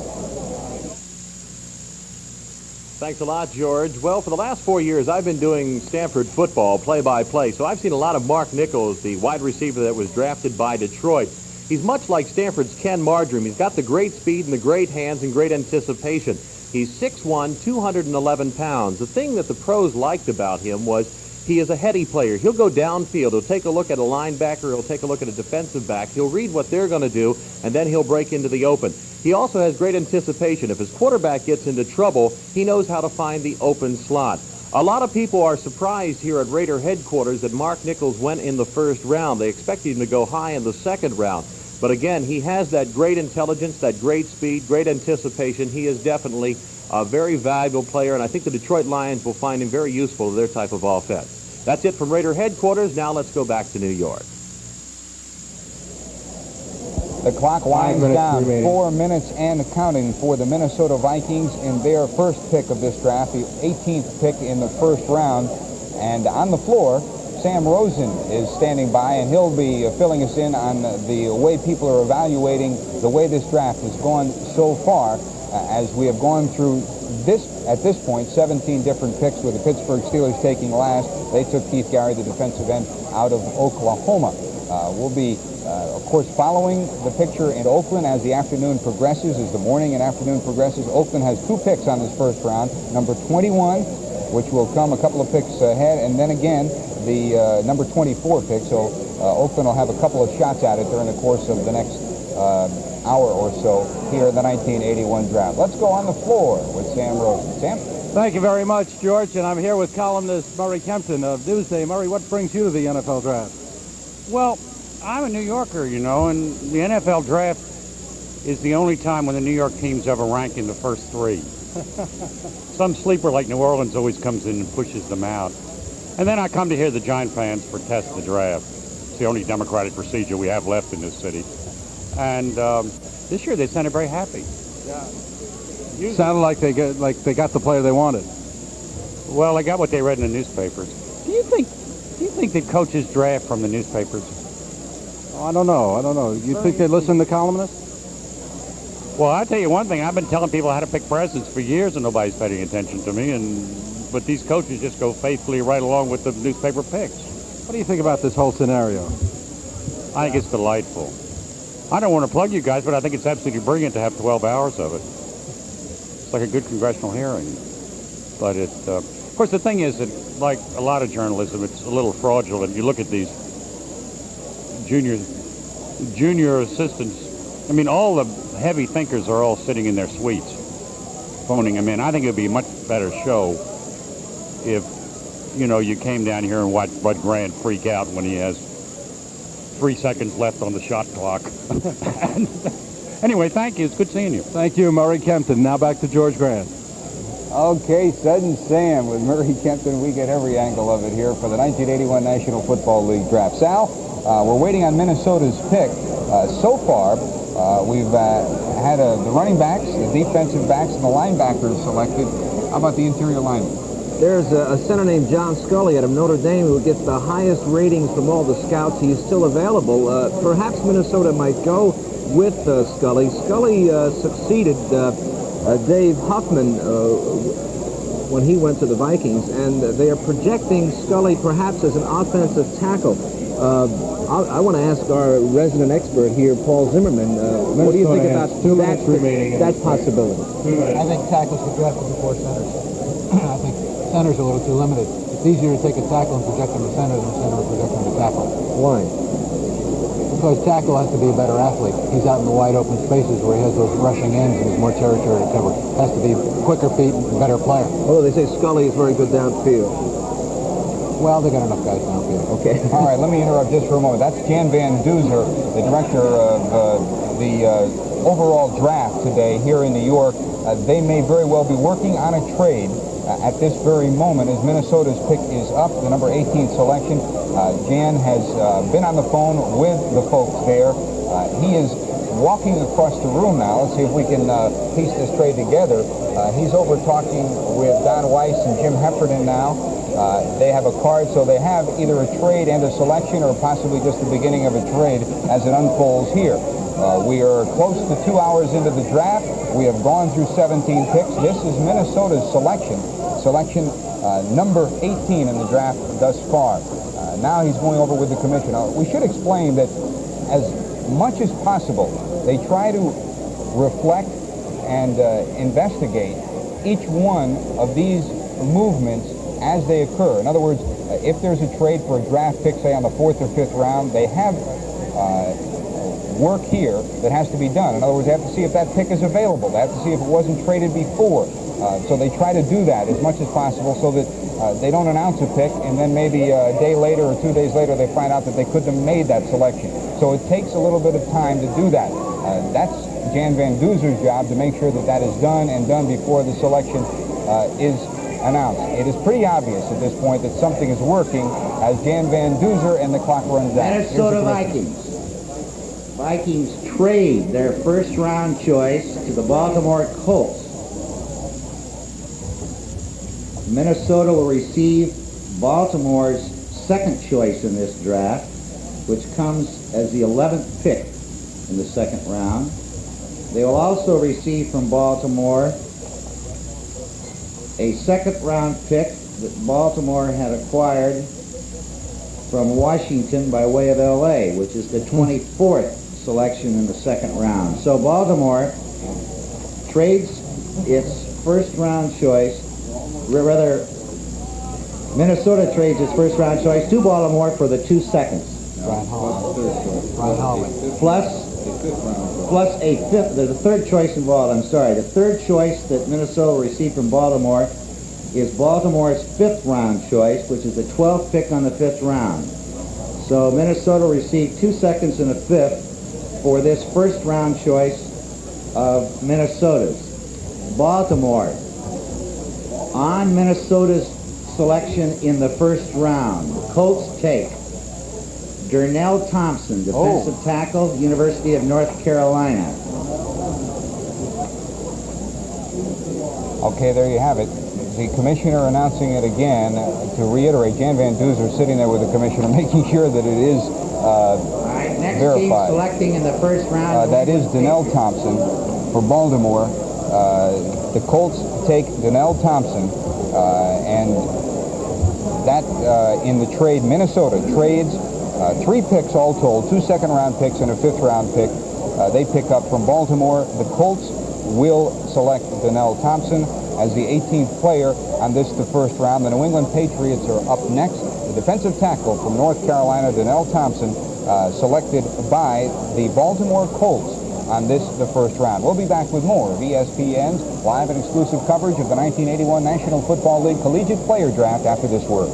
Thanks a lot, George. Well, for the last 4 years, I've been doing Stanford football play-by-play, so I've seen a lot of Mark Nichols, the wide receiver that was drafted by Detroit. He's much like Stanford's Ken Marjoram. He's got the great speed and the great hands and great anticipation. He's 6'1", 211 pounds. The thing that the pros liked about him was he is a heady player. He'll go downfield. He'll take a look at a linebacker. He'll take a look at a defensive back. He'll read what they're going to do, and then he'll break into the open. He also has great anticipation. If his quarterback gets into trouble, he knows how to find the open slot. A lot of people are surprised here at Raider headquarters that Mark Nichols went in the first round. They expected him to go high in the second round. But again, he has that great intelligence, that great speed, great anticipation. He is definitely a very valuable player, and I think the Detroit Lions will find him very useful to their type of offense. That's it from Raider headquarters. Now let's go back to New York. The clock winds down, 4 minutes and counting for the Minnesota Vikings in their first pick of this draft, the 18th pick in the first round. And on the floor, Sam Rosen is standing by, and he'll be filling us in on the way people are evaluating the way this draft has gone so far, as we have gone through at this point, 17 different picks, with the Pittsburgh Steelers taking last. They took Keith Gary, the defensive end, out of Oklahoma. We'll be, of course, following the picture in Oakland as the afternoon progresses, as the morning and afternoon progresses. Oakland has 2 picks on this first round. Number 21, which will come a couple of picks ahead, and then again, the number 24 pick. So Oakland will have a couple of shots at it during the course of the next hour or so here in the 1981 draft. Let's go on the floor with Sam Rosen. Sam? Thank you very much, George, and I'm here with columnist Murray Kempton of Newsday. Murray, what brings you to the NFL draft? Well, I'm a New Yorker, you know, and the NFL draft is the only time when the New York teams ever rank in the first 3. Some sleeper like New Orleans always comes in and pushes them out. And then I come to hear the Giant fans protest the draft. It's the only democratic procedure we have left in this city. And this year they sounded very happy. Yeah. Sounded like they got the player they wanted. Well, they got what they read in the newspapers. Do you think that coaches draft from the newspapers? Oh, I don't know. You think they listen to columnists? Well, I'll tell you one thing. I've been telling people how to pick presidents for years, and nobody's paying attention to me. But these coaches just go faithfully right along with the newspaper picks. What do you think about this whole scenario? I think it's delightful. I don't want to plug you guys, but I think it's absolutely brilliant to have 12 hours of it. It's like a good congressional hearing. But of course, the thing is that, like a lot of journalism, it's a little fraudulent. You look at these junior assistants. I mean, all the heavy thinkers are all sitting in their suites, phoning them in. I think it would be a much better show if, you know, you came down here and watched Bud Grant freak out when he has 3 seconds left on the shot clock. Anyway, thank you. It's good seeing you. Thank you, Murray Kempton. Now back to George Grant. Okay, Sudden Sam with Murray Kempton. We get every angle of it here for the 1981 National Football League draft. Sal, we're waiting on Minnesota's pick. So far, we've had the running backs, the defensive backs, and the linebackers selected. How about the interior linemen? There's a center named John Scully out of Notre Dame who gets the highest ratings from all the scouts. He's still available. Perhaps Minnesota might go with Scully. Scully succeeded Dave Huffman when he went to the Vikings, and they are projecting Scully perhaps as an offensive tackle. I want to ask our resident expert here, Paul Zimmerman, what do you think about that possibility? I think tackles should draft before centers. I think centers are a little too limited. It's easier to take a tackle and project them to center than a center and project them to tackle. Why? Because tackle has to be a better athlete. He's out in the wide open spaces where he has those rushing ends and has more territory to cover. Has to be quicker feet and a better player. Although they say Scully is very good downfield. Well, they got enough guys downfield. Okay. All right, let me interrupt just for a moment. That's Jan Van Duzer, the director of the overall draft today here in New York. They may very well be working on a trade at this very moment as Minnesota's pick is up, the number 18 selection. Jan has been on the phone with the folks there. He is walking across the room now. Let's see if we can piece this trade together. He's over talking with Don Weiss and Jim Heffernan now. They have a card, so they have either a trade and a selection or possibly just the beginning of a trade as it unfolds here. We are close to 2 hours into the draft. We have gone through 17 picks. This is Minnesota's selection number 18 in the draft thus far. Now he's going over with the commission. We should explain that as much as possible, they try to reflect and investigate each one of these movements as they occur. In other words, if there's a trade for a draft pick, say on the 4th or 5th round, they have work here that has to be done. In other words, they have to see if that pick is available. They have to see if it wasn't traded before. So they try to do that as much as possible so that they don't announce a pick and then maybe a day later or 2 days later they find out that they couldn't have made that selection. So it takes a little bit of time to do that. That's Jan Van Duzer's job to make sure that that is done and done before the selection is announced. It is pretty obvious at this point that something is working as Jan Van Duzer and the clock runs out. Minnesota Vikings. Vikings trade their first-round choice to the Baltimore Colts. Minnesota will receive Baltimore's second choice in this draft, which comes as the 11th pick in the second round. They will also receive from Baltimore a second-round pick that Baltimore had acquired from Washington by way of L.A., which is the 24th selection in the second round. So Baltimore trades its first-round choice, rather, Minnesota trades its first-round choice to Baltimore for the 2 seconds. Plus a fifth, the third choice involved, I'm sorry, the third choice that Minnesota received from Baltimore is Baltimore's 5th round choice, which is the 12th pick on the 5th round. So Minnesota received 2 seconds and a 5th for this first round choice of Minnesota's. Baltimore, on Minnesota's selection in the first round, the Colts take Durnell Thompson, defensive tackle, University of North Carolina. Okay, there you have it. The commissioner announcing it again. To reiterate, Jan Van Duzer sitting there with the commissioner, making sure that it is Next verified. team selecting in the first round. That is Durnell Thompson for Baltimore. The Colts take Durnell Thompson, and that in the trade, Minnesota trades 3 picks all told, 2 second-round picks and a 5th-round pick. They pick up from Baltimore. The Colts will select Durnell Thompson as the 18th player on this, the first round. The New England Patriots are up next. The defensive tackle from North Carolina, Durnell Thompson, selected by the Baltimore Colts on this, the first round. We'll be back with more of ESPN's live and exclusive coverage of the 1981 National Football League Collegiate Player Draft after this word.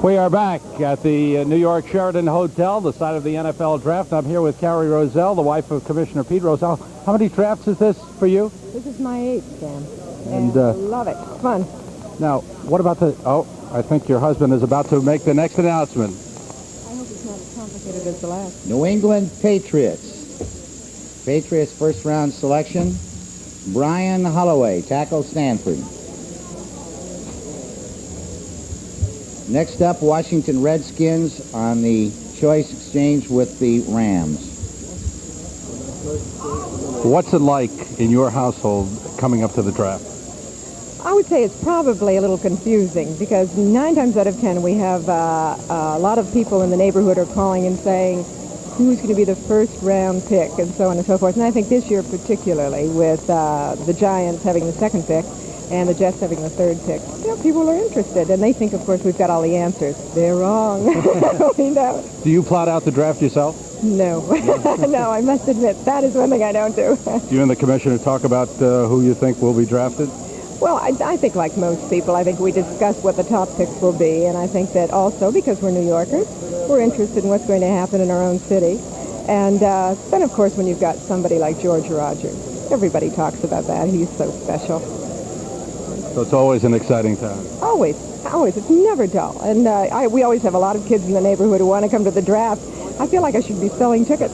We are back at the New York Sheraton Hotel, the site of the NFL Draft. I'm here with Carrie Rozelle, the wife of Commissioner Pete Rozelle. How many drafts is this for you? This is my 8th, Sam. And love it. Fun. Now, what about the... Oh, I think your husband is about to make the next announcement. I hope it's not as complicated as the last. New England Patriots. Patriots first round selection, Brian Holloway, tackle, Stanford. Next up, Washington Redskins on the choice exchange with the Rams. What's it like in your household coming up to the draft? I would say it's probably a little confusing because 9 times out of 10 we have a lot of people in the neighborhood are calling and saying who's going to be the first round pick and so on and so forth. And I think this year particularly with the Giants having the 2nd pick and the Jets having the 3rd pick, you know, people are interested and they think, of course, we've got all the answers. They're wrong. We don't. Do you plot out the draft yourself? No. No, I must admit, that is one thing I don't do. Do you and the commissioner talk about who you think will be drafted? Well, I think like most people, I think we discuss what the top picks will be, and I think that also, because we're New Yorkers, we're interested in what's going to happen in our own city. And then, of course, when you've got somebody like George Rogers, everybody talks about that. He's so special. So it's always an exciting time. Always. It's never dull. And we always have a lot of kids in the neighborhood who want to come to the draft. I feel like I should be selling tickets.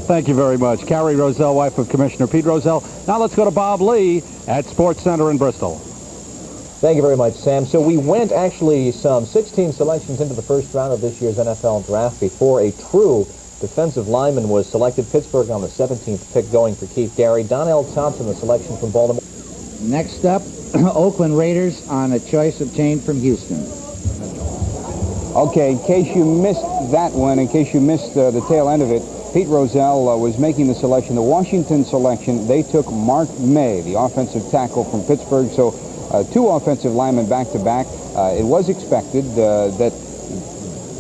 Thank you very much. Carrie Rozelle, wife of Commissioner Pete Rozelle. Now let's go to Bob Lee at Sports Center in Bristol. Thank you very much, Sam. So we went actually some 16 selections into the first round of this year's NFL draft before a true defensive lineman was selected. Pittsburgh on the 17th pick going for Keith Gary. Donnell Thompson, the selection from Baltimore. Next up, Oakland Raiders on a choice obtained from Houston. Okay, in case you missed that one, in case you missed the tail end of it, Pete Rozelle was making the selection. The Washington selection, they took Mark May, the offensive tackle from Pittsburgh. So 2 offensive linemen back-to-back. It was expected that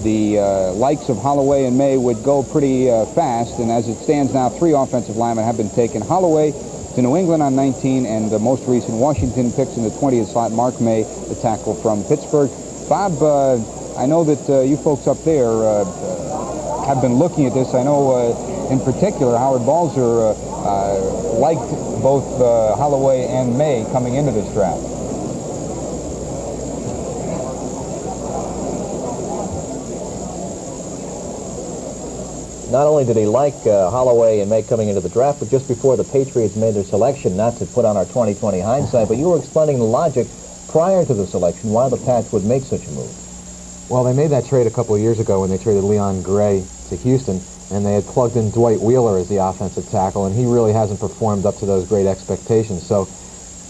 the likes of Holloway and May would go pretty fast. And as it stands now, 3 offensive linemen have been taken. Holloway to New England on 19, and the most recent Washington picks in the 20th slot, Mark May, the tackle from Pittsburgh. Bob, I know that you folks up there have been looking at this. I know in particular Howard Balzer liked both Holloway and May coming into this draft. Not only did he like Holloway and May coming into the draft, but just before the Patriots made their selection, not to put on our 20/20 hindsight, but you were explaining the logic prior to the selection why the Pats would make such a move. Well, they made that trade a couple of years ago when they traded Leon Gray to Houston, and they had plugged in Dwight Wheeler as the offensive tackle, and he really hasn't performed up to those great expectations. So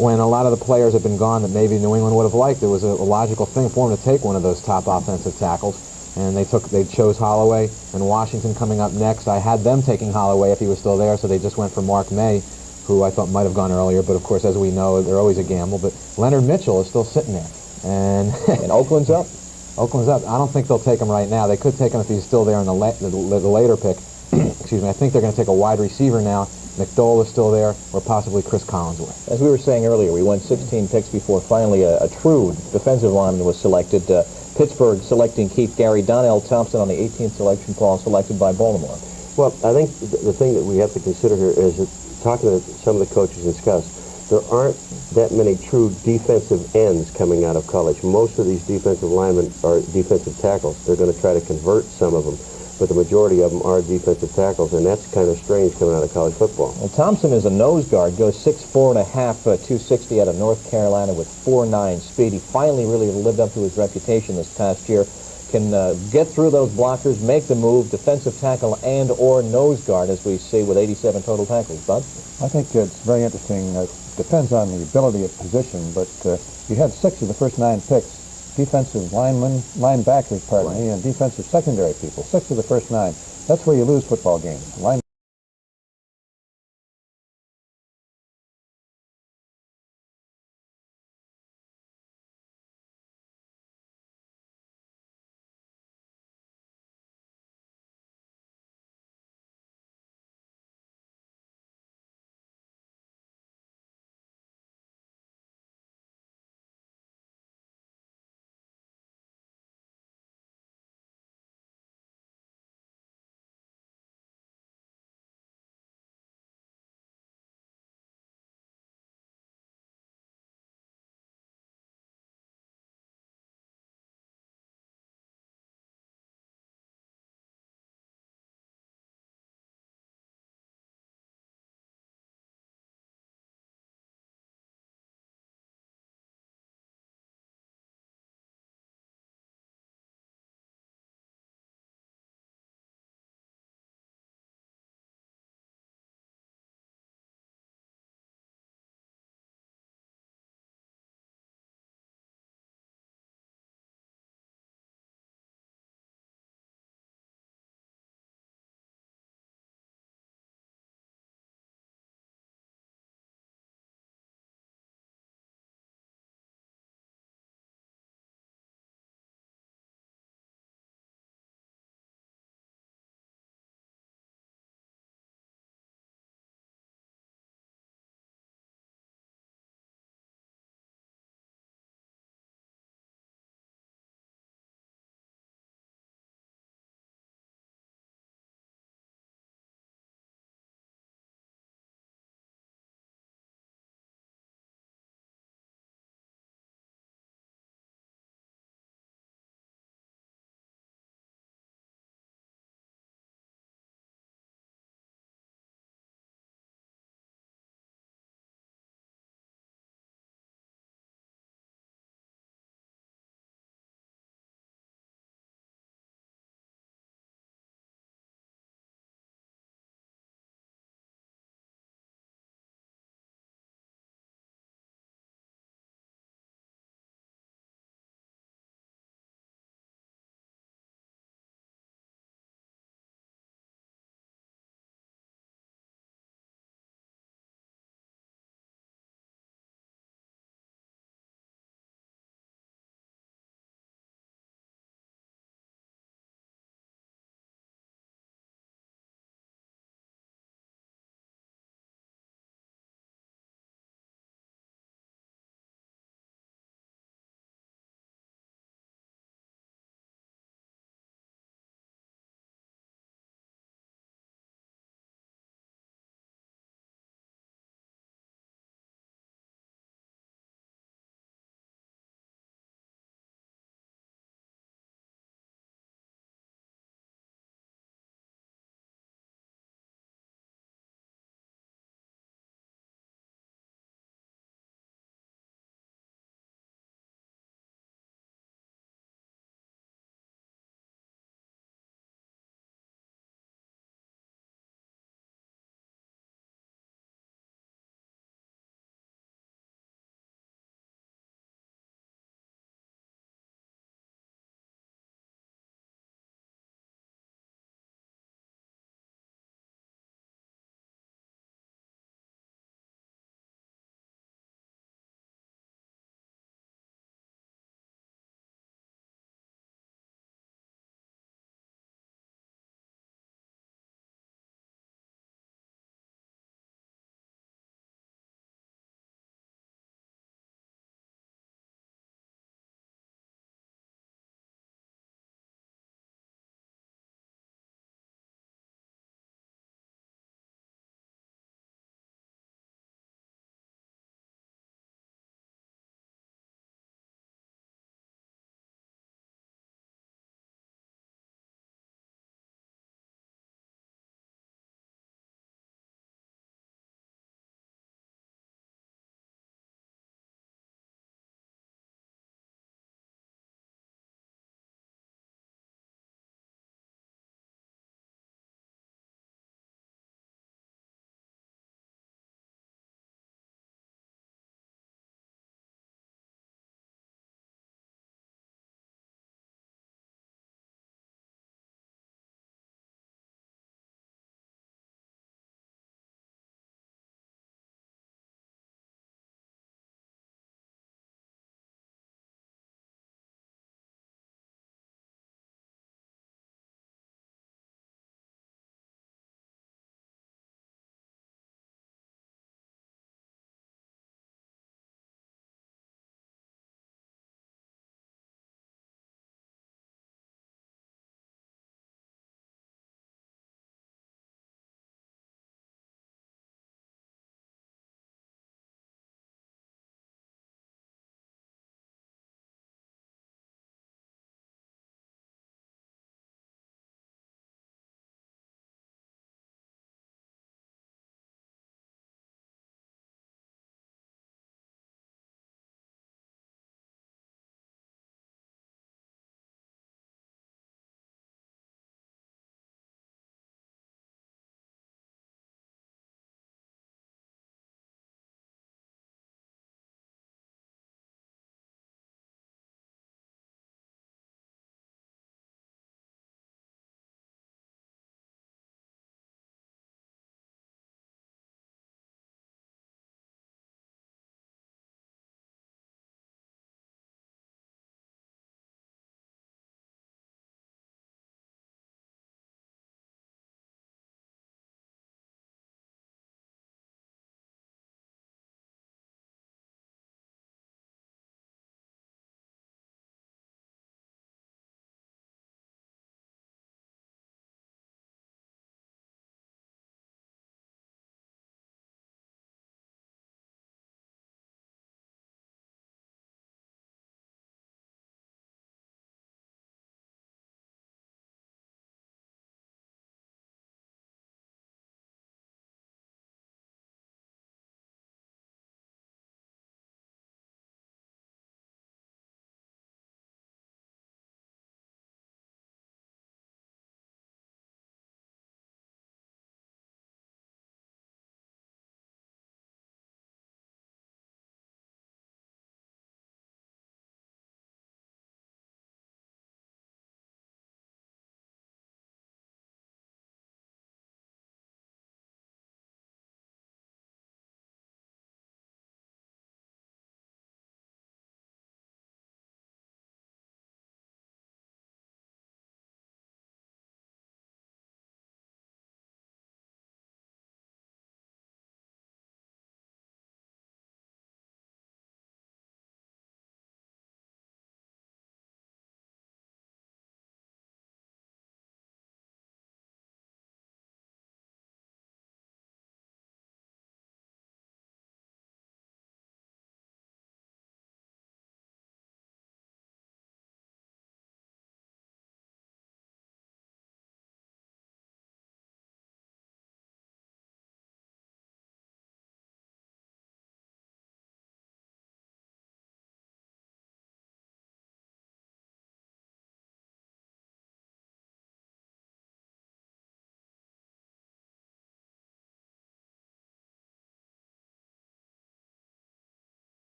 when a lot of the players have been gone that maybe New England would have liked. It was a logical thing for them to take one of those top offensive tackles, and they chose Holloway and Washington coming up next. I had them taking Holloway if he was still there, so they just went for Mark May, who I thought might have gone earlier, but of course, as we know, they're always a gamble. But Leonard Mitchell is still sitting there, and Oakland's up. Oakland's up. I don't think they'll take him right now. They could take him if he's still there in the later pick. Excuse me. I think they're going to take a wide receiver now. McDowell is still there, or possibly Chris Collinsworth. As we were saying earlier, we went 16 picks before finally a true defensive lineman was selected. Pittsburgh selecting Keith Gary. Donnell Thompson on the 18th selection, Paul, selected by Baltimore. Well, I think the thing that we have to consider here is that, talking to some of the coaches and scouts, there aren't that many true defensive ends coming out of college. Most of these defensive linemen are defensive tackles. They're going to try to convert some of them, but the majority of them are defensive tackles, and that's kind of strange coming out of college football. Well, Thompson is a nose guard, goes 6'4" and a half, 260 out of North Carolina with 4.9 speed. He finally really lived up to his reputation this past year. Can get through those blockers, make the move, defensive tackle and or nose guard, as we see with 87 total tackles. Bud? I think it's very interesting. Depends on the ability of position, but you had 6 of the first 9 picks, defensive linebackers, and defensive secondary people. 6 of the first 9. That's where you lose football games.